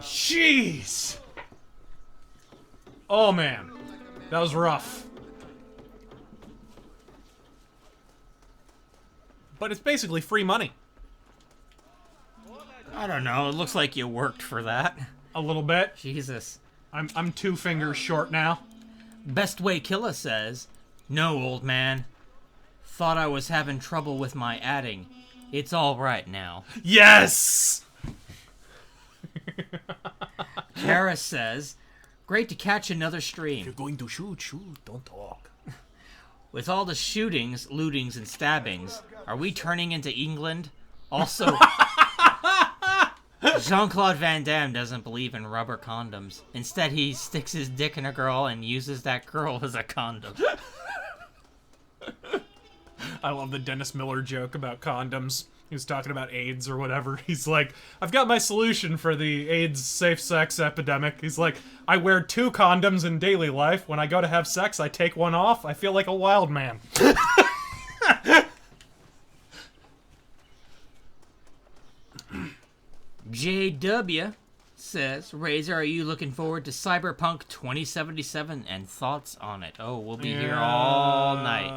Jeez! Oh man. That was rough. But it's basically free money. I don't know. It looks like you worked for that. A little bit. Jesus. I'm 2 fingers short now. Best Way Killa says, no, old man. Thought I was having trouble with my adding. It's all right now. Yes! Kara says, great to catch another stream. If you're going to shoot, don't talk. With all the shootings, lootings, and stabbings, are we turning into England? Also, Jean-Claude Van Damme doesn't believe in rubber condoms. Instead, he sticks his dick in a girl and uses that girl as a condom. I love the Dennis Miller joke about condoms. He was talking about AIDS or whatever. He's like, I've got my solution for the AIDS safe sex epidemic. He's like, I wear 2 condoms in daily life. When I go to have sex, I take one off. I feel like a wild man. JW says, Razor, are you looking forward to Cyberpunk 2077 and thoughts on it? Oh, we'll be here all night.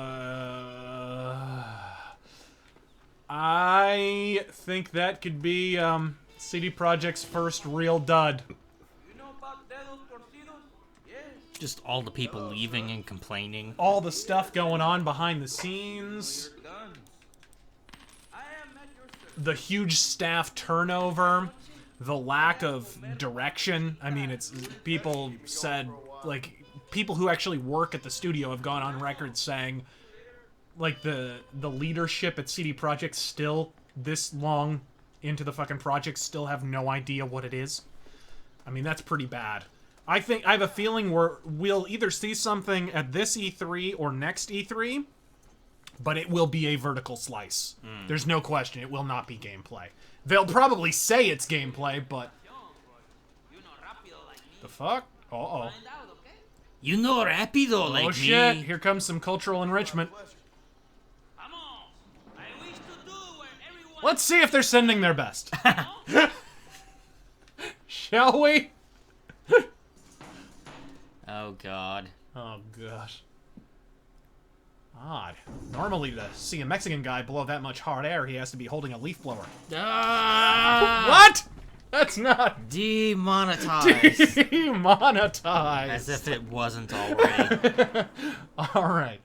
I think that could be CD Projekt's first real dud. Just all the people leaving and complaining. All the stuff going on behind the scenes. The huge staff turnover. The lack of direction. I mean, it's people said, like, people who actually work at the studio have gone on record saying, like, the leadership at CD Projekt still, this long into the fucking project, still have no idea what it is. I mean, that's pretty bad. I have a feeling we'll either see something at this E3 or next E3, but it will be a vertical slice. There's no question. It will not be gameplay. They'll probably say it's gameplay, but... The fuck? Uh-oh. You know rapido like me. Oh shit, here comes some cultural enrichment. Let's see if they're sending their best. Shall we? Oh god. Oh gosh. Odd. Normally to see a Mexican guy blow that much hard air, he has to be holding a leaf blower. What? That's not... Demonetized. Demonetized. As if it wasn't already. Alright.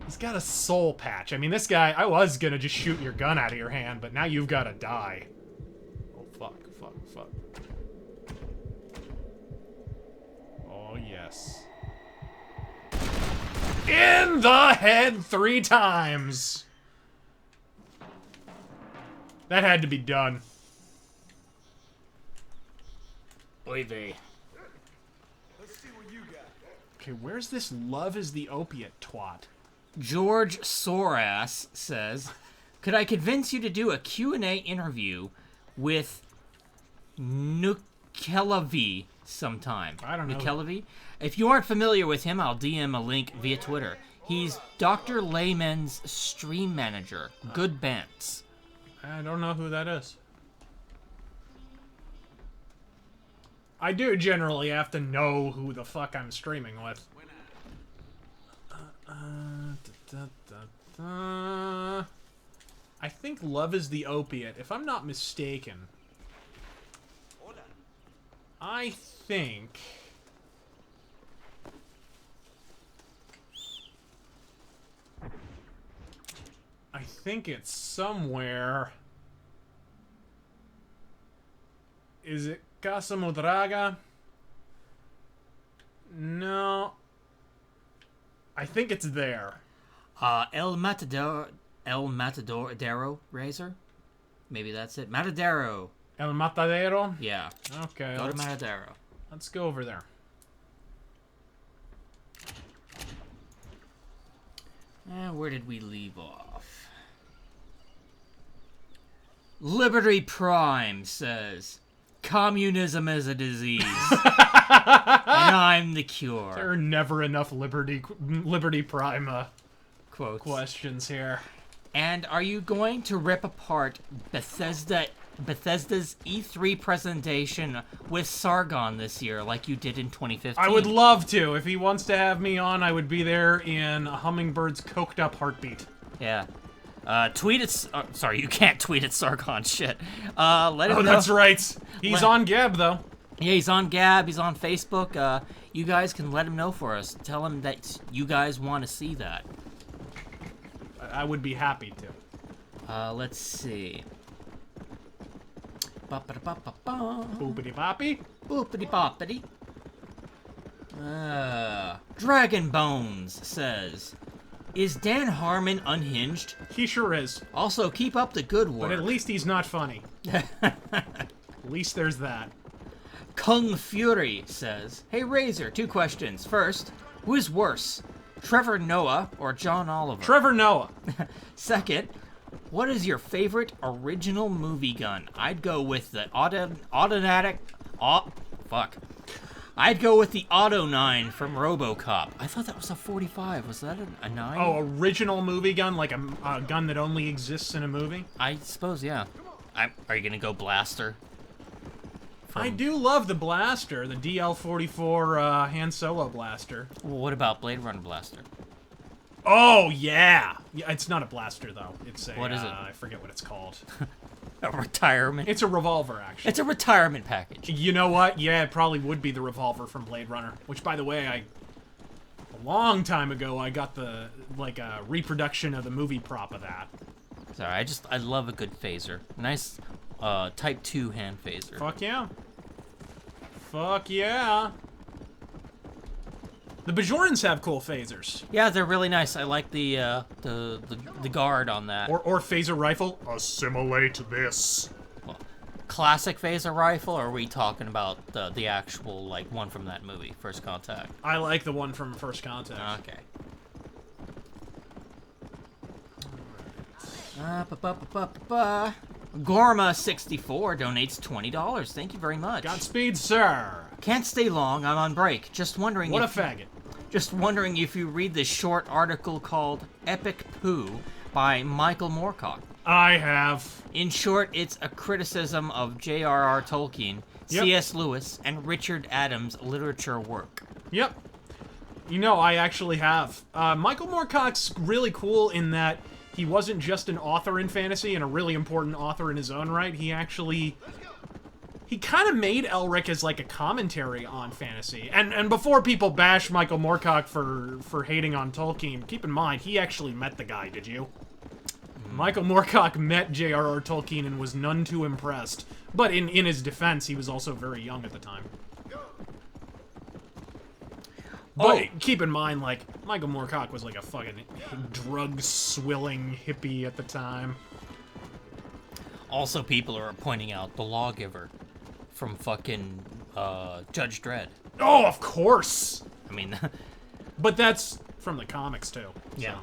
He's got a soul patch. I mean, this guy, I was gonna just shoot your gun out of your hand, but now you've gotta die. Oh, fuck, fuck, fuck. Oh, yes. In the head 3 times! That had to be done. Oy vey. Okay, where's this love is the opiate twat? George Sorass says, could I convince you to do a Q&A interview with Nukelavi sometime? I don't know. Nukelavi? If you aren't familiar with him, I'll DM a link via Twitter. He's Dr. Layman's stream manager. Good bants. I don't know who that is. I do generally have to know who the fuck I'm streaming with. I think love is the opiate, if I'm not mistaken. I think... it's somewhere... Is it Casa Mudraga? No. I think it's there. El Matadero Razor? Maybe that's it. Matadero. El Matadero? Yeah. Okay. Go to Matadero. Let's go over there. Where did we leave off? Liberty Prime says, communism is a disease. And I'm the cure. There are never enough Liberty Prime quotes. Questions here. And are you going to rip apart Bethesda's E3 presentation with Sargon this year like you did in 2015? I would love to. If he wants to have me on, I would be there in a hummingbird's coked up heartbeat. Yeah. Tweet it. Sorry, you can't tweet at Sargon. Shit. Let him know. That's right. He's on Gab, though. Yeah, he's on Gab. He's on Facebook. You guys can let him know for us. Tell him that you guys want to see that. I would be happy to. Let's see. Boopity boppy. Boopity boppity. Dragon Bones says, Is Dan Harmon unhinged? He sure is. Also, keep up the good work. But at least he's not funny. At least there's that. Kung Fury says, Hey Razor, 2 questions. First, who is worse, Trevor Noah or John Oliver? Trevor Noah. Second, what is your favorite original movie gun? I'd go with the I'd go with the Auto 9 from RoboCop. I thought that was a 45. Was that a 9? Oh, original movie gun? Like a gun that only exists in a movie? I suppose, yeah. Are you going to go Blaster? I do love the blaster, the DL-44 Han Solo blaster. Well, what about Blade Runner Blaster? Oh, yeah! It's not a blaster, though. It's a... What is it? I forget what it's called. A retirement? It's a revolver, actually. It's a retirement package. You know what? Yeah, it probably would be the revolver from Blade Runner. Which, by the way, a long time ago, I got the, like, a reproduction of the movie prop of that. Sorry, I love a good phaser. Nice, Type 2 hand phaser. Fuck yeah. Fuck yeah. The Bajorans have cool phasers. Yeah, they're really nice. I like the guard on that. Or phaser rifle. Assimilate this. Well, classic phaser rifle, or are we talking about the actual, like, one from that movie, First Contact? I like the one from First Contact. Okay. Gorma64 donates $20. Thank you very much. Godspeed, sir. Can't stay long. I'm on break. Just wondering What a faggot. Just wondering if you read this short article called Epic Poo by Michael Moorcock. I have. In short, it's a criticism of J.R.R. Tolkien, Yep. C.S. Lewis, and Richard Adams' literature work. Yep. You know, I actually have. Michael Moorcock's really cool in that he wasn't just an author in fantasy and a really important author in his own right. He actually... He kind of made Elric as, like, a commentary on fantasy. And before people bash Michael Moorcock for hating on Tolkien, keep in mind, he actually met the guy, did you? Michael Moorcock met J.R.R. Tolkien and was none too impressed. But in his defense, he was also very young at the time. But keep in mind, like, Michael Moorcock was like a fucking drug-swilling hippie at the time. Also, people are pointing out the Lawgiver from fucking Judge Dredd. Oh, of course! I mean... But that's from the comics, too. Yeah.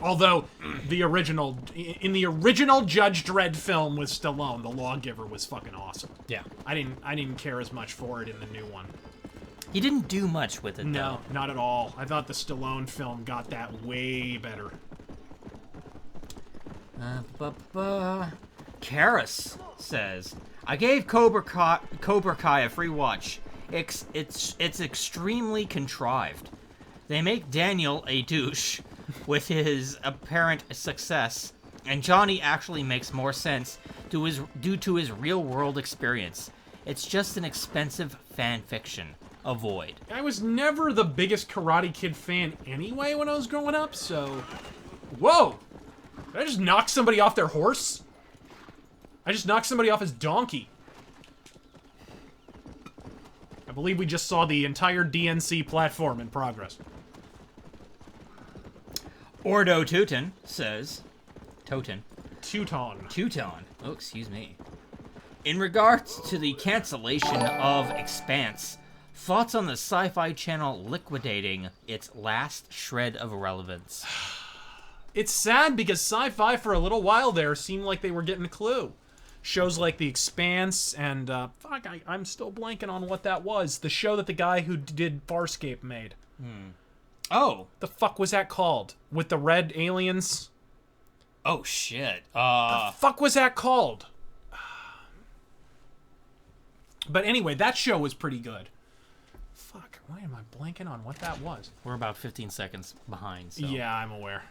Although, in the original Judge Dredd film with Stallone, the Lawgiver was fucking awesome. Yeah. I didn't care as much for it in the new one. He didn't do much with it, No, not at all. I thought the Stallone film got that way better. Karis says, I gave Cobra Kai a free watch. It's extremely contrived. They make Daniel a douche with his apparent success, and Johnny actually makes more sense due to his real-world experience. It's just an expensive fan fiction. Avoid. I was never the biggest Karate Kid fan anyway when I was growing up, so... Whoa! Did I just knock somebody off their horse? I just knocked somebody off his donkey. I believe we just saw the entire DNC platform in progress. Ordo Teuton says... Teuton. Teuton. Oh, excuse me. In regards to the cancellation of Expanse, thoughts on the Sci-Fi Channel liquidating its last shred of relevance? It's sad because Sci-Fi for a little while there seemed like they were getting a clue. Shows like The Expanse and, fuck, I'm still blanking on what that was. The show that the guy who did Farscape made. Oh. The fuck was that called? With the red aliens? Oh, shit. The fuck was that called? But anyway, that show was pretty good. Fuck, why am I blanking on what that was? We're about 15 seconds behind, so... Yeah, I'm aware.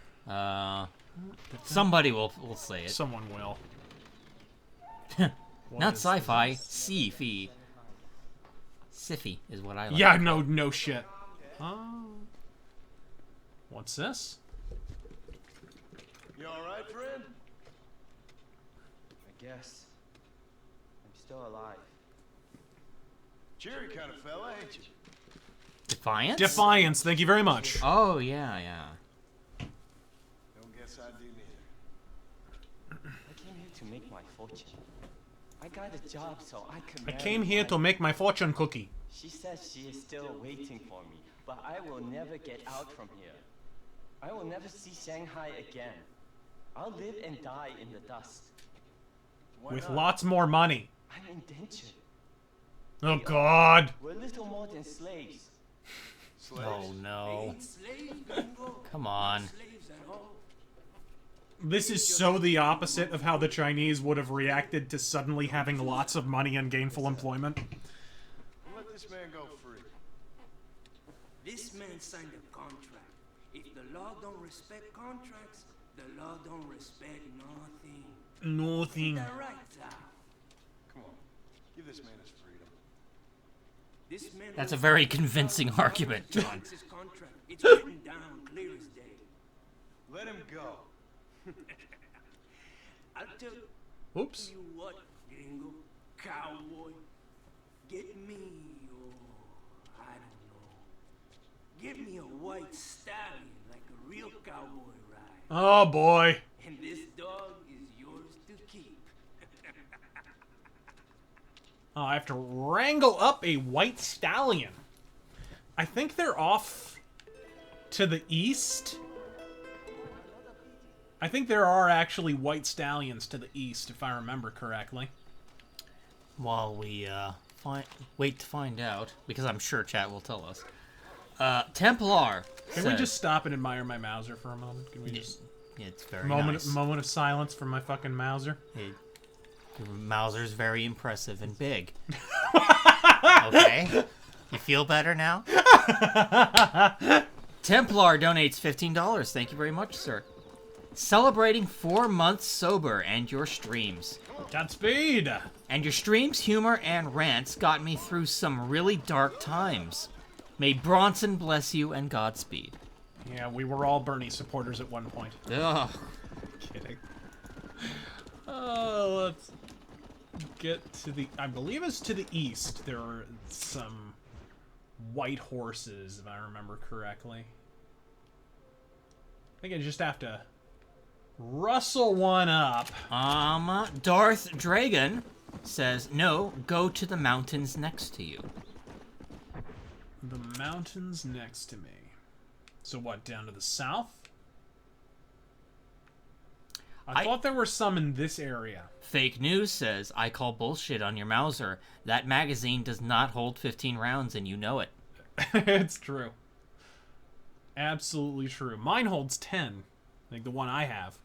Somebody will say it. Someone will. Not sci-fi, sci-fi. Sci-fi is what I like. Yeah, no shit. What's this? You alright, friend? I guess. I'm still alive. Cheery kind of fella, ain't you? Defiance? Defiance, thank you very much. Oh, yeah, yeah. Don't guess I do neither. I came here to make my fortune. I got a job so I could I marry came here my- to make my fortune cookie. She says she is still waiting for me, but I will never get out from here. I will never see Shanghai again. I'll live and die in the dust. Why With not? lots more money. I'm indentured. Oh, God. We're little more than slaves. Oh, no. Come on. This is so the opposite of how the Chinese would have reacted to suddenly having lots of money and gainful employment. Let this man go free. This man signed a contract. If the law don't respect contracts, the law don't respect nothing. Nothing. Is that right, Sal? Come on, give this man his freedom. This man That's a very convincing argument, John. It's his contract. It's written down clear as day. Let him go. I'll tell Oops. you what, gringo, cowboy, get me, I don't know, get me a white stallion like a real cowboy ride. Oh, boy. And this dog is yours to keep. Oh, I have to wrangle up a white stallion. I think they're off to the east. I think there are actually white stallions to the east, if I remember correctly. While we wait to find out, because I'm sure chat will tell us. Templar Can we just stop and admire my Mauser for a moment? Can we just... Yeah, it's very moment, nice. Moment of silence for my fucking Mauser. Your Mauser's very impressive and big. Okay? You feel better now? Templar donates $15. Thank you very much, sir. Celebrating 4 months sober and your streams. Godspeed! And your streams, humor, and rants got me through some really dark times. May Bronson bless you and Godspeed. Yeah, we were all Bernie supporters at one point. Ugh. Kidding. Oh, let's get to the... I believe it's to the east. There are some white horses, if I remember correctly. I think I just have to rustle one up. Darth Dragon says, no, go to the mountains next to you. The mountains next to me. So what, down to the south? I thought there were some in this area. Fake News says, I call bullshit on your Mauser. That magazine does not hold 15 rounds and you know it. It's true. Absolutely true. Mine holds 10. Like the one I have.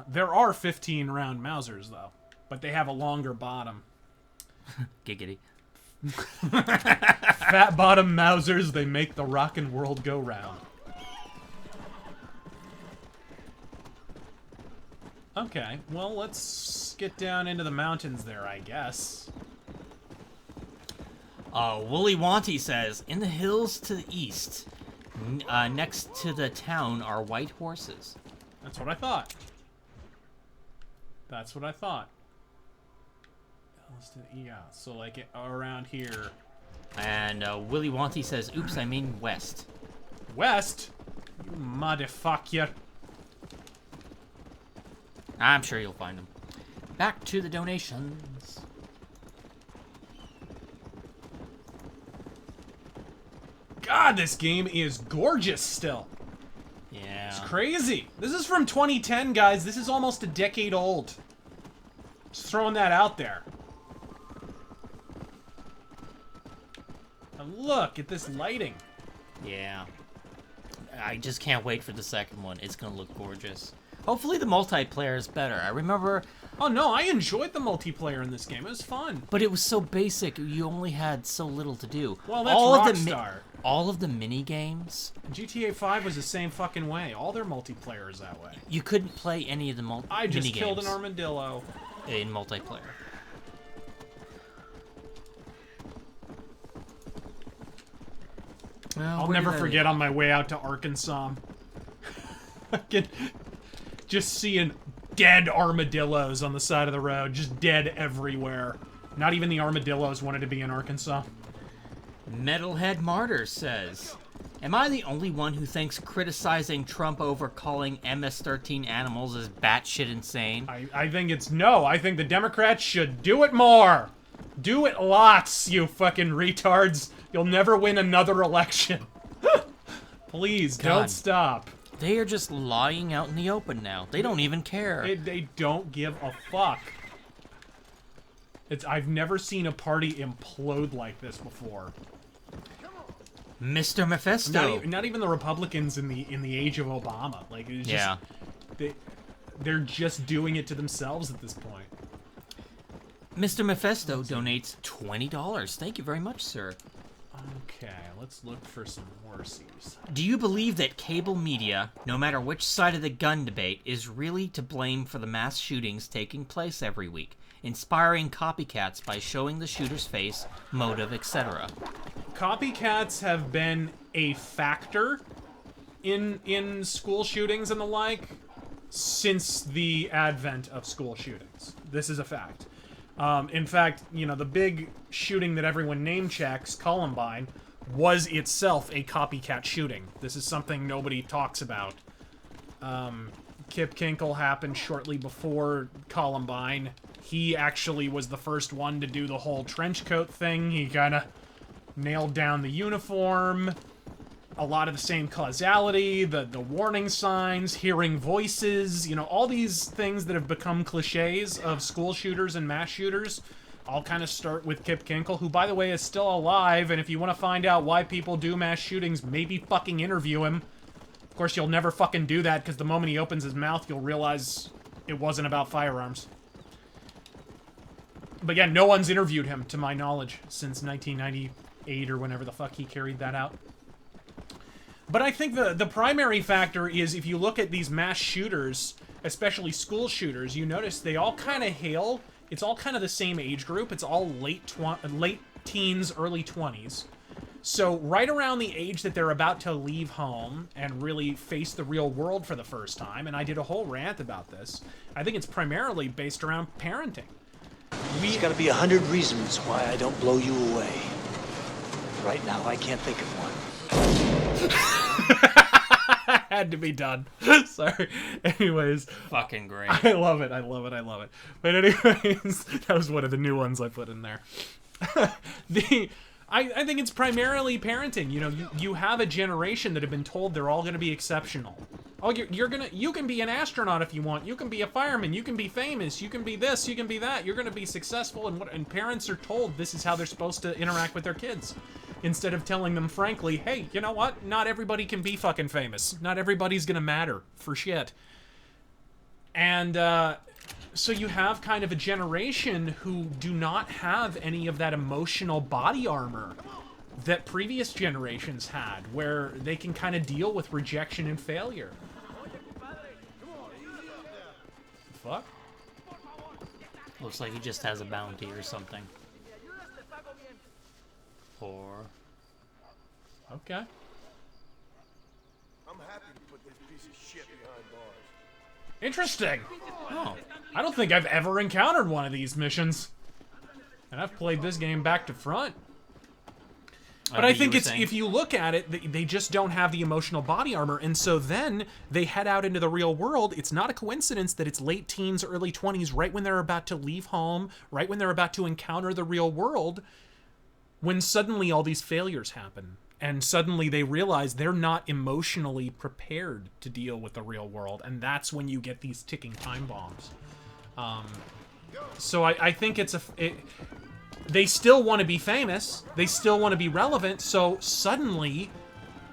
There are 15 round Mausers though, but they have a longer bottom. Giggity. Fat bottom Mausers, they make the rockin' world go round. Okay, well, let's get down into the mountains there, I guess. Wooly Wanty says, in the hills to the east, next to the town are white horses. That's what I thought. That's what I thought. Yeah, so like around here. And Willy Wanty says, oops, I mean west. West? You motherfucker. I'm sure you'll find them. Back to the donations. God, this game is gorgeous still. Yeah. It's crazy. This is from 2010, guys. This is almost a decade old. Just throwing that out there. And look at this lighting. Yeah. I just can't wait for the second one. It's gonna look gorgeous. Hopefully the multiplayer is better. I remember... Oh no, I enjoyed the multiplayer in this game. It was fun. But it was so basic. You only had so little to do. Well, that's Rockstar. All of the mini games. GTA 5 was the same fucking way. All their multiplayer is that way. You couldn't play any of the I just mini killed games an armadillo. in multiplayer. I'll never forget on my way out to Arkansas. Just seeing dead armadillos on the side of the road. Just dead everywhere. Not even the armadillos wanted to be in Arkansas. Metalhead Martyr says, am I the only one who thinks criticizing Trump over calling MS-13 animals is batshit insane? I think it's no. I think the Democrats should do it more. Do it lots, you fucking retards. You'll never win another election. Please, don't stop. They are just lying out in the open now. They don't even care. They don't give a fuck. I've never seen a party implode like this before. Mr. Mephisto. Not even the Republicans in the age of Obama. Like, it's just, they're just doing it to themselves at this point. Mr. Mephisto donates $20. Thank you very much, sir. Okay, let's look for some horsies. Do you believe that cable media, no matter which side of the gun debate, is really to blame for the mass shootings taking place every week, inspiring copycats by showing the shooter's face, motive, etc.? Copycats have been a factor in school shootings and the like since the advent of school shootings. This is a fact. In fact, you know, the big shooting that everyone name checks, Columbine, was itself a copycat shooting. This is something nobody talks about. Kip Kinkle happened shortly before Columbine. He actually was the first one to do the whole trench coat thing. He kind of nailed down the uniform. A lot of the same causality, the warning signs, hearing voices, you know, all these things that have become cliches of school shooters and mass shooters all kind of start with Kip Kinkle, who, by the way, is still alive, and if you want to find out why people do mass shootings, maybe fucking interview him. Of course, you'll never fucking do that, because the moment he opens his mouth, you'll realize it wasn't about firearms. But yeah, no one's interviewed him, to my knowledge, since 1998 or whenever the fuck he carried that out. But I think the primary factor is if you look at these mass shooters, especially school shooters, you notice they all kind of hail, it's all kind of the same age group. It's all late teens, early 20s. So right around the age that they're about to leave home and really face the real world for the first time, and I did a whole rant about this, I think it's primarily based around parenting. There's gotta be 100 reasons why I don't blow you away. Right now, I can't think of one. Had to be done. Sorry. Anyways. Fucking great. I love it. I love it. I love it. But anyways, that was one of the new ones I put in there. I think it's primarily parenting. You know, you have a generation that have been told they're all going to be exceptional. Oh, you can be an astronaut if you want. You can be a fireman. You can be famous. You can be this. You can be that. You're going to be successful. And parents are told this is how they're supposed to interact with their kids. Instead of telling them frankly, hey, you know what? Not everybody can be fucking famous. Not everybody's going to matter for shit. And so you have kind of a generation who do not have any of that emotional body armor that previous generations had, where they can kind of deal with rejection and failure. Fuck? Looks like he just has a bounty or something. Or... Okay. I'm happy to put this piece of shit behind bars. Interesting. Oh, I don't think I've ever encountered one of these missions. And I've played this game back to front. But I think it's, if you look at it, they just don't have the emotional body armor, and so then they head out into the real world. It's not a coincidence that it's late teens, early 20s, right when they're about to leave home, right when they're about to encounter the real world, when suddenly all these failures happen. And suddenly they realize they're not emotionally prepared to deal with the real world, and that's when you get these ticking time bombs. So I think it's they still want to be famous, they still want to be relevant, so suddenly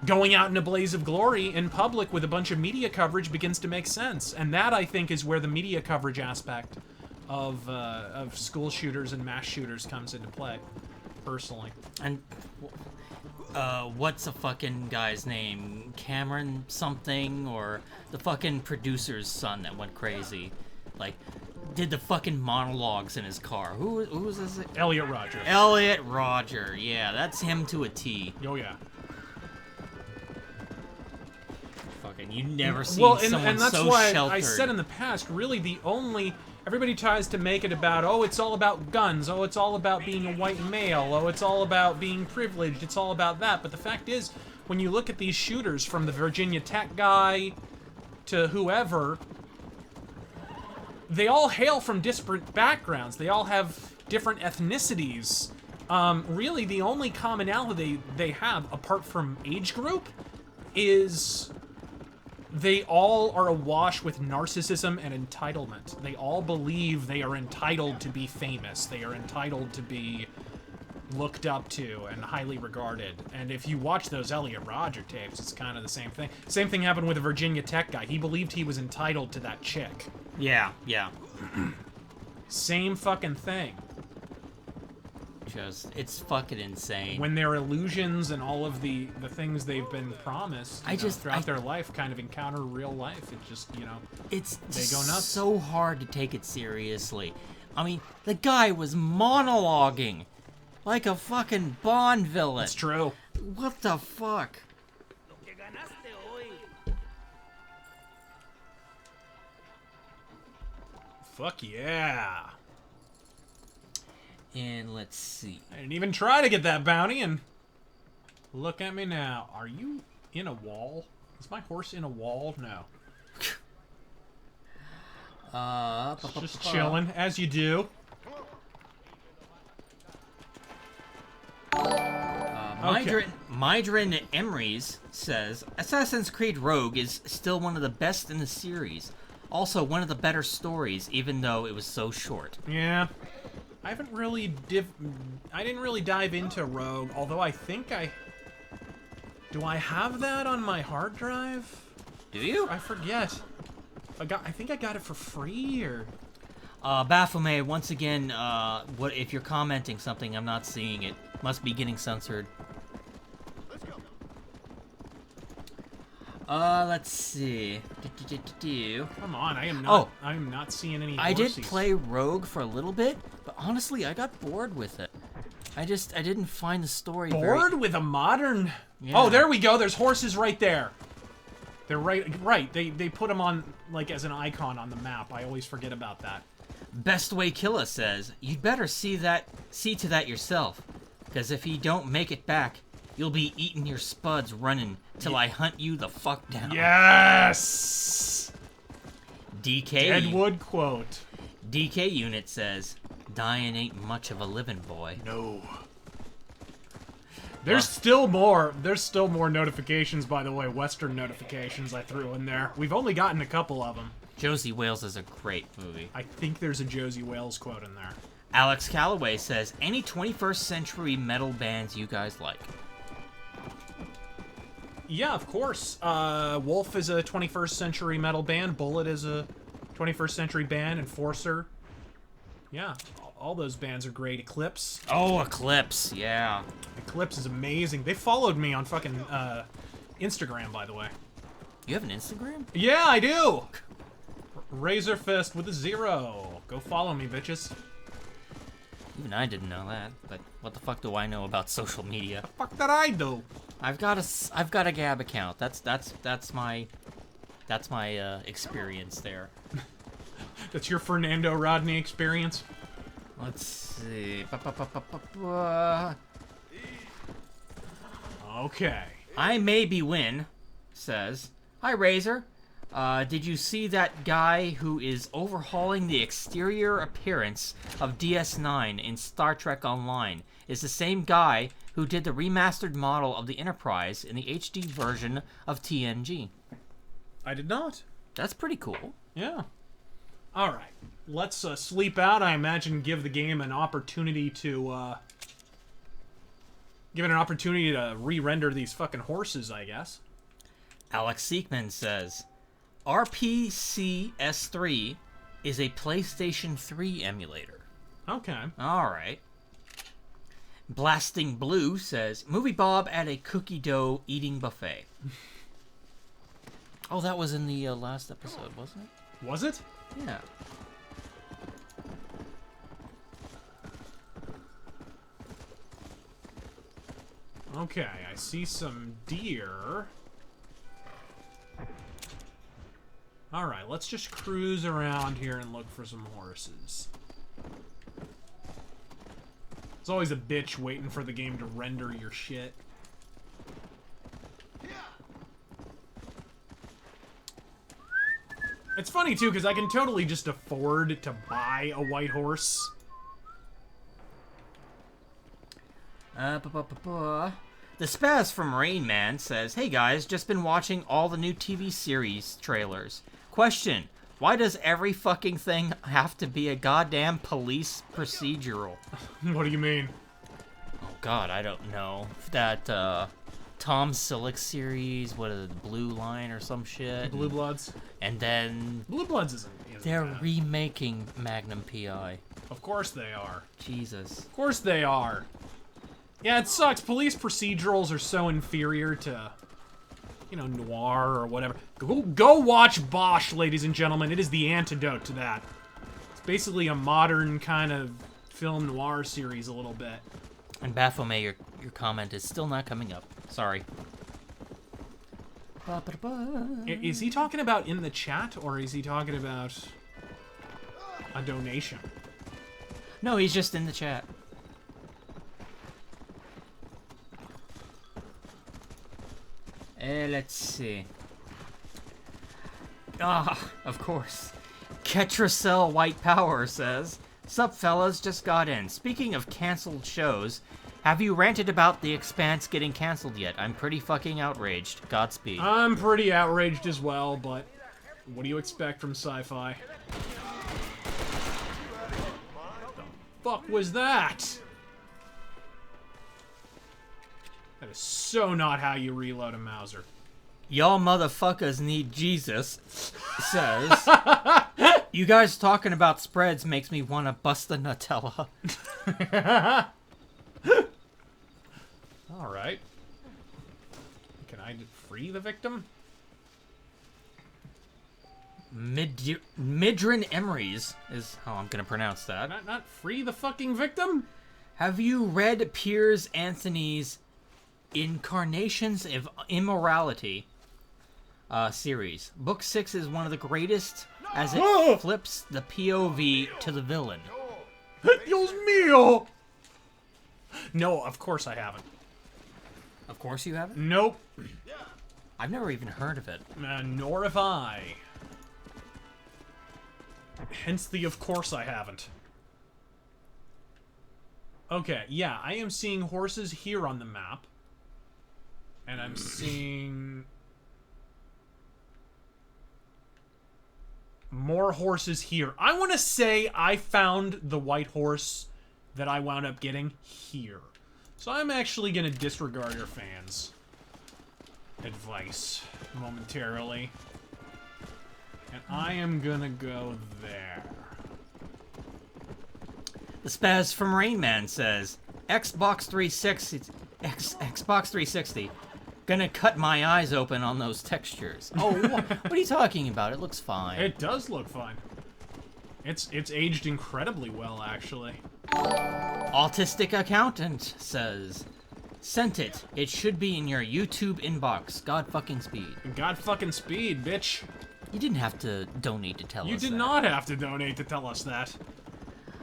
going out in a blaze of glory in public with a bunch of media coverage begins to make sense. And that, I think, is where the media coverage aspect of school shooters and mass shooters comes into play, personally. And what's the fucking guy's name? Cameron something? Or the fucking producer's son that went crazy? Like, did the fucking monologues in his car. Who was this? Elliot Rodger. Elliot Rodger, yeah, that's him to a T. Oh, yeah. Fucking, you never see someone so sheltered. Well, and that's why I said in the past, really the only... everybody tries to make it about, oh, it's all about guns, oh, it's all about being a white male, oh, it's all about being privileged, it's all about that. But the fact is, when you look at these shooters, from the Virginia Tech guy to whoever, they all hail from disparate backgrounds. They all have different ethnicities. Really, the only commonality they have, apart from age group, is they all are awash with narcissism and entitlement. They all believe they are entitled to be famous. They are entitled to be looked up to and highly regarded. And if you watch those Elliot Rodger tapes, it's kind of the same thing. Same thing happened with the Virginia Tech guy. He believed he was entitled to that chick. Yeah, yeah. Same fucking thing. Just, it's fucking insane. When their illusions and all of the things they've been promised throughout their life kind of encounter real life, it just, they go nuts. So hard to take it seriously. I mean, the guy was monologuing like a fucking Bond villain. It's true. What the fuck? Fuck yeah. And let's see. I didn't even try to get that bounty, and look at me now. Are you in a wall? Is my horse in a wall? No. Just chilling, as you do. Mydrin Emery's says, Assassin's Creed Rogue is still one of the best in the series. Also, one of the better stories, even though it was so short. Yeah. I haven't really I didn't really dive into Rogue, although I think do I have that on my hard drive? Do you? I forget. I think I got it for free, or... Baphomet, once again, what if you're commenting something, I'm not seeing it. Must be getting censored. Let's see. Come on, I am not. I am not seeing any. I horses. did play Rogue for a little bit, but honestly, I got bored with it. I didn't find the story. Bored with a modern. Yeah. Oh, there we go. There's horses right there. They're right. They put them on like as an icon on the map. I always forget about that. Best Way Killa says, you'd better see to that yourself, because if you don't make it back, you'll be eating your spuds running till I hunt you the fuck down. Yes! DK... Deadwood quote. DK Unit says, dying ain't much of a living, boy. No. There's still more notifications, by the way, Western notifications I threw in there. We've only gotten a couple of them. Josie Wales is a great movie. I think there's a Josie Wales quote in there. Alex Calloway says, any 21st century metal bands you guys like? Yeah, of course. Wolf is a 21st century metal band. Bullet is a 21st century band. Enforcer. Yeah, all those bands are great. Eclipse. Oh, Eclipse, yeah. Eclipse is amazing. They followed me on fucking Instagram, by the way. You have an Instagram? Yeah, I do! RazörFist with a 0. Go follow me, bitches. Even I didn't know that, but what the fuck do I know about social media? The fuck did I do? I've got a Gab account. That's my experience there. That's your Fernando Rodney experience? Let's see. Okay. I Maybe Win says, hi Razor. Did you see that guy who is overhauling the exterior appearance of DS9 in Star Trek Online is the same guy who did the remastered model of the Enterprise in the HD version of TNG? I did not. That's pretty cool. Yeah. All right. Let's sleep out. I imagine give the game an opportunity to re-render these fucking horses, I guess. Alex Seekman says, RPCS3 is a PlayStation 3 emulator. Okay. All right. Blasting Blue says, Movie Bob at a cookie dough eating buffet. Oh, that was in the last episode, wasn't it? Was it? Yeah. Okay, I see some deer. Alright, let's just cruise around here and look for some horses. It's always a bitch waiting for the game to render your shit. It's funny, too, because I can totally just afford to buy a white horse. The Spaz from Rain Man says, "Hey guys, just been watching all the new TV series trailers. Question, why does every fucking thing have to be a goddamn police procedural?" What do you mean? Oh god, I don't know. That, Tom Selleck series, what is it, Blue Line or some shit? Blue Bloods? And then... Blue Bloods isn't they're bad. remaking Magnum P.I. Of course they are. Jesus. Of course they are. Yeah, it sucks. Police procedurals are so inferior to, you know, noir or whatever. Go watch Bosch, ladies and gentlemen. It is the antidote to that. It's basically a modern kind of film noir series a little bit. And Baphomet, your comment is still not coming up. Sorry. Is he talking about in the chat, or is he talking about a donation? No, he's just in the chat. Let's see. Of course. Ketracel White Power says, "Sup fellas, just got in. Speaking of canceled shows, have you ranted about The Expanse getting canceled yet? I'm pretty fucking outraged. Godspeed." I'm pretty outraged as well, but what do you expect from sci-fi? The fuck was that? That is so not how you reload a Mauser. "Y'all motherfuckers need Jesus," says, "You guys talking about spreads makes me want to bust the Nutella." Alright. Can I free the victim? Midrin Emery's is how I'm going to pronounce that. Not free the fucking victim? Have you read Piers Anthony's Incarnations of Immorality series? Book 6 is one of the greatest as it flips the POV to the villain. Dios mío! No, of course I haven't. Of course you haven't? Nope. I've never even heard of it. Nor have I. Hence the of course I haven't. Okay, yeah, I am seeing horses here on the map. And I'm seeing more horses here. I want to say I found the white horse that I wound up getting here. So I'm actually going to disregard your fans' advice momentarily. And I am going to go there. The Spaz from Rain Man says, Xbox 360, gonna cut my eyes open on those textures. Oh, what are you talking about? It looks fine. It does look fine. It's aged incredibly well, actually. Autistic Accountant says, sent it. It should be in your YouTube inbox. God fucking speed. God fucking speed, bitch. You didn't have to donate to tell us that. You did not have to donate to tell us that.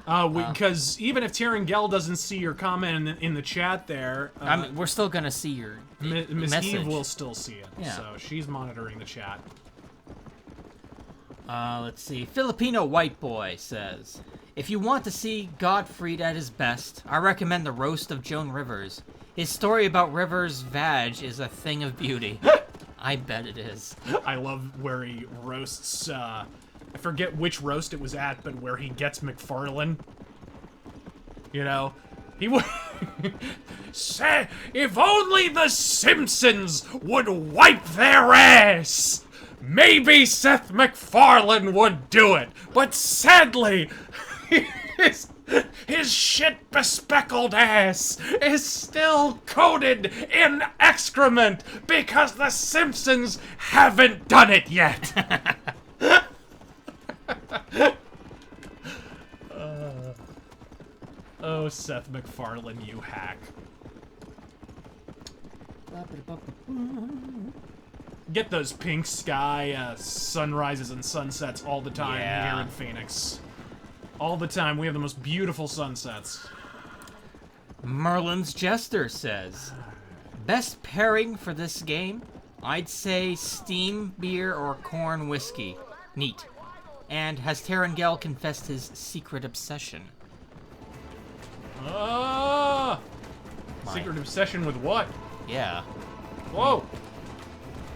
Because even if Terangel doesn't see your comment in the chat there... I mean, we're still gonna see your Miss Eve will still see it. Yeah. So she's monitoring the chat. Let's see. Filipino White Boy says, if you want to see Gottfried at his best, I recommend the Roast of Joan Rivers. His story about Rivers' vag is a thing of beauty. I bet it is. I love where he roasts, I forget which roast it was at, but where he gets McFarlane. You know? He would... Say, if only the Simpsons would wipe their ass! Maybe Seth MacFarlane would do it, but sadly, his shit-bespeckled ass is still coated in excrement because the Simpsons haven't done it yet. Oh, Seth MacFarlane, you hack. Get those pink sky sunrises and sunsets all the time Yeah. here in Phoenix. All the time. We have the most beautiful sunsets. Merlin's Jester says, best pairing for this game? I'd say steam beer or corn whiskey. Neat. And has Terengel confessed his secret obsession? Secret obsession with what? Yeah. Whoa!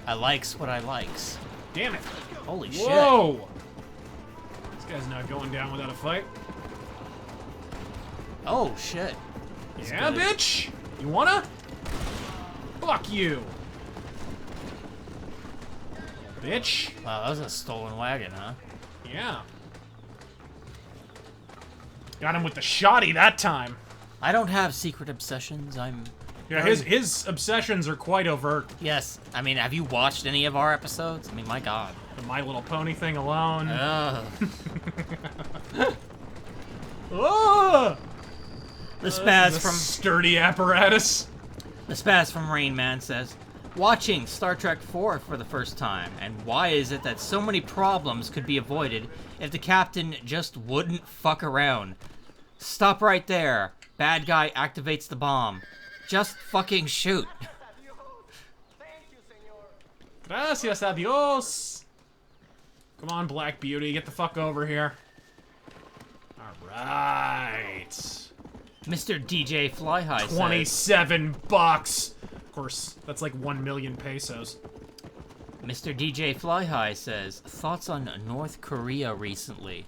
I likes what I likes. Damn it! Holy shit. Whoa! This guy's not going down without a fight. Oh, shit. Yeah, bitch! You wanna? Fuck you! Bitch! Wow, that was a stolen wagon, huh? Yeah. Got him with the shoddy that time. I don't have secret obsessions. Yeah, his obsessions are quite overt. Yes. I mean, have you watched any of our episodes? I mean, my god. The My Little Pony thing alone. Ugh. Oh! The spaz from sturdy apparatus. The spaz from Rain Man says, watching Star Trek IV for the first time, and why is it that so many problems could be avoided if the captain just wouldn't fuck around? Stop right there. Bad guy activates the bomb. Just fucking shoot. Gracias a Dios. Come on, Black Beauty, get the fuck over here. Alright. Mr. DJ Flyhigh says, 27 bucks. Of course, that's like 1 million pesos. Mr. DJ Flyhigh says, thoughts on North Korea recently?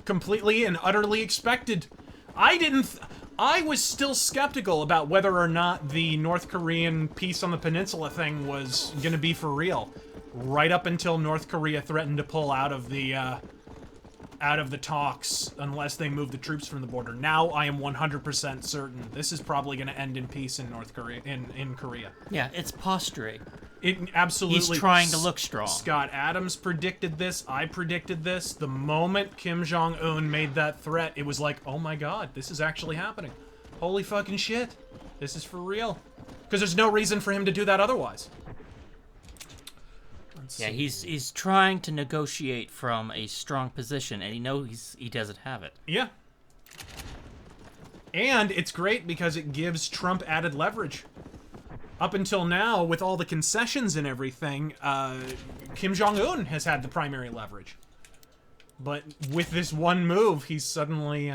Completely and utterly expected. I was still skeptical about whether or not the North Korean peace on the peninsula thing was gonna be for real. Right up until North Korea threatened to pull out of the talks unless they move the troops from the border. Now I am 100% certain this is probably gonna end in peace in North Korea, in Korea. Yeah, it's posturing. It absolutely. He's trying to look strong. Scott Adams predicted this. I predicted this. The moment Kim Jong-un made that threat, it was like, oh my god, this is actually happening. Holy fucking shit. This is for real. Because there's no reason for him to do that otherwise. Yeah, he's trying to negotiate from a strong position, and he knows he doesn't have it. Yeah. And it's great because it gives Trump added leverage. Up until now, with all the concessions and everything, Kim Jong-un has had the primary leverage. But with this one move, he's suddenly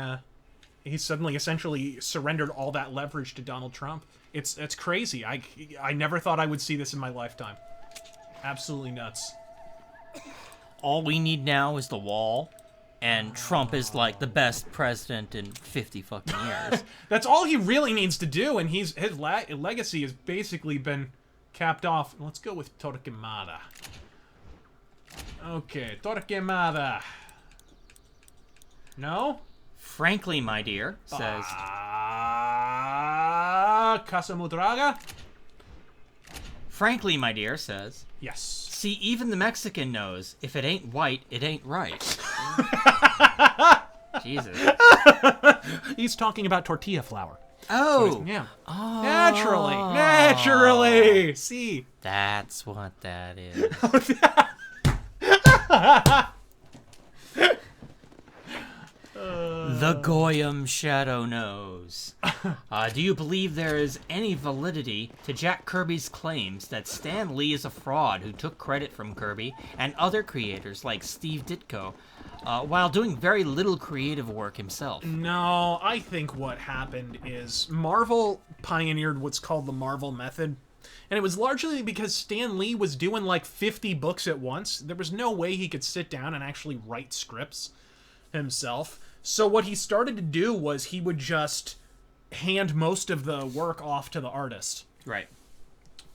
essentially surrendered all that leverage to Donald Trump. It's crazy. I never thought I would see this in my lifetime. Absolutely nuts. All we need now is the wall, and Trump is like the best president in 50 fucking years. That's all he really needs to do, and his legacy has basically been capped off. Let's go with Torquemada. Okay, Torquemada. No? Frankly, my dear, says... Casamudraga? Frankly, my dear, says... Yes. See, even the Mexican knows, if it ain't white, it ain't right. Jesus. He's talking about tortilla flour. Oh! Yeah. Oh. Naturally! See? That's what that is. The Goyim Shadow knows. Do you believe there is any validity to Jack Kirby's claims that Stan Lee is a fraud who took credit from Kirby and other creators like Steve Ditko, while doing very little creative work himself? No, I think what happened is Marvel pioneered what's called the Marvel method. And it was largely because Stan Lee was doing like 50 books at once. There was no way he could sit down and actually write scripts himself. So what he started to do was he would just hand most of the work off to the artist. Right.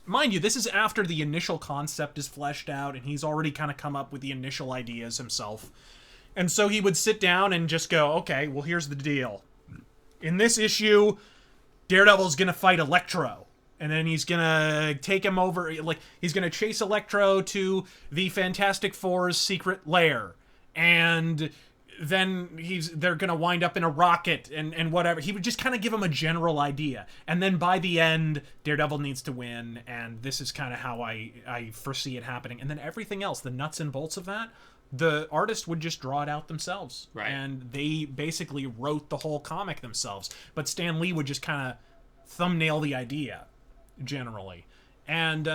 Mind you, this is after the initial concept is fleshed out and he's already kind of come up with the initial ideas himself. And so he would sit down and just go, okay, well, here's the deal. In this issue, Daredevil's going to fight Electro. And then he's going to take him over, like, he's going to chase Electro to the Fantastic Four's secret lair. And then they're gonna wind up in a rocket and whatever. He would just kind of give him a general idea, and then by the end, Daredevil needs to win, and this is kind of how I foresee it happening. And then everything else, the nuts and bolts of that, the artist would just draw it out themselves, right? And they basically wrote the whole comic themselves. But Stan Lee would just kind of thumbnail the idea, generally, and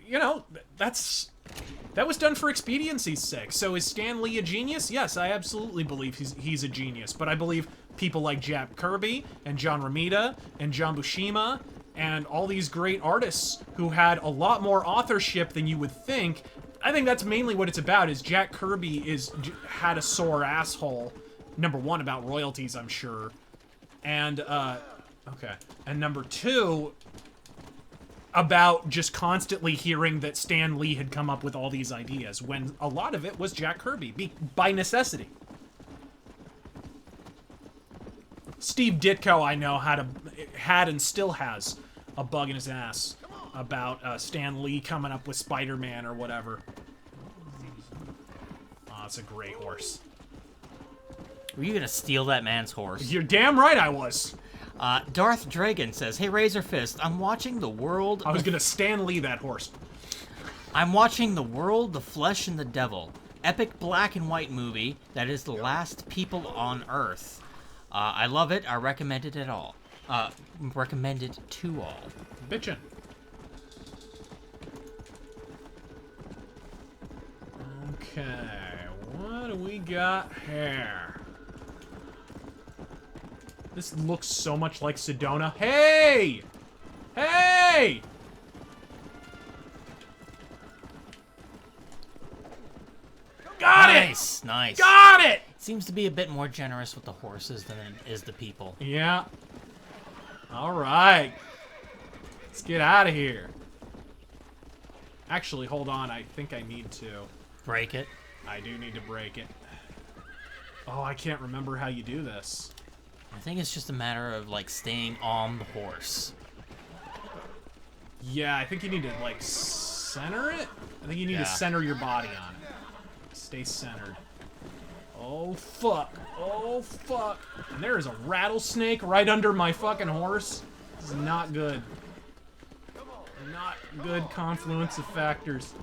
you know, that was done for expediency's sake. So is Stan Lee a genius? Yes, I absolutely believe he's a genius. But I believe people like Jack Kirby and John Romita and John Buscema and all these great artists who had a lot more authorship than you would think. I think that's mainly what it's about, is Jack Kirby had a sore asshole. Number one, about royalties, I'm sure. And, okay. And number two, about just constantly hearing that Stan Lee had come up with all these ideas, when a lot of it was Jack Kirby, by necessity. Steve Ditko, I know, had and still has a bug in his ass about Stan Lee coming up with Spider-Man or whatever. Oh, it's a great horse. Were you gonna steal that man's horse? You're damn right I was. Darth Dragon says, "Hey, RazörFist, I'm watching The World..." I was gonna Stan Lee that horse. "I'm watching The World, the Flesh, and the Devil. Epic black and white movie that is the last people on Earth. I love it. I recommend it all. Recommend it to all." Bitchin'. Okay, what do we got here? This looks so much like Sedona. Hey! Hey! Got it! Nice, nice. Got it! Seems to be a bit more generous with the horses than it is the people. Yeah. Alright. Let's get out of here. Actually, hold on. I think I need to. Break it? I do need to break it. Oh, I can't remember how you do this. I think it's just a matter of, like, staying on the horse. Yeah, I think you need to, like, center it? I think you need to center your body on it. Stay centered. Oh, fuck. Oh, fuck. And there is a rattlesnake right under my fucking horse. This is not good. Not good confluence of factors.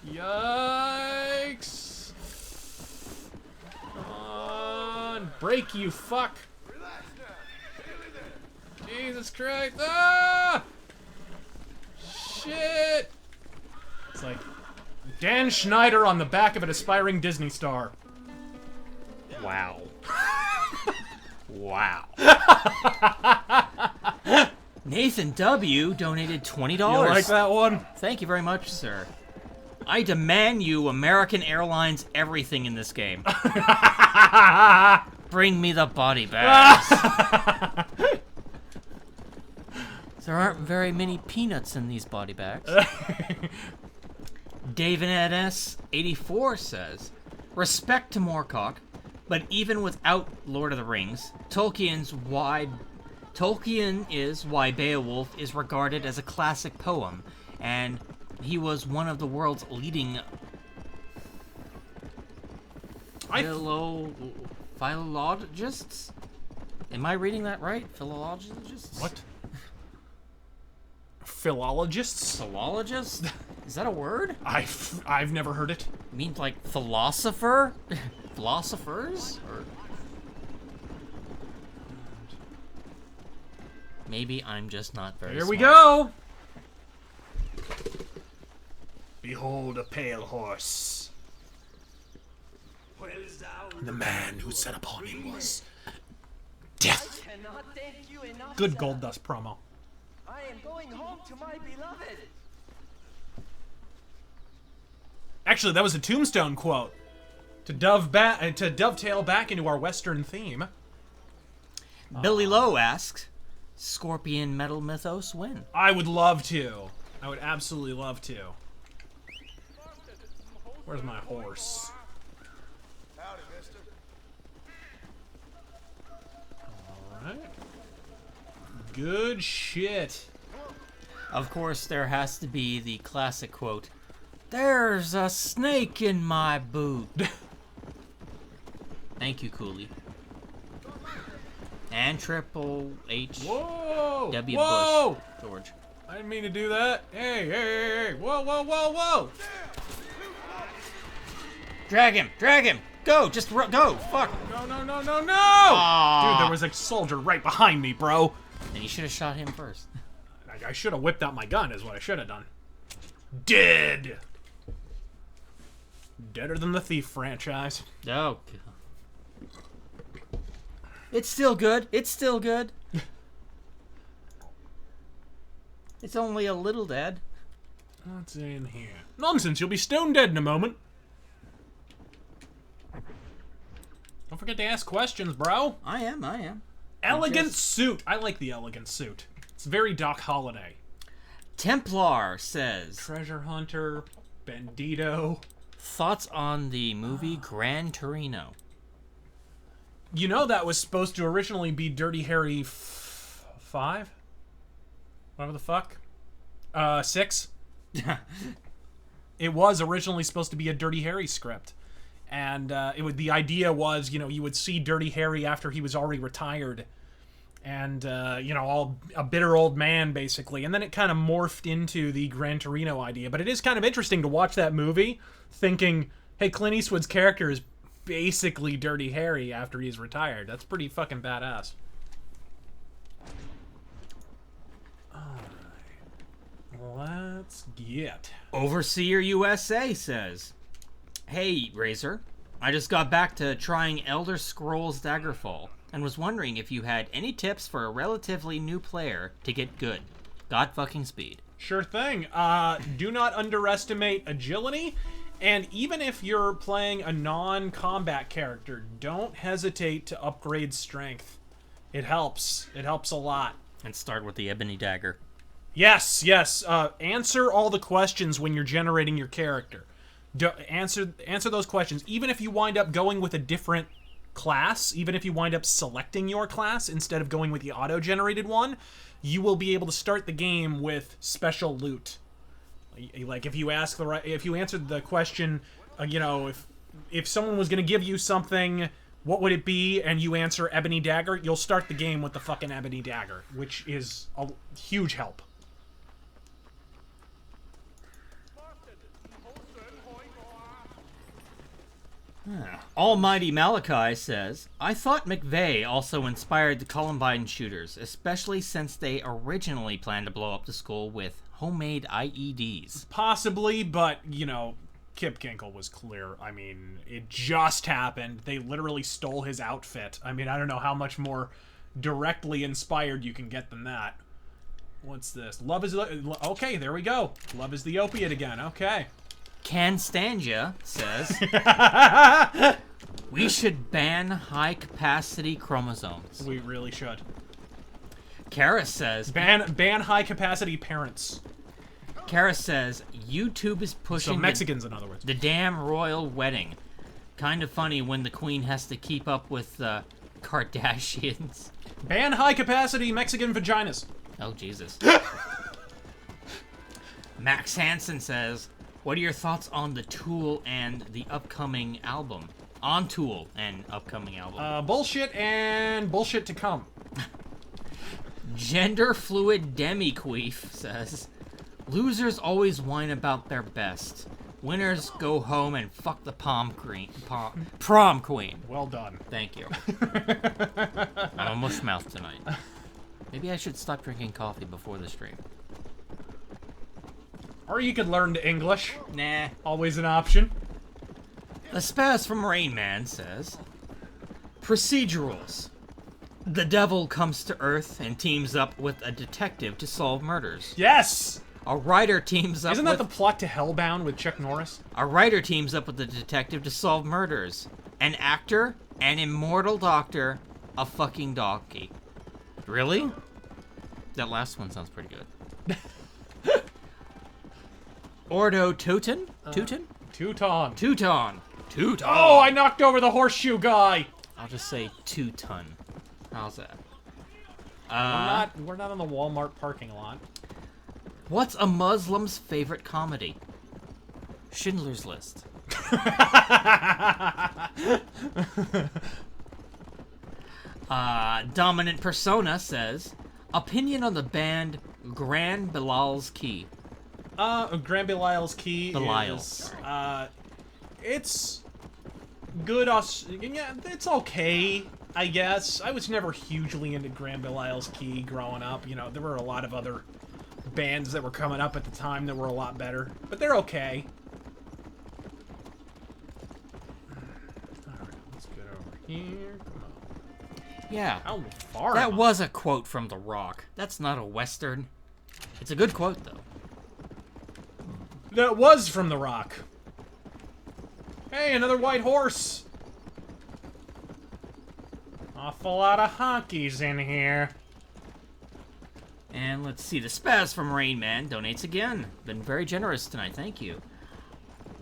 Yikes. Come on. Break, you fuck. Jesus Christ. Ah! Shit. It's like Dan Schneider on the back of an aspiring Disney star. Wow. Wow. Nathan W. donated $20. You like that one? Thank you very much, sir. "I demand you American Airlines everything in this game. Bring me the body bags." There aren't very many peanuts in these body bags. David NS 84 says, "Respect to Moorcock, but even without Lord of the Rings, Tolkien is why Beowulf is regarded as a classic poem, and he was one of the world's leading philologists." Am I reading that right? Philologists? What? Philologists? Philologist? Is that a word? I've never heard it. You mean like philosopher? Philosophers? Or maybe I'm just not very Here we smart. go! Behold a pale horse. The man who sat upon him was death. I cannot thank you enough, Good sir. Gold Dust promo. I am going home to my beloved. Actually, that was a Tombstone quote. To dovetail back into our Western theme. Billy Lowe asks, "Scorpion Metal Mythos win?" I would love to. I would absolutely love to. Where's my horse? Howdy, mister. Alright. Good shit. Of course, there has to be the classic quote, "There's a snake in my boot." Thank you, Cooley. And Triple H. Whoa! W. Whoa! Bush. George. I didn't mean to do that. Hey, hey, hey, hey. Whoa, whoa, whoa, whoa! Drag him! Drag him! Go! Just go! Fuck! No, no, no, no, no! Aww. Dude, there was a soldier right behind me, bro. Then you should have shot him first. I should have whipped out my gun, is what I should have done. Dead! Deader than the Thief franchise. Oh, God. It's still good. It's still good. It's only a little dead. What's in here? Nonsense, you'll be stone dead in a moment. Don't forget to ask questions, bro. I am. Elegant suit. I like the elegant suit. It's very Doc Holliday. Templar says... Treasure Hunter, Bandito. Thoughts on the movie Gran Torino? You know that was supposed to originally be Dirty Harry 5? Whatever the fuck. 6? It was originally supposed to be a Dirty Harry script. And the idea was, you know, you would see Dirty Harry after he was already retired. And, you know, all a bitter old man, basically. And then it kind of morphed into the Gran Torino idea. But it is kind of interesting to watch that movie thinking, hey, Clint Eastwood's character is basically Dirty Harry after he's retired. That's pretty fucking badass. Alright. Let's get... Overseer USA says, hey, Razor. I just got back to trying Elder Scrolls Daggerfall and was wondering if you had any tips for a relatively new player to get good. God fucking speed. Sure thing. Do not underestimate agility, and even if you're playing a non-combat character, don't hesitate to upgrade strength. It helps. It helps a lot. And start with the Ebony Dagger. Yes, yes. Answer all the questions when you're generating your character. Answer those questions. Even if you wind up going with a different class, even if you wind up selecting your class instead of going with the auto-generated one, you will be able to start the game with special loot. Like if you answered the question, you know, if someone was going to give you something, what would it be? And you answer Ebony Dagger, you'll start the game with the fucking Ebony Dagger, which is a huge help. Almighty Malachi says, I thought McVeigh also inspired the Columbine shooters, especially since they originally planned to blow up the school with homemade IEDs. Possibly, but, you know, Kip Ginkle was clear. I mean, it just happened. They literally stole his outfit. I mean, I don't know how much more directly inspired you can get than that. What's this? Love is... Okay, there we go. Love is the opiate again. Okay. Canstanja says, we should ban high-capacity chromosomes. We really should. Kara says... Ban high-capacity parents. Kara says, YouTube is pushing... So Mexicans, in other words. The damn royal wedding. Kind of funny when the queen has to keep up with the Kardashians. Ban high-capacity Mexican vaginas. Oh, Jesus. Max Hansen says... What are your thoughts on the Tool and the upcoming album? On Tool and upcoming album. Bullshit and bullshit to come. Gender fluid demi-queef says, losers always whine about their best. Winners go home and fuck the prom queen. Well done. Thank you. I'm a mush mouth tonight. Maybe I should stop drinking coffee before the stream. Or you could learn to English. Nah. Always an option. The Spaz from Rain Man says, procedurals. The devil comes to Earth and teams up with a detective to solve murders. Yes! A writer teams up Isn't that the plot to Hellbound with Chuck Norris? A writer teams up with a detective to solve murders. An actor, an immortal doctor, a fucking donkey. Really? That last one sounds pretty good. Ordo Teuton? Teuton? Teuton. Teuton. Oh, I knocked over the horseshoe guy. I'll just say Teuton. How's that? We're not on the Walmart parking lot. What's a Muslim's favorite comedy? Schindler's List. Dominant Persona says, opinion on the band Grand Bilal's Key. Grand Bilal's Key Belial, is, it's good. Yeah, it's okay, I guess. I was never hugely into Grand Bilal's Key growing up. You know, there were a lot of other bands that were coming up at the time that were a lot better, but they're okay. Alright, let's get over here. Come on. Yeah. How far? That was a quote from The Rock. That's not a Western. It's a good quote, though. That was from The Rock. Hey, another white horse. Awful lot of honkies in here. And let's see, the Spaz from Rain Man donates again. Been very generous tonight, thank you.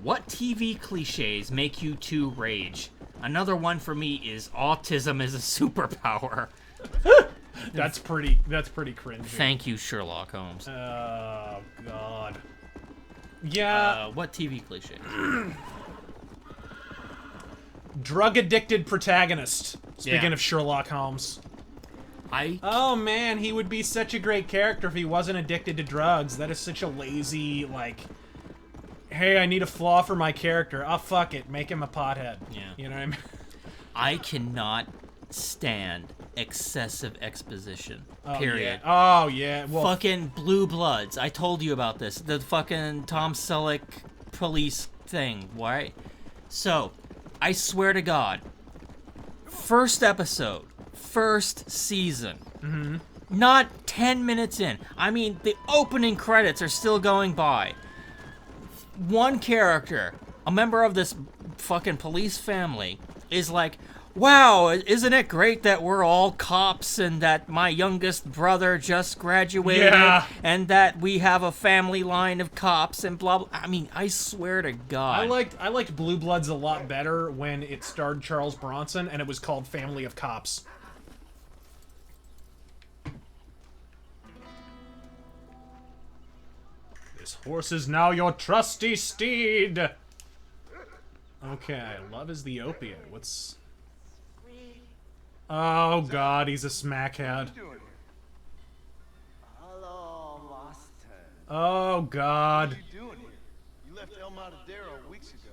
What TV cliches make you two rage? Another one for me is autism is a superpower. That's pretty cringy. Thank you, Sherlock Holmes. Oh, God. Yeah. What TV cliches? Drug-addicted protagonist. Speaking Yeah. of Sherlock Holmes. I... Oh, man, he would be such a great character if he wasn't addicted to drugs. That is such a lazy, like... Hey, I need a flaw for my character. Oh, fuck it. Make him a pothead. Yeah. You know what I mean? I cannot stand excessive exposition. Oh, Period. Yeah. Oh, yeah. Well, fucking Blue Bloods. I told you about this. The fucking Tom Selleck police thing, right? So, I swear to God, first episode, first season, not 10 minutes in. I mean, the opening credits are still going by. One character, a member of this fucking police family, is like, wow, isn't it great that we're all cops and that my youngest brother just graduated and that we have a family line of cops and blah, blah. I mean, I swear to God. I liked Blue Bloods a lot better when it starred Charles Bronson and it was called Family of Cops. This horse is now your trusty steed. Okay, love is the opiate. What's... Oh, God, he's a smackhead. Hello, Master. Oh, God. What are you doing here? You left El Matadero weeks ago.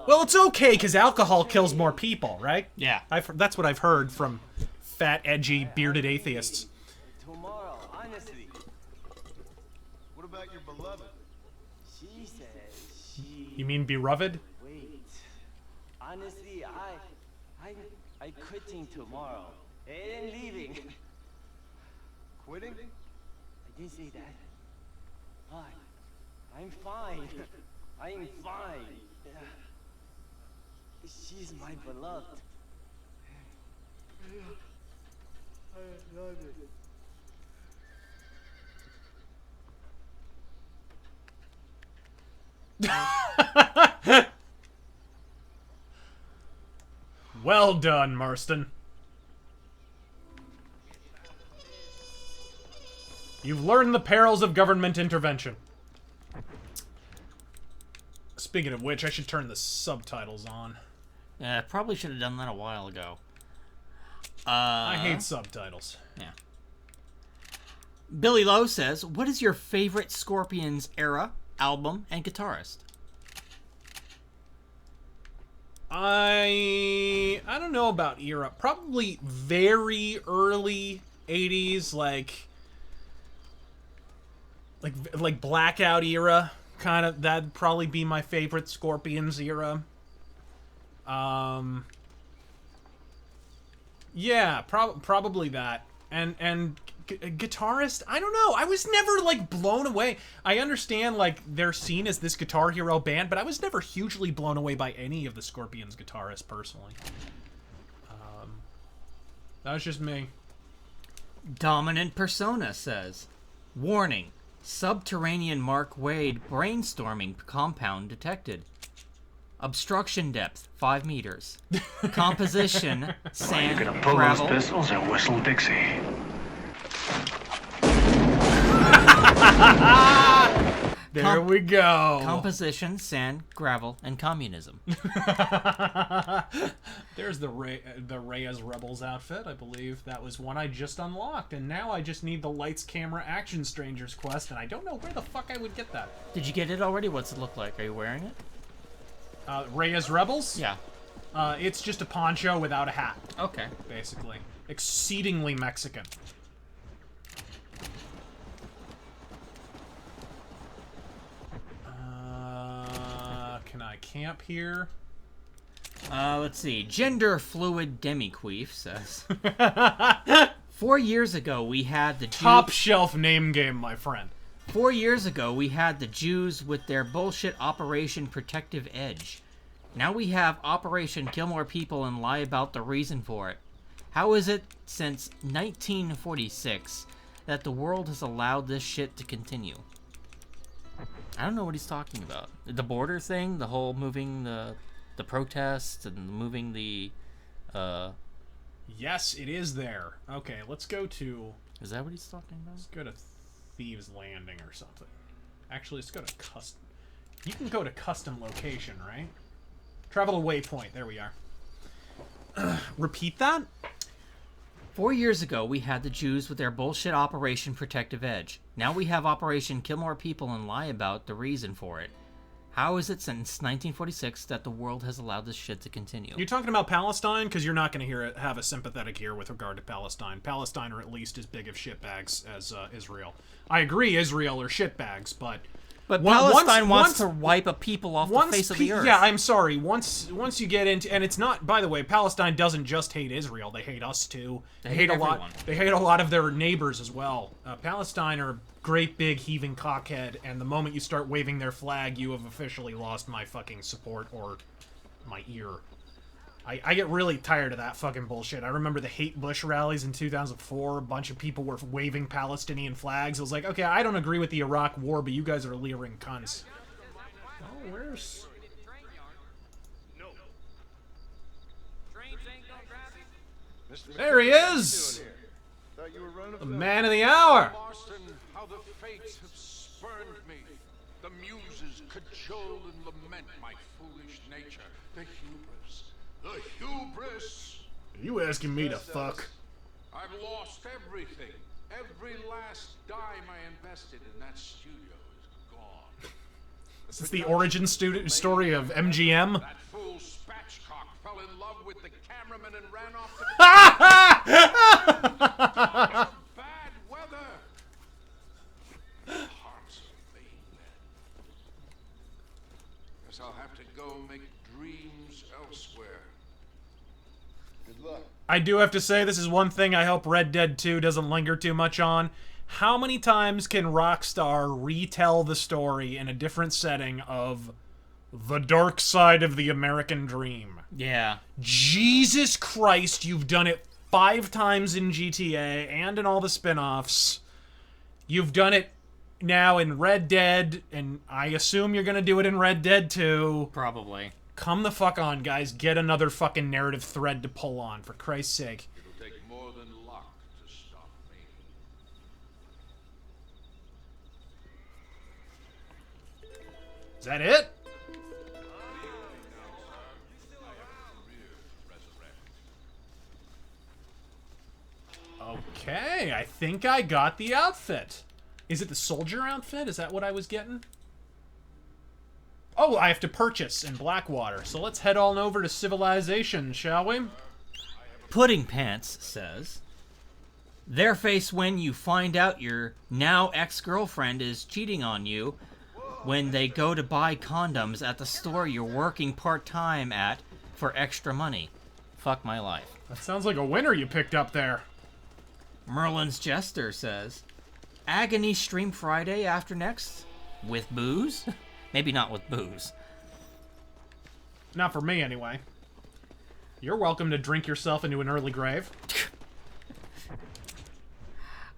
Well, it's okay, because alcohol kills more people, right? Yeah. That's what I've heard from fat, edgy, bearded atheists. Tomorrow, honestly. What about your beloved? She said she... You mean beloved? Wait. Honestly, I quitting tomorrow. And leaving. Quitting? I didn't say that. Why? I'm fine. I'm fine. She's my beloved. I love it. Well done, Marston. You've learned the perils of government intervention. Speaking of which, I should turn the subtitles on. Yeah, probably should have done that a while ago. I hate subtitles. Yeah. Billy Lowe says, what is your favorite Scorpions era, album, and guitarist? I don't know about era. Probably very early 80s, like Blackout era. Kind of, that'd probably be my favorite Scorpions era. Yeah, probably that. And guitarist, I don't know. I was never, like, blown away. I understand, like, they're seen as this Guitar Hero band, but I was never hugely blown away by any of the Scorpions guitarists, personally. That was just me. Dominant Persona says, warning, subterranean Mark Wade brainstorming compound detected. Obstruction depth, 5 meters. Composition, sand, You're gonna pull gravel. those pistols and whistle Dixie. There we go. Composition, sand, gravel, and communism. There's the Reyes Rebels outfit. I believe that was one I just unlocked, and now I just need the Lights, Camera, Action Strangers quest, and I don't know where the fuck I would get that. Did you get it already? What's it look like? Are you wearing it? Reyes Rebels? Yeah. It's just a poncho without a hat. Okay. Basically. Exceedingly Mexican. Can I camp here? Let's see. Gender fluid demiqueef says. 4 years ago, we had the top shelf name game, my friend. 4 years ago, we had the Jews with their bullshit Operation Protective Edge. Now we have Operation Kill More People and lie about the reason for it. How is it since 1946 that the world has allowed this shit to continue? I don't know what he's talking about. The border thing, the whole moving the protests and moving the Yes, it is there. Okay, let's go to... Is that what he's talking about? Let's go to Thieves Landing or something. Actually, let's go to custom. You can go to custom location, right? Travel to waypoint. There we are. Repeat that? 4 years ago, we had the Jews with their bullshit Operation Protective Edge. Now we have Operation Kill More People and lie about the reason for it. How is it since 1946 that the world has allowed this shit to continue? You're talking about Palestine? Because you're not going to have a sympathetic ear with regard to Palestine. Palestine are at least as big of shitbags as Israel. I agree Israel are shitbags, but... But Palestine wants to wipe a people off the face of the earth. Yeah, I'm sorry. Once you get into... And it's not... By the way, Palestine doesn't just hate Israel. They hate us, too. They hate everyone. a lot. They hate a lot of their neighbors as well. Palestine are great big heaving cockhead, and the moment you start waving their flag, you have officially lost my fucking support or my ear. I get really tired of that fucking bullshit. I remember the hate Bush rallies in 2004. A bunch of people were waving Palestinian flags. I was like, okay, I don't agree with the Iraq war, but you guys are leering cunts. Oh, where's... There he is! The man of the hour! How the fates have spurned me. The muses cajole and lament my foolish nature. The hubris. The hubris! Are you asking me to fuck? I've lost everything. Every last dime I invested in that studio is gone. This is the origin story of MGM. That fool spatchcock fell in love with the cameraman and ran off the... Bad weather! Hearts of vain men. Guess I'll have to go make dreams elsewhere. Good luck. I do have to say, this is one thing I hope Red Dead 2 doesn't linger too much on. How many times can Rockstar retell the story in a different setting of the dark side of the American dream? Yeah. Jesus Christ, you've done it 5 times in GTA and in all the spin-offs. You've done it now in Red Dead, and I assume you're gonna do it in Red Dead 2. Probably. Come the fuck on, guys. Get another fucking narrative thread to pull on, for Christ's sake. It'll take more than luck to stop me. Is that it? Okay, I think I got the outfit. Is it the soldier outfit? Is that what I was getting? Oh, I have to purchase in Blackwater. So let's head on over to Civilization, shall we? Pudding Pants says, their face when you find out your now ex-girlfriend is cheating on you when they go to buy condoms at the store you're working part-time at for extra money. Fuck my life. That sounds like a winner you picked up there. Merlin's Jester says, Agony stream Friday after next? With booze? Maybe not with booze. Not for me, anyway. You're welcome to drink yourself into an early grave.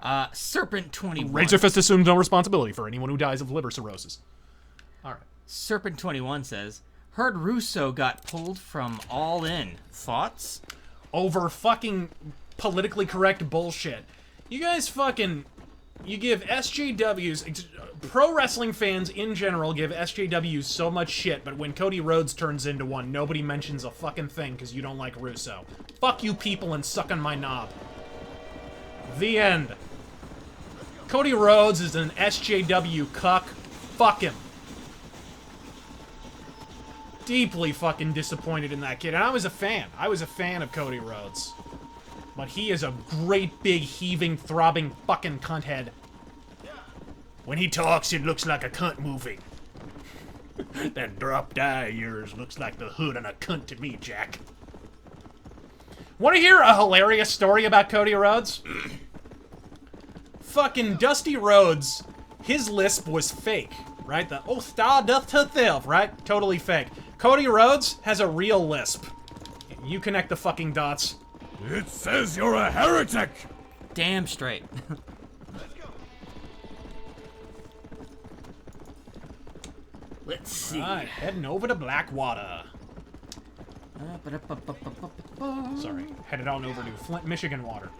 Serpent21. RazörFist assumes no responsibility for anyone who dies of liver cirrhosis. Alright. Serpent21 says, heard Russo got pulled from All In. Thoughts? Over fucking politically correct bullshit. You guys fucking... You give SJWs... Pro wrestling fans in general give SJWs so much shit, but when Cody Rhodes turns into one, nobody mentions a fucking thing because you don't like Russo. Fuck you people and suck on my knob. The end. Cody Rhodes is an SJW cuck. Fuck him. Deeply fucking disappointed in that kid. And I was a fan. I was a fan of Cody Rhodes. But he is a great big heaving, throbbing fucking cunt head. When he talks, it looks like a cunt moving. That dropped eye of yours looks like the hood on a cunt to me, Jack. Want to hear a hilarious story about Cody Rhodes? Fucking Dusty Rhodes, his lisp was fake, right? The "oh, star doth herself," right? Totally fake. Cody Rhodes has a real lisp. You connect the fucking dots. It says you're a heretic! Damn straight. Let's see. Right, heading over to Blackwater. Sorry, headed on over to Flint, Michigan water.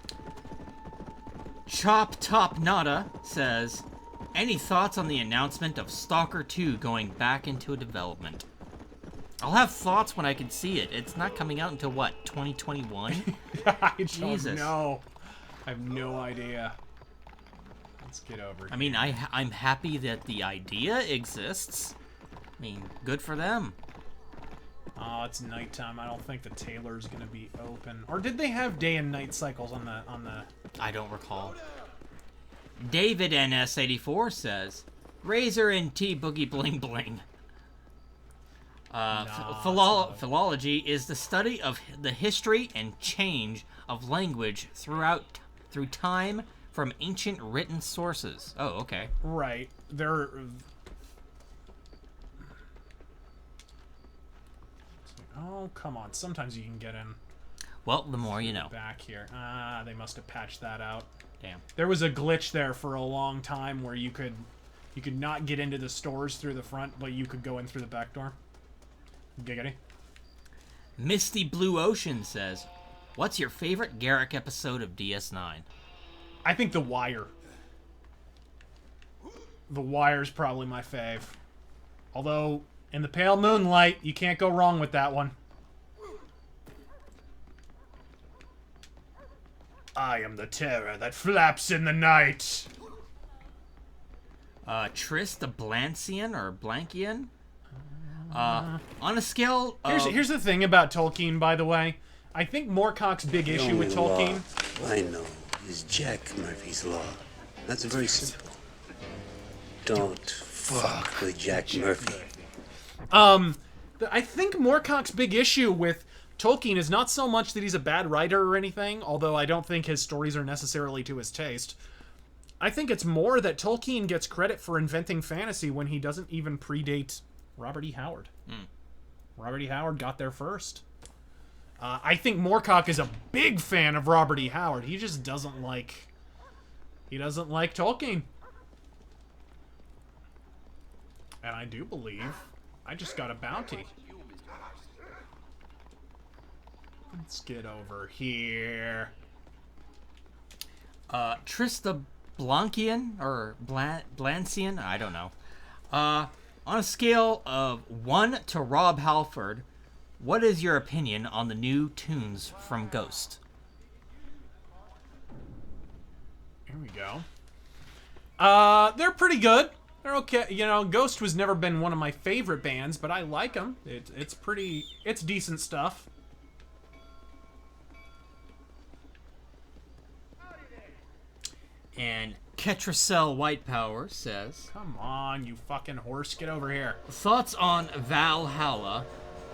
Chop Top Nada says, any thoughts on the announcement of Stalker 2 going back into development? I'll have thoughts when I can see it. It's not coming out until what, 2021? I Jesus. don't know. I have no idea. Let's get over here. I mean, I'm happy that the idea exists. I mean, good for them. Oh, it's nighttime. I don't think the Taylor's gonna be open. Or did they have day and night cycles on the I don't recall. David NS84 says, Razor and T Boogie Bling Bling. Philology is the study of the history and change of language through time from ancient written sources. Oh, okay. Right. Oh, come on. Sometimes you can get in. Well, the more you know. Back here. Ah, they must have patched that out. Damn. There was a glitch there for a long time where you could not get into the stores through the front, but you could go in through the back door. Giggity. Misty Blue Ocean says, what's your favorite Garrick episode of DS9? I think The Wire. The Wire's probably my fave. Although, in the pale moonlight, you can't go wrong with that one. I am the terror that flaps in the night. Tris the Blancian or Blankian? On a scale of... Here's the thing about Tolkien, by the way. I think Moorcock's big The issue with only Tolkien... law I know is Jack Murphy's Law. That's very simple. Don't fuck with Jack Murphy. I think Moorcock's big issue with Tolkien is not so much that he's a bad writer or anything, although I don't think his stories are necessarily to his taste. I think it's more that Tolkien gets credit for inventing fantasy when he doesn't even predate Robert E. Howard. Robert E. Howard got there first. I think Moorcock is a big fan of Robert E. Howard. He just doesn't like... He doesn't like Tolkien. And I do believe I just got a bounty. Let's get over here. Trista Blankian or Blancian, I don't know. On a scale of 1 to Rob Halford, what is your opinion on the new tunes from Ghost? Here we go. They're pretty good. They're okay. You know, Ghost was never been one of my favorite bands, but I like them. It's decent stuff. And Ketracel White Power says, come on, you fucking horse, get over here. Thoughts on Valhalla?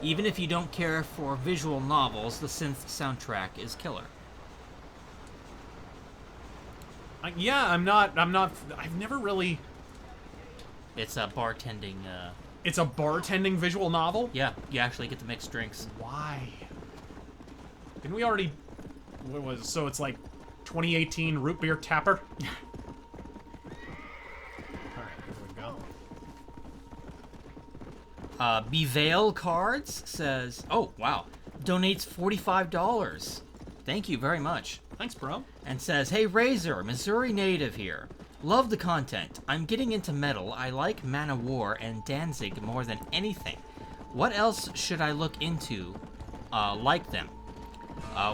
Even if you don't care for visual novels, the synth soundtrack is killer. Yeah, I've never really... It's a bartending, It's a bartending visual novel? Yeah, you actually get to mix drinks. Why? Didn't we already... What was it? So it's like 2018 root beer tapper? Alright, here we go. Bevail Cards says, oh, wow, donates $45. Thank you very much. Thanks, bro. And says, hey, Razor, Missouri native here. Love the content. I'm getting into metal. I like Manowar and Danzig more than anything. What else should I look into like them?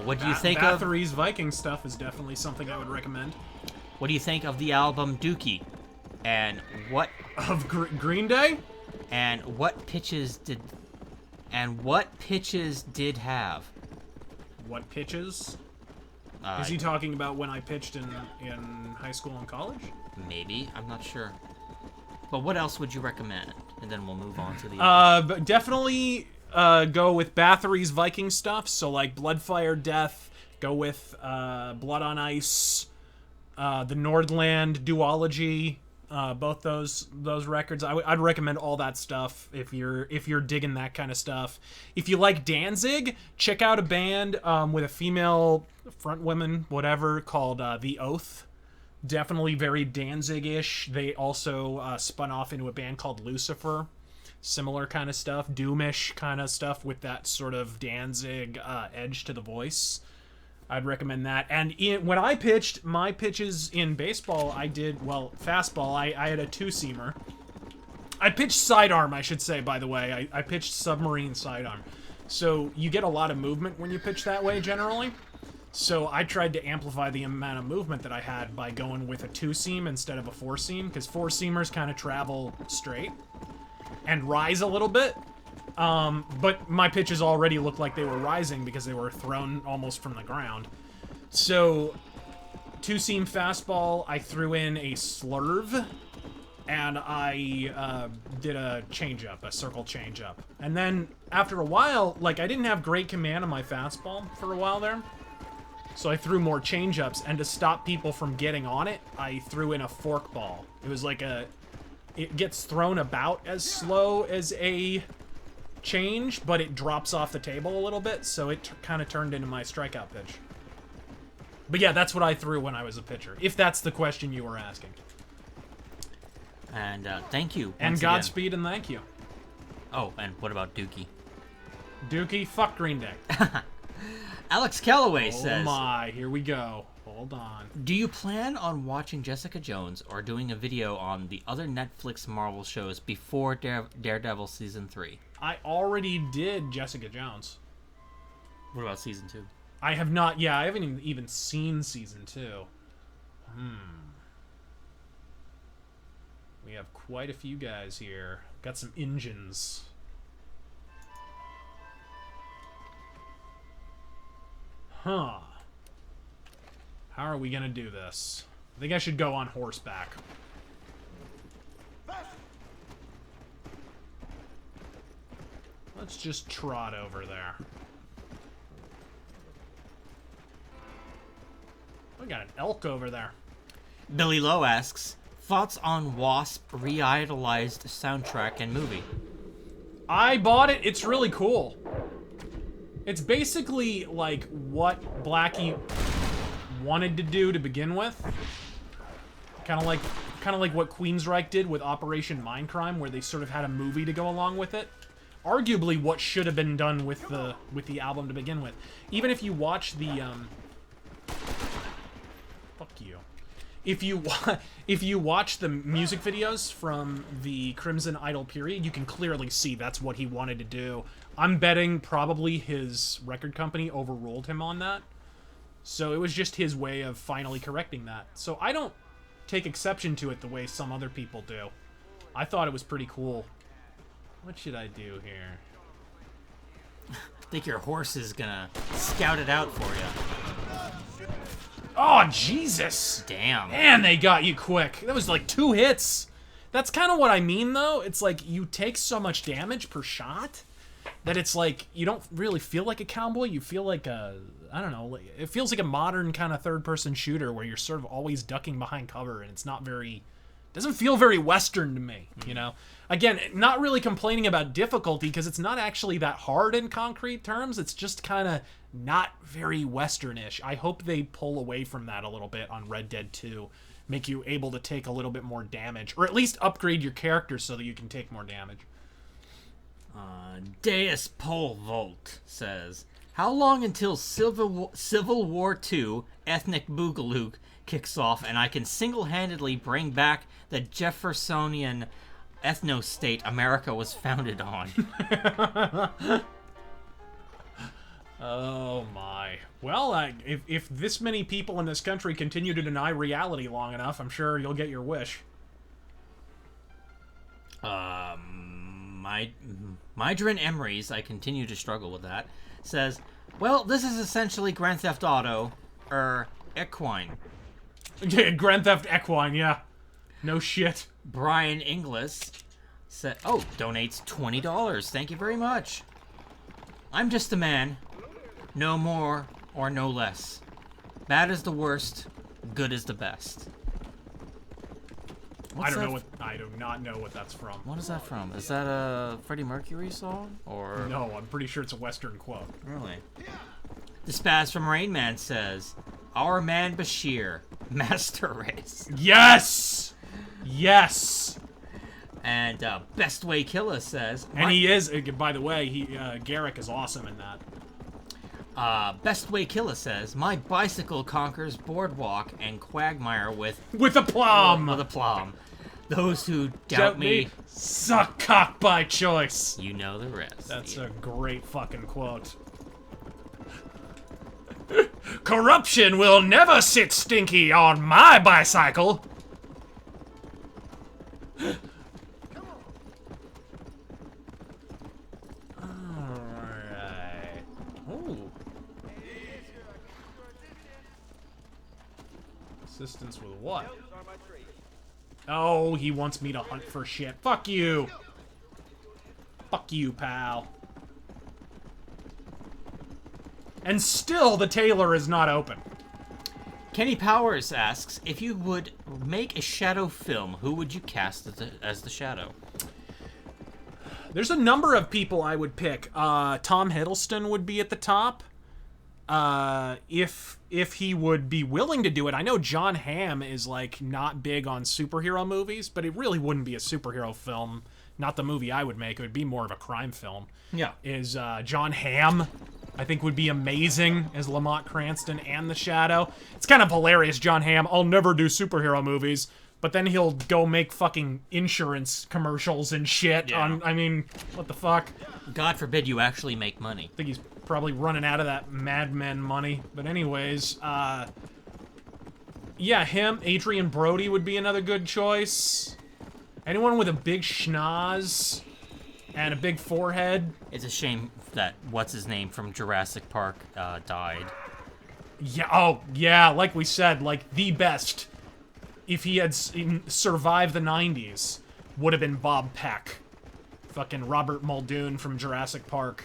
What do you think of... Bathory's Viking stuff is definitely something I would recommend. What do you think of the album Dookie? And what... Of Green Day? And what pitches did... And what pitches did have? What pitches? Is he talking about when I pitched in high school and college? Maybe. I'm not sure. But what else would you recommend? And then we'll move on to the... But definitely go with Bathory's Viking stuff. So, like, Bloodfire Death. Go with Blood on Ice. The Nordland duology. Both those records. I'd recommend all that stuff if you're digging that kind of stuff. If you like Danzig, check out a band with a female frontwoman, whatever, called The Oath. Definitely very Danzig-ish. They also spun off into a band called Lucifer. Similar kind of stuff, doomish kind of stuff with that sort of Danzig edge to the voice. I'd recommend that. And when I pitched my pitches in baseball, I did, well, fastball, I had a two-seamer. I pitched sidearm, I should say, by the way. I pitched submarine sidearm. So you get a lot of movement when you pitch that way, generally. So I tried to amplify the amount of movement that I had by going with a two-seam instead of a four-seam, because four-seamers kind of travel straight and rise a little bit. But my pitches already looked like they were rising because they were thrown almost from the ground. So, two-seam fastball, I threw in a slurve, and I did a changeup, a circle changeup. And then, after a while, like, I didn't have great command of my fastball for a while there. So I threw more changeups, and to stop people from getting on it, I threw in a forkball. It was like it gets thrown about as slow as a change, but it drops off the table a little bit, so it kind of turned into my strikeout pitch. But yeah, that's what I threw when I was a pitcher, if that's the question you were asking. And thank you. And Godspeed and thank you. Oh, and what about Dookie? Dookie, fuck Green Day. Alex Calloway says... Oh my, here we go. Hold on. Do you plan on watching Jessica Jones or doing a video on the other Netflix Marvel shows before Daredevil Season 3? I already did Jessica Jones. What about Season 2? I have not, yeah, I haven't even seen Season 2. We have quite a few guys here. Got some engines. Huh. How are we gonna do this? I think I should go on horseback. Let's just trot over there. We got an elk over there. Billy Lowe asks, thoughts on Wasp re-idolized soundtrack and movie? I bought it. It's really cool. It's basically like what Blackie wanted to do to begin with. Kind of like what Queensryche did with Operation Mindcrime, where they sort of had a movie to go along with it. Arguably, what should have been done with the album to begin with. Even if you watch the fuck you. If you watch the music videos from the Crimson Idol period, you can clearly see that's what he wanted to do. I'm betting probably his record company overruled him on that. So it was just his way of finally correcting that. So I don't take exception to it the way some other people do. I thought it was pretty cool. What should I do here? I think your horse is gonna scout it out for you. Oh, Jesus! Damn. Man, they got you quick. That was like 2 hits. That's kind of what I mean, though. It's like you take so much damage per shot that it's like you don't really feel like a cowboy. You feel like a, I don't know, it feels like a modern kind of third-person shooter where you're sort of always ducking behind cover, and it's not very, doesn't feel very Western to me, you know? Again, not really complaining about difficulty because it's not actually that hard in concrete terms. It's just kind of not very Western-ish. I hope they pull away from that a little bit on Red Dead 2. Make you able to take a little bit more damage. Or at least upgrade your character so that you can take more damage. Deus Pole Volt says, how long until Civil War II Ethnic Boogaloo kicks off, and I can single-handedly bring back the Jeffersonian ethno-state America was founded on. Oh my. Well, if this many people in this country continue to deny reality long enough, I'm sure you'll get your wish. Mydrin Emery's, I continue to struggle with that, says, well, this is essentially Grand Theft Auto, Equine. Yeah, Grand Theft Equine, yeah. No shit. Brian Inglis said, oh, donates $20. Thank you very much. I'm just a man. No more or no less. Bad is the worst. Good is the best. I do not know what that's from. What is that from? Is that a Freddie Mercury song? Or no, I'm pretty sure it's a Western quote. Really? The Spaz from Rain Man says, our man Bashir, Master Race. Yes! Yes! And Best Way Killer says... And he is, by the way, Garrick is awesome in that. Best Way Killer says, my bicycle conquers boardwalk and quagmire with aplomb. With aplomb. Those who doubt me suck cock by choice. You know the rest. That's a great fucking quote. Corruption will never sit stinky on my bicycle. Assistance with what? Oh, he wants me to hunt for shit. Fuck you. Fuck you, pal. And still, the tailor is not open. Kenny Powers asks, if you would make a Shadow film, who would you cast as the Shadow? There's a number of people I would pick. Tom Hiddleston would be at the top. If he would be willing to do it. I know John Hamm is, like, not big on superhero movies, but it really wouldn't be a superhero film. Not the movie I would make. It would be more of a crime film. Yeah. Is, John Hamm, I think, would be amazing as Lamont Cranston and the Shadow. It's kind of hilarious, John Hamm. I'll never do superhero movies, but then he'll go make fucking insurance commercials and shit on, I mean, what the fuck? God forbid you actually make money. I think he's probably running out of that Mad Men money. But anyways, yeah, him. Adrian Brody would be another good choice. Anyone with a big schnoz and a big forehead. It's a shame that what's-his-name from Jurassic Park died. Yeah, oh, yeah, like we said, like, the best, if he had survived the 90s, would have been Bob Peck. Fucking Robert Muldoon from Jurassic Park.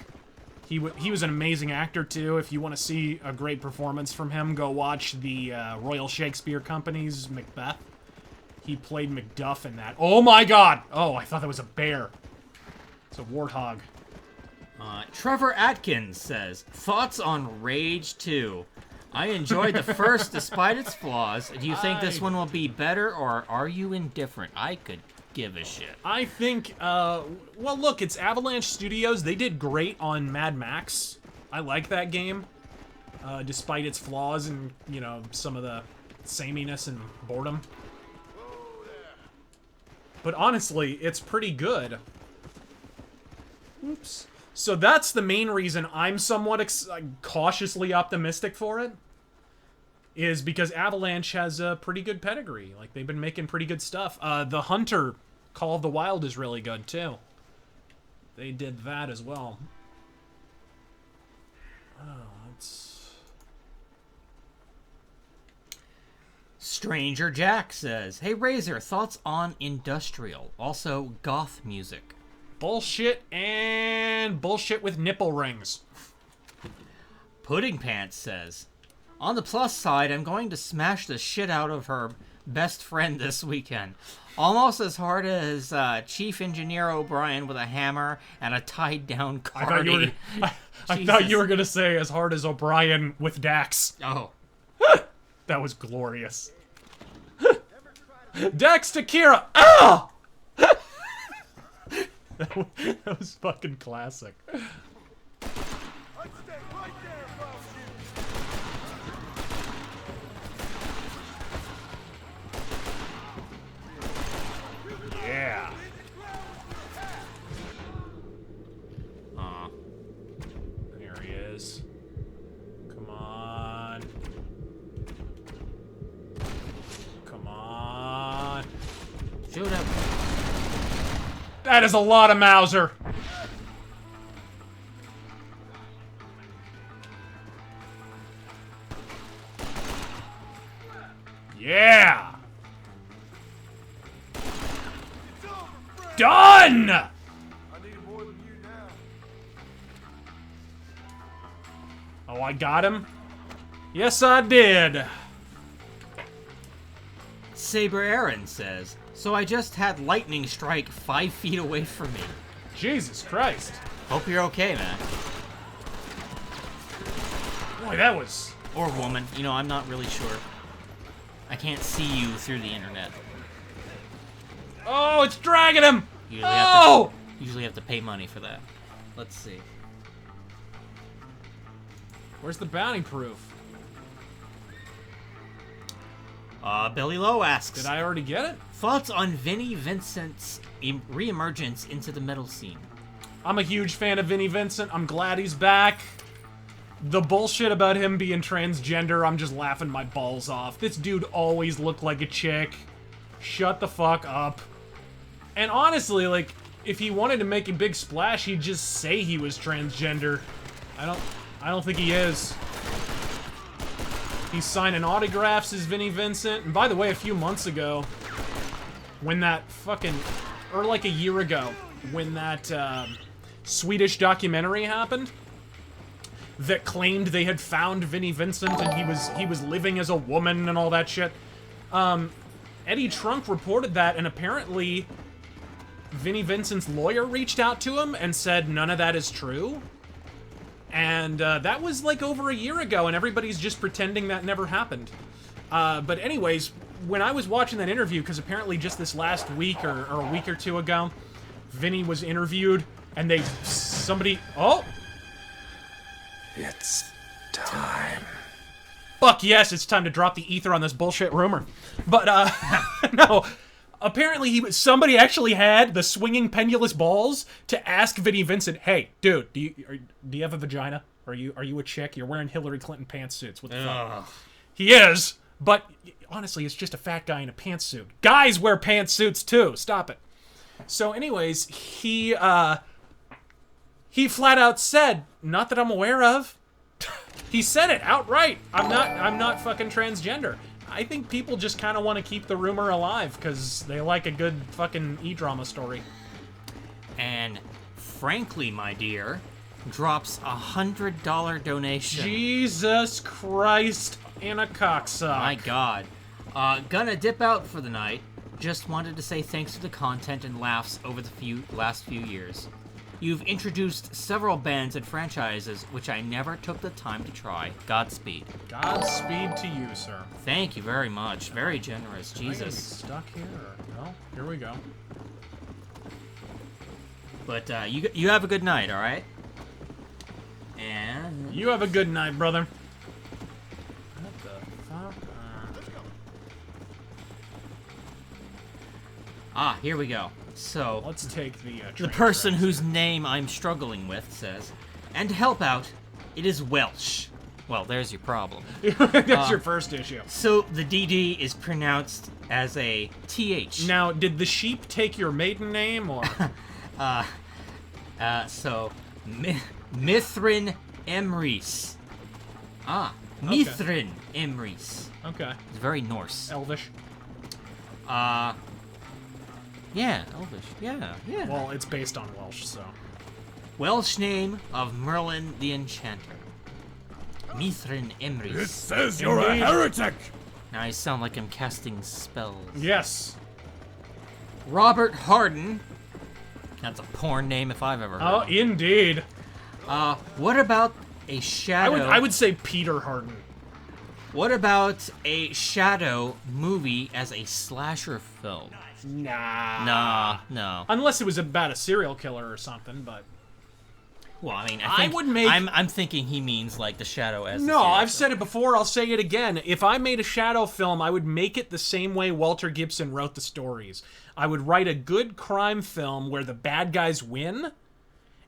He was an amazing actor, too. If you want to see a great performance from him, go watch the Royal Shakespeare Company's Macbeth. He played Macduff in that. Oh my god! Oh, I thought that was a bear. It's a warthog. Trevor Atkins says, thoughts on Rage 2? I enjoyed the first despite its flaws. Do you think this one will be better, or are you indifferent? I could give a shit. I think, well, look, it's Avalanche Studios. They did great on Mad Max. I like that game, despite its flaws and, you know, some of the sameness and boredom. But honestly, it's pretty good. Oops. So that's the main reason I'm somewhat cautiously optimistic for it. Is because Avalanche has a pretty good pedigree. Like, they've been making pretty good stuff. The Hunter, Call of the Wild is really good, too. They did that as well. Oh, that's... Stranger Jack says, hey, Razor, thoughts on industrial, also goth music? Bullshit and bullshit with nipple rings. Pudding Pants says, on the plus side, I'm going to smash the shit out of her best friend this weekend. Almost as hard as Chief Engineer O'Brien with a hammer and a tied-down Cardi. I thought you were going to say as hard as O'Brien with Dax. Oh. That was glorious. Dax to Kira. Ah! That was fucking classic. Shoot him. That is a lot of Mauser. Yeah. Done. I need more than you now. Oh, I got him? Yes, I did. Saber Aaron says, so I just had lightning strike 5 feet away from me. Jesus Christ. Hope you're okay, man. Boy, that was... Or woman. You know, I'm not really sure. I can't see you through the internet. Oh, it's dragging him! Usually have to pay money for that. Let's see. Where's the bounty proof? Billy Lowe asks... Did I already get it? Thoughts on Vinnie Vincent's re-emergence into the metal scene? I'm a huge fan of Vinnie Vincent. I'm glad he's back. The bullshit about him being transgender, I'm just laughing my balls off. This dude always looked like a chick. Shut the fuck up. And honestly, like, if he wanted to make a big splash, he'd just say he was transgender. I don't think he is. He's signing autographs as Vinnie Vincent. And by the way, a few months ago, when that fucking... Or like a year ago, when that Swedish documentary happened, that claimed they had found Vinnie Vincent and he was living as a woman and all that shit. Eddie Trunk reported that, and apparently Vinnie Vincent's lawyer reached out to him and said none of that is true. And that was like over a year ago, and everybody's just pretending that never happened. But anyways, when I was watching that interview, because apparently just this last week or a week or two ago, Vinnie was interviewed, and somebody... Oh! It's time. Fuck yes, it's time to drop the ether on this bullshit rumor. But, no. Apparently, somebody actually had the swinging pendulous balls to ask Vinnie Vincent, hey, dude, do you have a vagina? Are you a chick? You're wearing Hillary Clinton pantsuits. What the fuck? He is, but honestly, it's just a fat guy in a pantsuit. Guys wear pantsuits too. Stop it. So anyways, he flat out said, not that I'm aware of. He said it outright. I'm not fucking transgender. I think people just kind of want to keep the rumor alive because they like a good fucking e-drama story. And frankly, my dear, drops $100 donation. Jesus Christ in a cocksuck. My God. Gonna dip out for the night. Just wanted to say thanks for the content and laughs over the last few years. You've introduced several bands and franchises which I never took the time to try. Godspeed. Godspeed to you, sir. Thank you very much. Very generous. Am I gonna be Jesus. stuck here? No? Here we go. But you have a good night, all right? And you have a good night, brother. What the fuck? Here we go. So let's take the person whose name I'm struggling with says, and to help out, it is Welsh. Well, there's your problem. That's your first issue. So the DD is pronounced as a TH. Now, did the sheep take your maiden name, or? So Mithrin Emrys. Mithrin Emrys. Okay. It's very Norse. Elvish. Yeah, Elvish. Yeah. Well, it's based on Welsh, so. Welsh name of Merlin the Enchanter. Mithrin Emrys. It says you're a heretic! Now I sound like I'm casting spells. Yes. Robert Harden. That's a porn name if I've ever heard. Oh, indeed. What about a Shadow... I would say Peter Harden. What about a Shadow movie as a slasher film? Nah. No. Unless it was about a serial killer or something, but... Well, I mean, I would make... I'm thinking he means, like, the Shadow as No, I've said it before, I'll say it again. If I made a Shadow film, I would make it the same way Walter Gibson wrote the stories. I would write a good crime film where the bad guys win,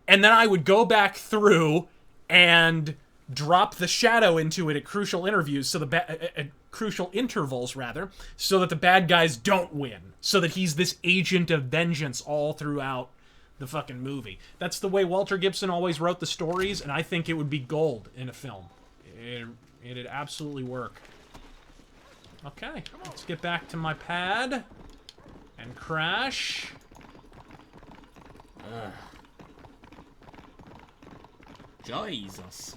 and then I would go back through and drop the Shadow into it at crucial interviews so crucial intervals, rather, so that the bad guys don't win. So that he's this agent of vengeance all throughout the fucking movie. That's the way Walter Gibson always wrote the stories, and I think it would be gold in a film. It'd absolutely work. Okay, let's get back to my pad and crash. Jesus.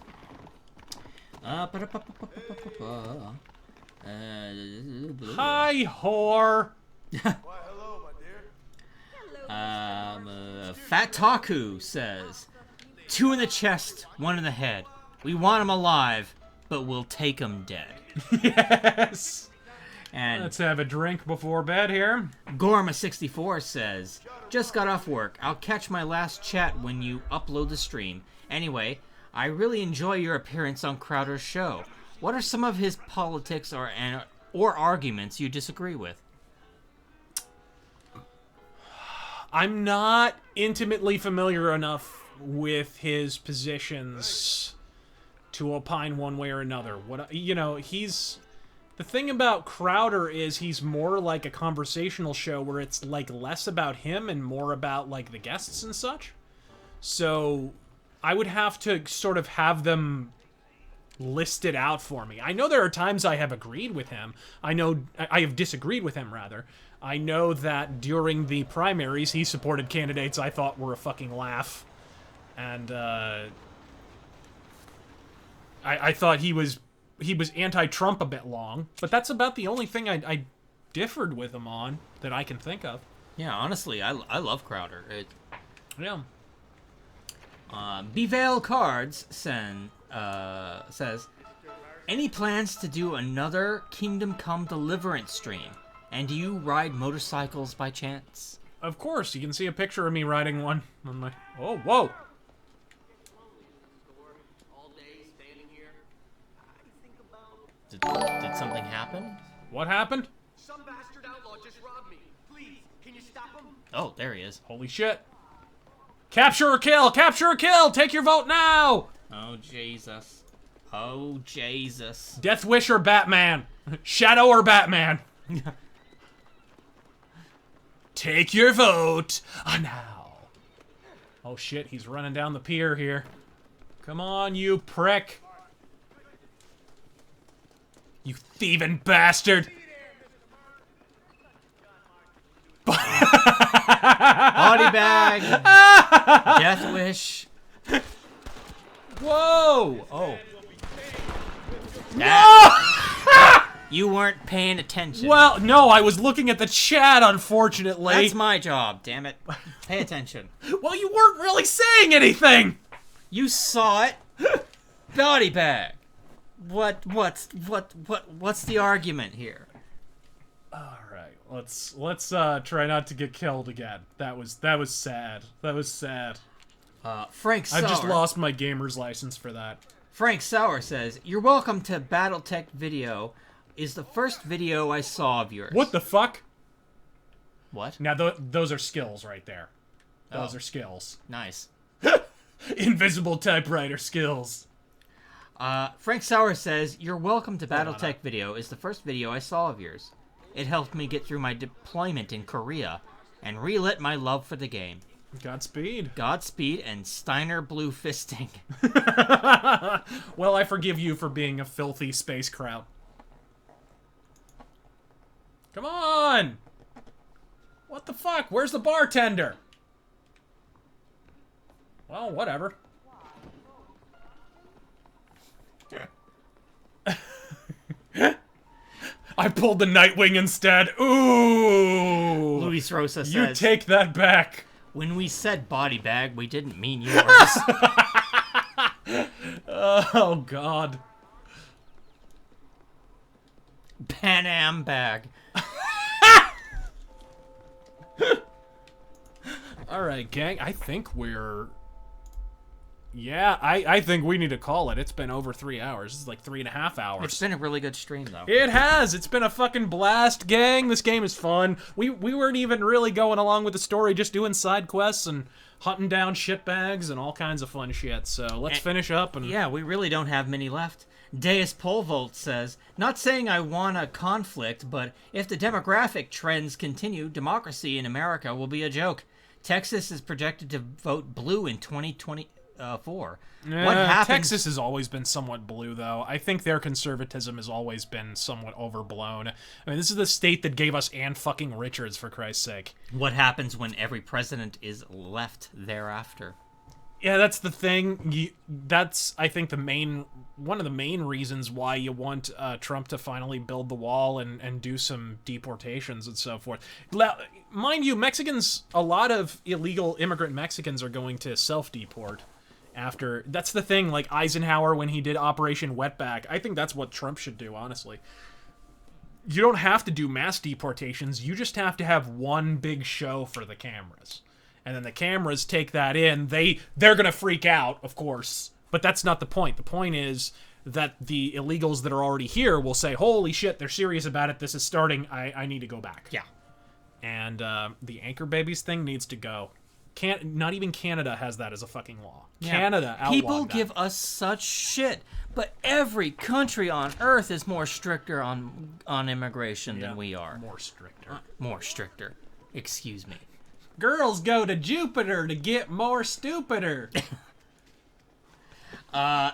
Hi, whore. Fat Taku says, 2 in the chest, 1 in the head. We want him alive, but we'll take him dead. Yes. And let's have a drink before bed here. Gorma64 says, just got off work. I'll catch my last chat when you upload the stream. Anyway, I really enjoy your appearance on Crowder's show. What are some of his politics or arguments you disagree with? I'm not intimately familiar enough with his positions to opine one way or another. He's... The thing about Crowder is he's more like a conversational show where it's, like, less about him and more about, like, the guests and such. So I would have to sort of have them listed out for me. I know there are times I have agreed with him. I have disagreed with him, rather. I know that during the primaries, he supported candidates I thought were a fucking laugh. And, I thought he was anti-Trump a bit long, but that's about the only thing I differed with him on that I can think of. Yeah, honestly, I love Crowder. Yeah. Bevail Cards says, any plans to do another Kingdom Come Deliverance stream? And do you ride motorcycles by chance? Of course, you can see a picture of me riding one on my... Oh, whoa! Did something happen? What happened? Some bastard outlaw just robbed me. Please, can you stop him? Oh, there he is. Holy shit. Capture or kill! Capture or kill! Take your vote now! Oh, Jesus. Oh, Jesus. Death Wish or Batman? Shadow or Batman? Take your vote now. Oh shit, he's running down the pier here. Come on, you prick. You thieving bastard! Body bag! Death Wish! Whoa! Oh. No! You weren't paying attention. Well, no, I was looking at the chat, unfortunately. That's my job, damn it. Pay attention. Well, you weren't really saying anything! You saw it. Body bag. What's the argument here? All right, let's try not to get killed again. That was sad. That was sad. Frank Sauer. I've just lost my gamer's license for that. Frank Sauer says, "You're welcome to BattleTech Video. Is the first video I saw of yours." What the fuck? What? Now those are skills right there. Those are skills. Nice. Invisible typewriter skills. Frank Sauer says, "You're welcome to BattleTech Video is the first video I saw of yours. It helped me get through my deployment in Korea and relit my love for the game. Godspeed. Godspeed and Steiner blue fisting." Well, I forgive you for being a filthy space kraut. Come on! What the fuck? Where's the bartender? Well, whatever. I pulled the Nightwing instead. Ooh! Luis Rosa says, "You take that back." "When we said body bag, we didn't mean yours." Oh, God. Pan Am bag. Alright, gang. I think we're... Yeah, I think we need to call it. It's been over 3 hours. This is like 3.5 hours. It's been a really good stream, though. It has. It's been a fucking blast, gang. This game is fun. We weren't even really going along with the story, just doing side quests and hunting down shitbags and all kinds of fun shit. So let's finish up. And yeah, we really don't have many left. Deus Polvolt says, not saying I want a conflict, but if the demographic trends continue, democracy in America will be a joke. Texas is projected to vote blue in 2024. What happens? Texas has always been somewhat blue, though. I think their conservatism has always been somewhat overblown. I mean, this is the state that gave us Ann fucking Richards, for Christ's sake. What happens when every president is left thereafter? Yeah, that's the thing. That's, I think, one of the main reasons why you want Trump to finally build the wall and do some deportations and so forth. Mind you, a lot of illegal immigrant Mexicans are going to self-deport after. That's the thing, like Eisenhower when he did Operation Wetback. I think that's what Trump should do, honestly. You don't have to do mass deportations. You just have to have one big show for the cameras. And then the cameras take that in. They're going to freak out, of course. But that's not the point. The point is that the illegals that are already here will say, holy shit, they're serious about it. This is starting. I need to go back. Yeah. And the anchor babies thing needs to go. Not even Canada has that as a fucking law. Yeah. Canada outlawed People that. give us such shit. But every country on Earth is more stricter on immigration than we are. More stricter. More stricter. Excuse me. Girls go to Jupiter to get more stupider.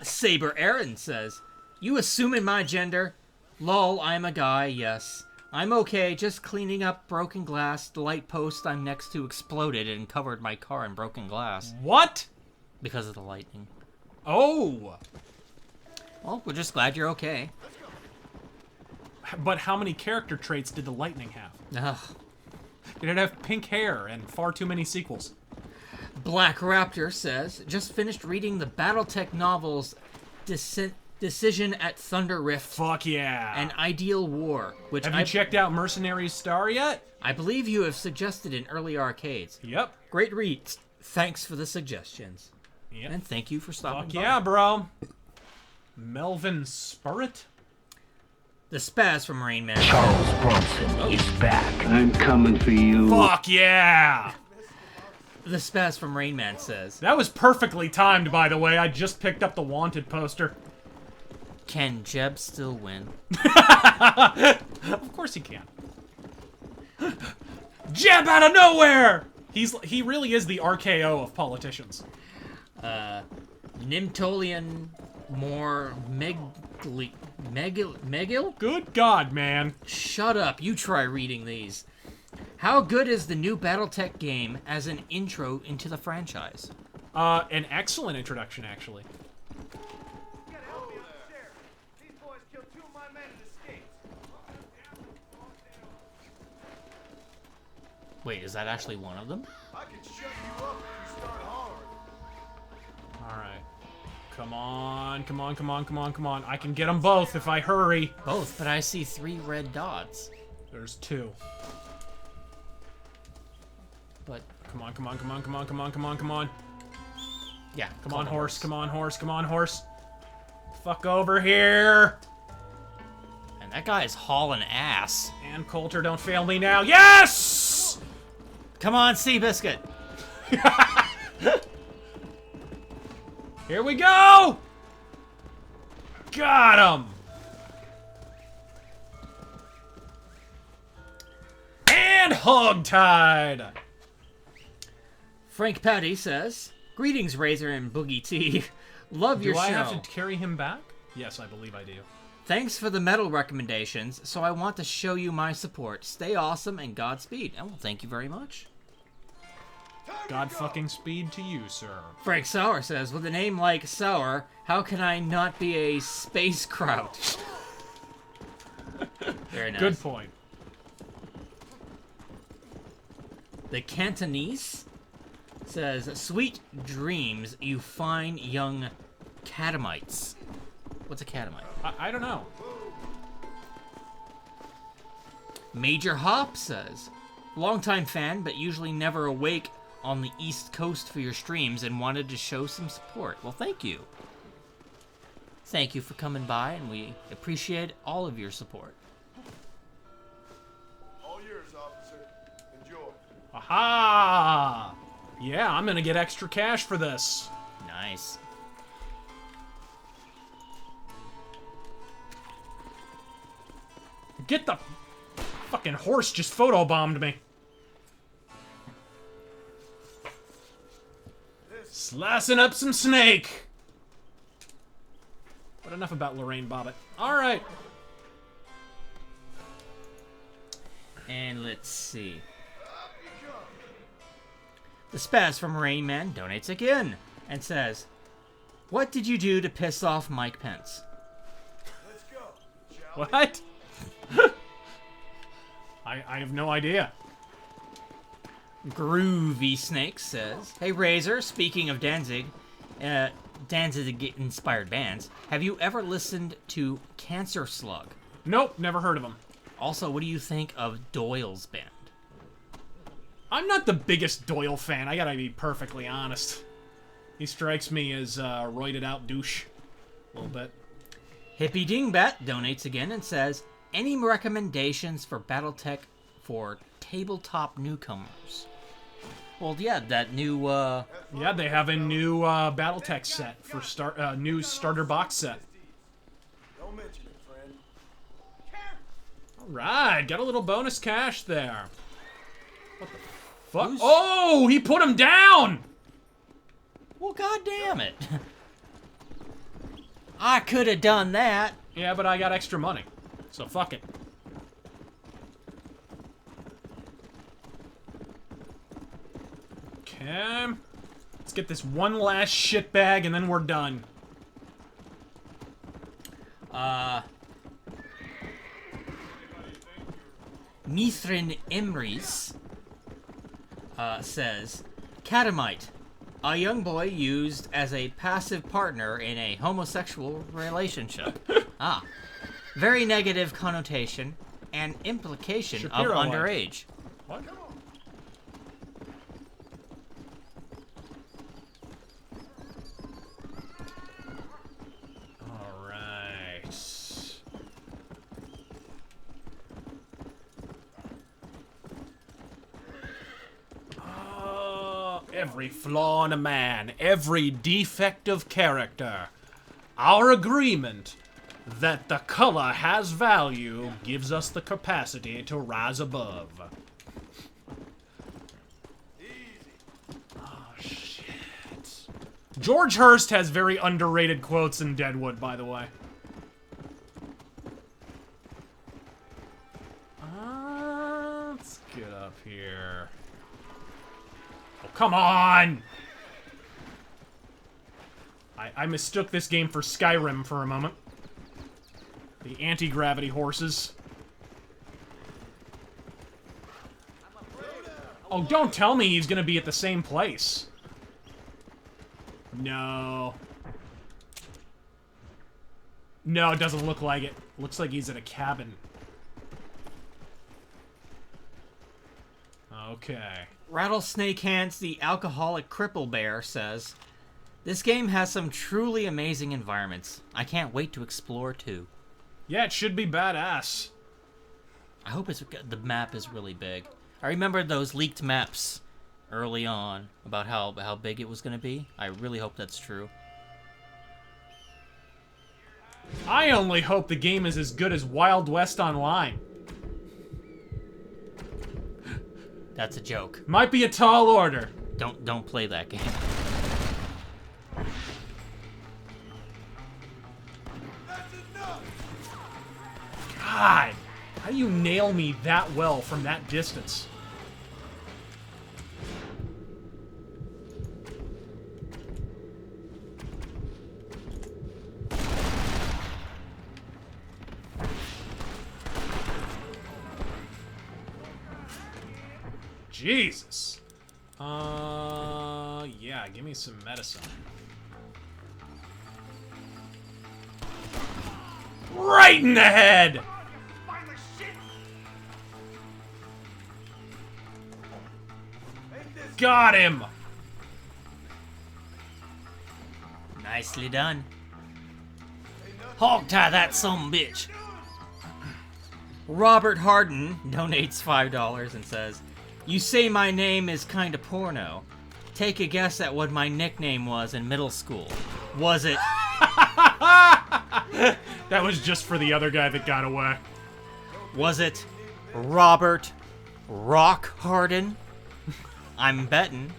Saber Aaron says, you assuming my gender? Lol, I'm a guy, yes. I'm okay, just cleaning up broken glass. The light post I'm next to exploded and covered my car in broken glass. What? Because of the lightning. Oh! Well, we're just glad you're okay. But how many character traits did the lightning have? Ugh. Did it have pink hair and far too many sequels? Black Raptor says, just finished reading the Battletech novels Decision at Thunder Rift. Fuck yeah. And Ideal War. Which have you checked out Mercenaries Star yet? I believe you have suggested in early arcades. Yep. Great reads. Thanks for the suggestions. Yep. And thank you for stopping by. Fuck yeah, bro. Melvin Spurrit? The Spaz from Rain Man. Charles Bronson is back. I'm coming for you. Fuck yeah! The Spaz from Rain Man says, that was perfectly timed, by the way. I just picked up the Wanted poster. Can Jeb still win? Of course he can. Jeb out of nowhere! He really is the RKO of politicians. Nimtolian more Megil? Good God, man. Shut up. You try reading these. How good is the new Battletech game as an intro into the franchise? An excellent introduction, actually. Wait, is that actually one of them? I can shut you up if you start hollering. Alright. Come on, come on, come on, come on, come on. I can get them both if I hurry. Both, but I see 3 red dots. There's 2. But come on, come on, come on, come on, come on, come on, come on. Yeah. Come on, horse, come on, horse, come on, horse. Fuck over here. And that guy is hauling ass. And Coulter, don't fail me now. Yes! Come on, Seabiscuit. Here we go! Got him! And hogtied! Frank Patty says, greetings, Razor and Boogie T. Love your show. Do I have to carry him back? Yes, I believe I do. Thanks for the medal recommendations, so I want to show you my support. Stay awesome and Godspeed. Oh, well, thank you very much. God fucking speed to you, sir. Frank Sauer says, with a name like Sauer, how can I not be a space kraut? Very nice. Good point. The Cantonese says, sweet dreams, you fine young catamites. What's a catamite? I don't know. Major Hop says, longtime fan, but usually never awake on the East Coast for your streams and wanted to show some support. Well, thank you. Thank you for coming by, and we appreciate all of your support. All yours, officer. Enjoy. Aha! Yeah, I'm gonna get extra cash for this. Nice. Get the... Fucking horse just photobombed me. Slicing up some snake. But enough about Lorraine Bobbitt. Alright. And let's see. The Spaz from Rain Man donates again and says, "What did you do to piss off Mike Pence?" What? I have no idea. Groovy Snake says, "Hey Razor, speaking of Danzig, Danzig-inspired bands, have you ever listened to Cancer Slug?" Nope, never heard of him. Also, what do you think of Doyle's band? I'm not the biggest Doyle fan, I gotta be perfectly honest. He strikes me as a roided out douche. A little bit. Hippie Dingbat donates again and says, "Any recommendations for BattleTech for tabletop newcomers?" Well, yeah, that new, Yeah, they have a new BattleTech set for new starter box set. Don't mention it, friend. Alright, got a little bonus cash there. What the fuck? Oh, he put him down! Well, god damn it. I could have done that. Yeah, but I got extra money. So fuck it. Okay. Let's get this one last shitbag and then we're done. Mithrin Imris says, "Catamite, a young boy used as a passive partner in a homosexual relationship." Ah. Very negative connotation and implication Shapiro of underage. What? Alright. Every flaw in a man, every defect of character. Our agreement that the color has value gives us the capacity to rise above. Oh, shit. George Hurst has very underrated quotes in Deadwood, by the way. Let's get up here. Oh, come on! I mistook this game for Skyrim for a moment. The anti-gravity horses. Oh, don't tell me he's gonna be at the same place. No. No, it doesn't look like it. Looks like he's at a cabin. Okay. Rattlesnake Hands, the alcoholic cripple bear, says, "This game has some truly amazing environments. I can't wait to explore too." Yeah, it should be badass. I hope the map is really big. I remember those leaked maps early on about how big it was going to be. I really hope that's true. I only hope the game is as good as Wild West Online. That's a joke. Might be a tall order. Don't play that game. God, how do you nail me that well from that distance? Jesus. Yeah, give me some medicine. Right in the head! Got him! Nicely done. Hog tie that sumbitch. Robert Harden donates $5 and says, "You say my name is kinda porno. Take a guess at what my nickname was in middle school. Was it..." That was just for the other guy that got away. Was it Robert Rock Harden? I'm betting.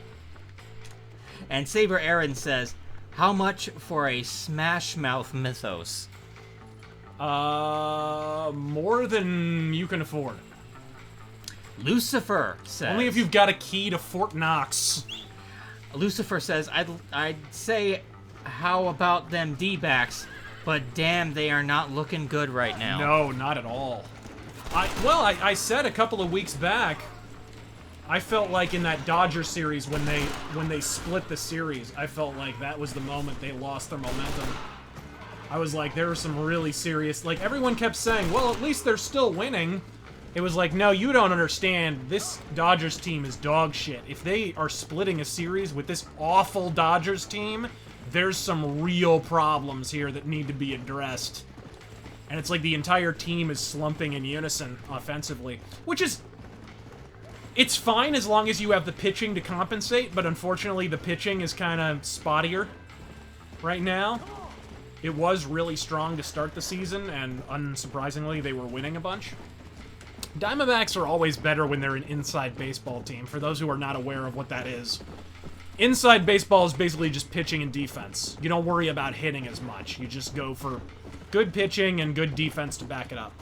And Saber Aaron says, how much for a Smash Mouth mythos? More than you can afford. Lucifer says... Only if you've got a key to Fort Knox. Lucifer says, I'd say, how about them D-backs, but damn, they are not looking good right now. No, not at all. I said a couple of weeks back, I felt like in that Dodger series when they split the series, I felt like that was the moment they lost their momentum. I was like, there were some really serious... Like, everyone kept saying, well, at least they're still winning. It was like, no, you don't understand. This Dodgers team is dog shit. If they are splitting a series with this awful Dodgers team, there's some real problems here that need to be addressed. And it's like the entire team is slumping in unison offensively, which is... It's fine as long as you have the pitching to compensate, but unfortunately the pitching is kind of spottier right now. It was really strong to start the season, and unsurprisingly, they were winning a bunch. Diamondbacks are always better when they're an inside baseball team, for those who are not aware of what that is. Inside baseball is basically just pitching and defense. You don't worry about hitting as much. You just go for good pitching and good defense to back it up.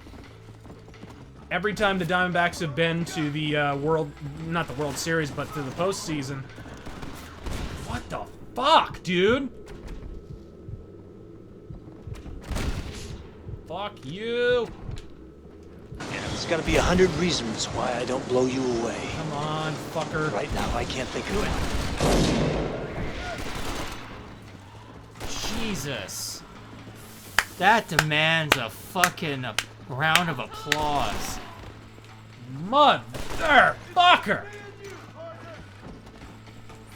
Every time the Diamondbacks have been to the not the World Series, but to the postseason. What the fuck, dude? Fuck you. Yeah, there's gotta be 100 reasons why I don't blow you away. Come on, fucker. Right now, I can't think of it. Jesus. That demands a fucking round of applause. Motherfucker!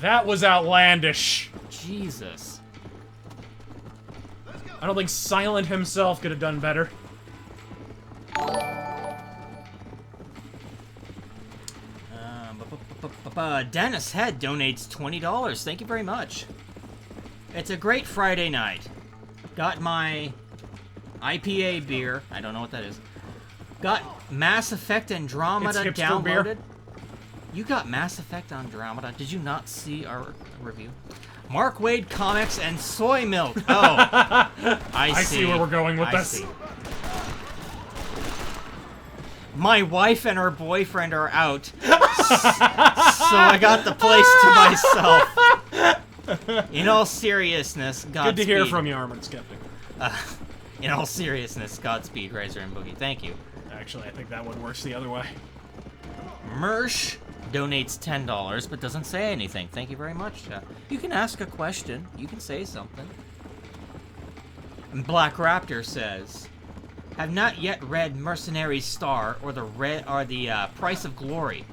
That was outlandish. Jesus. I don't think Silent himself could have done better. Dennis Head donates $20. Thank you very much. It's a great Friday night. Got my IPA beer. I don't know what that is. Got Mass Effect Andromeda It's hipster downloaded. beer. You got Mass Effect Andromeda. Did you not see our review? Mark Wade comics and soy milk. Oh, I see where we're going with this. See. My wife and her boyfriend are out, so I got the place to myself. In all seriousness, Godspeed. Good to hear from you, Armored Skeptic. In all seriousness, Godspeed, Razor and Boogie. Thank you. Actually, I think that one works the other way. Mersh donates $10, but doesn't say anything. Thank you very much. You can ask a question. You can say something. And Black Raptor says, have not yet read Mercenary's Star or the Price of Glory,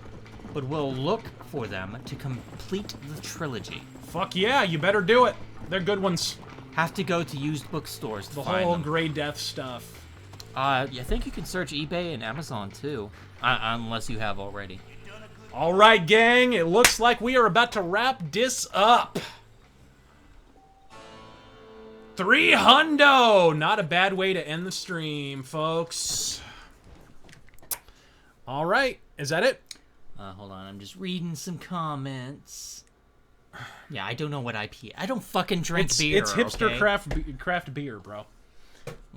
but will look for them to complete the trilogy. Fuck yeah, you better do it. They're good ones. Have to go to used bookstores to the find whole them. Grey Death stuff. I think you can search eBay and Amazon too, unless you have already. All right, gang, it looks like we are about to wrap this up. 300! Not a bad way to end the stream, folks. All right, is that it? Hold on, I'm just reading some comments. Yeah, I don't know what IPA. I don't fucking drink beer. It's hipster okay? craft beer, bro.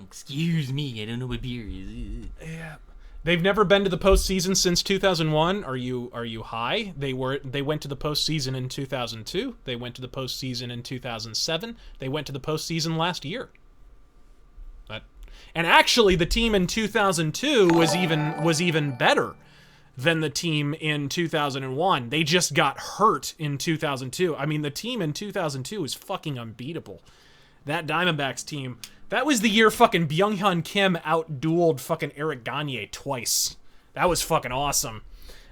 Excuse me, I don't know what beer is. Yeah. They've never been to the postseason since 2001. Are you high? They went to the postseason in 2002. They went to the postseason in 2007. They went to the postseason last year. And actually, the team in 2002 was even better than the team in 2001. They just got hurt in 2002. I mean, the team in 2002 was fucking unbeatable. That Diamondbacks team. That was the year fucking Byung-Hyun Kim out-dueled fucking Eric Gagne twice. That was fucking awesome.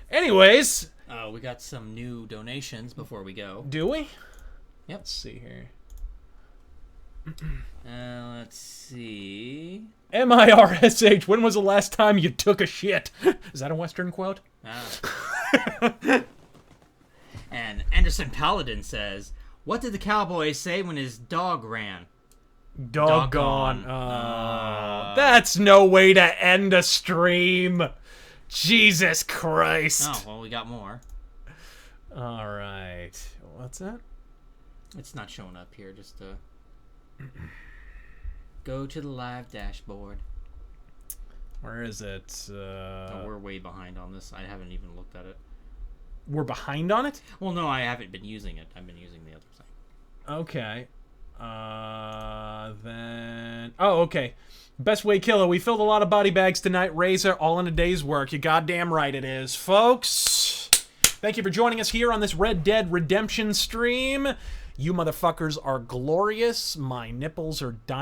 Anyways. We got some new donations before we go. Do we? Yep. Let's see here. Let's see. MIRSH, when was the last time you took a shit? Is that a Western quote? And Anderson Paladin says, what did the cowboy say when his dog ran? Doggone. Oh, that's no way to end a stream. Jesus Christ. Oh, well, we got more. All right. What's that? It's not showing up here. Just go to the live dashboard. Where is it? Oh, we're way behind on this. I haven't even looked at it. We're behind on it? Well, no, I haven't been using it. I've been using the other thing. Okay. Then... Oh, okay. Best Way Killer. We filled a lot of body bags tonight. Razor, all in a day's work. You goddamn right it is. Folks, thank you for joining us here on this Red Dead Redemption stream. You motherfuckers are glorious. My nipples are dying.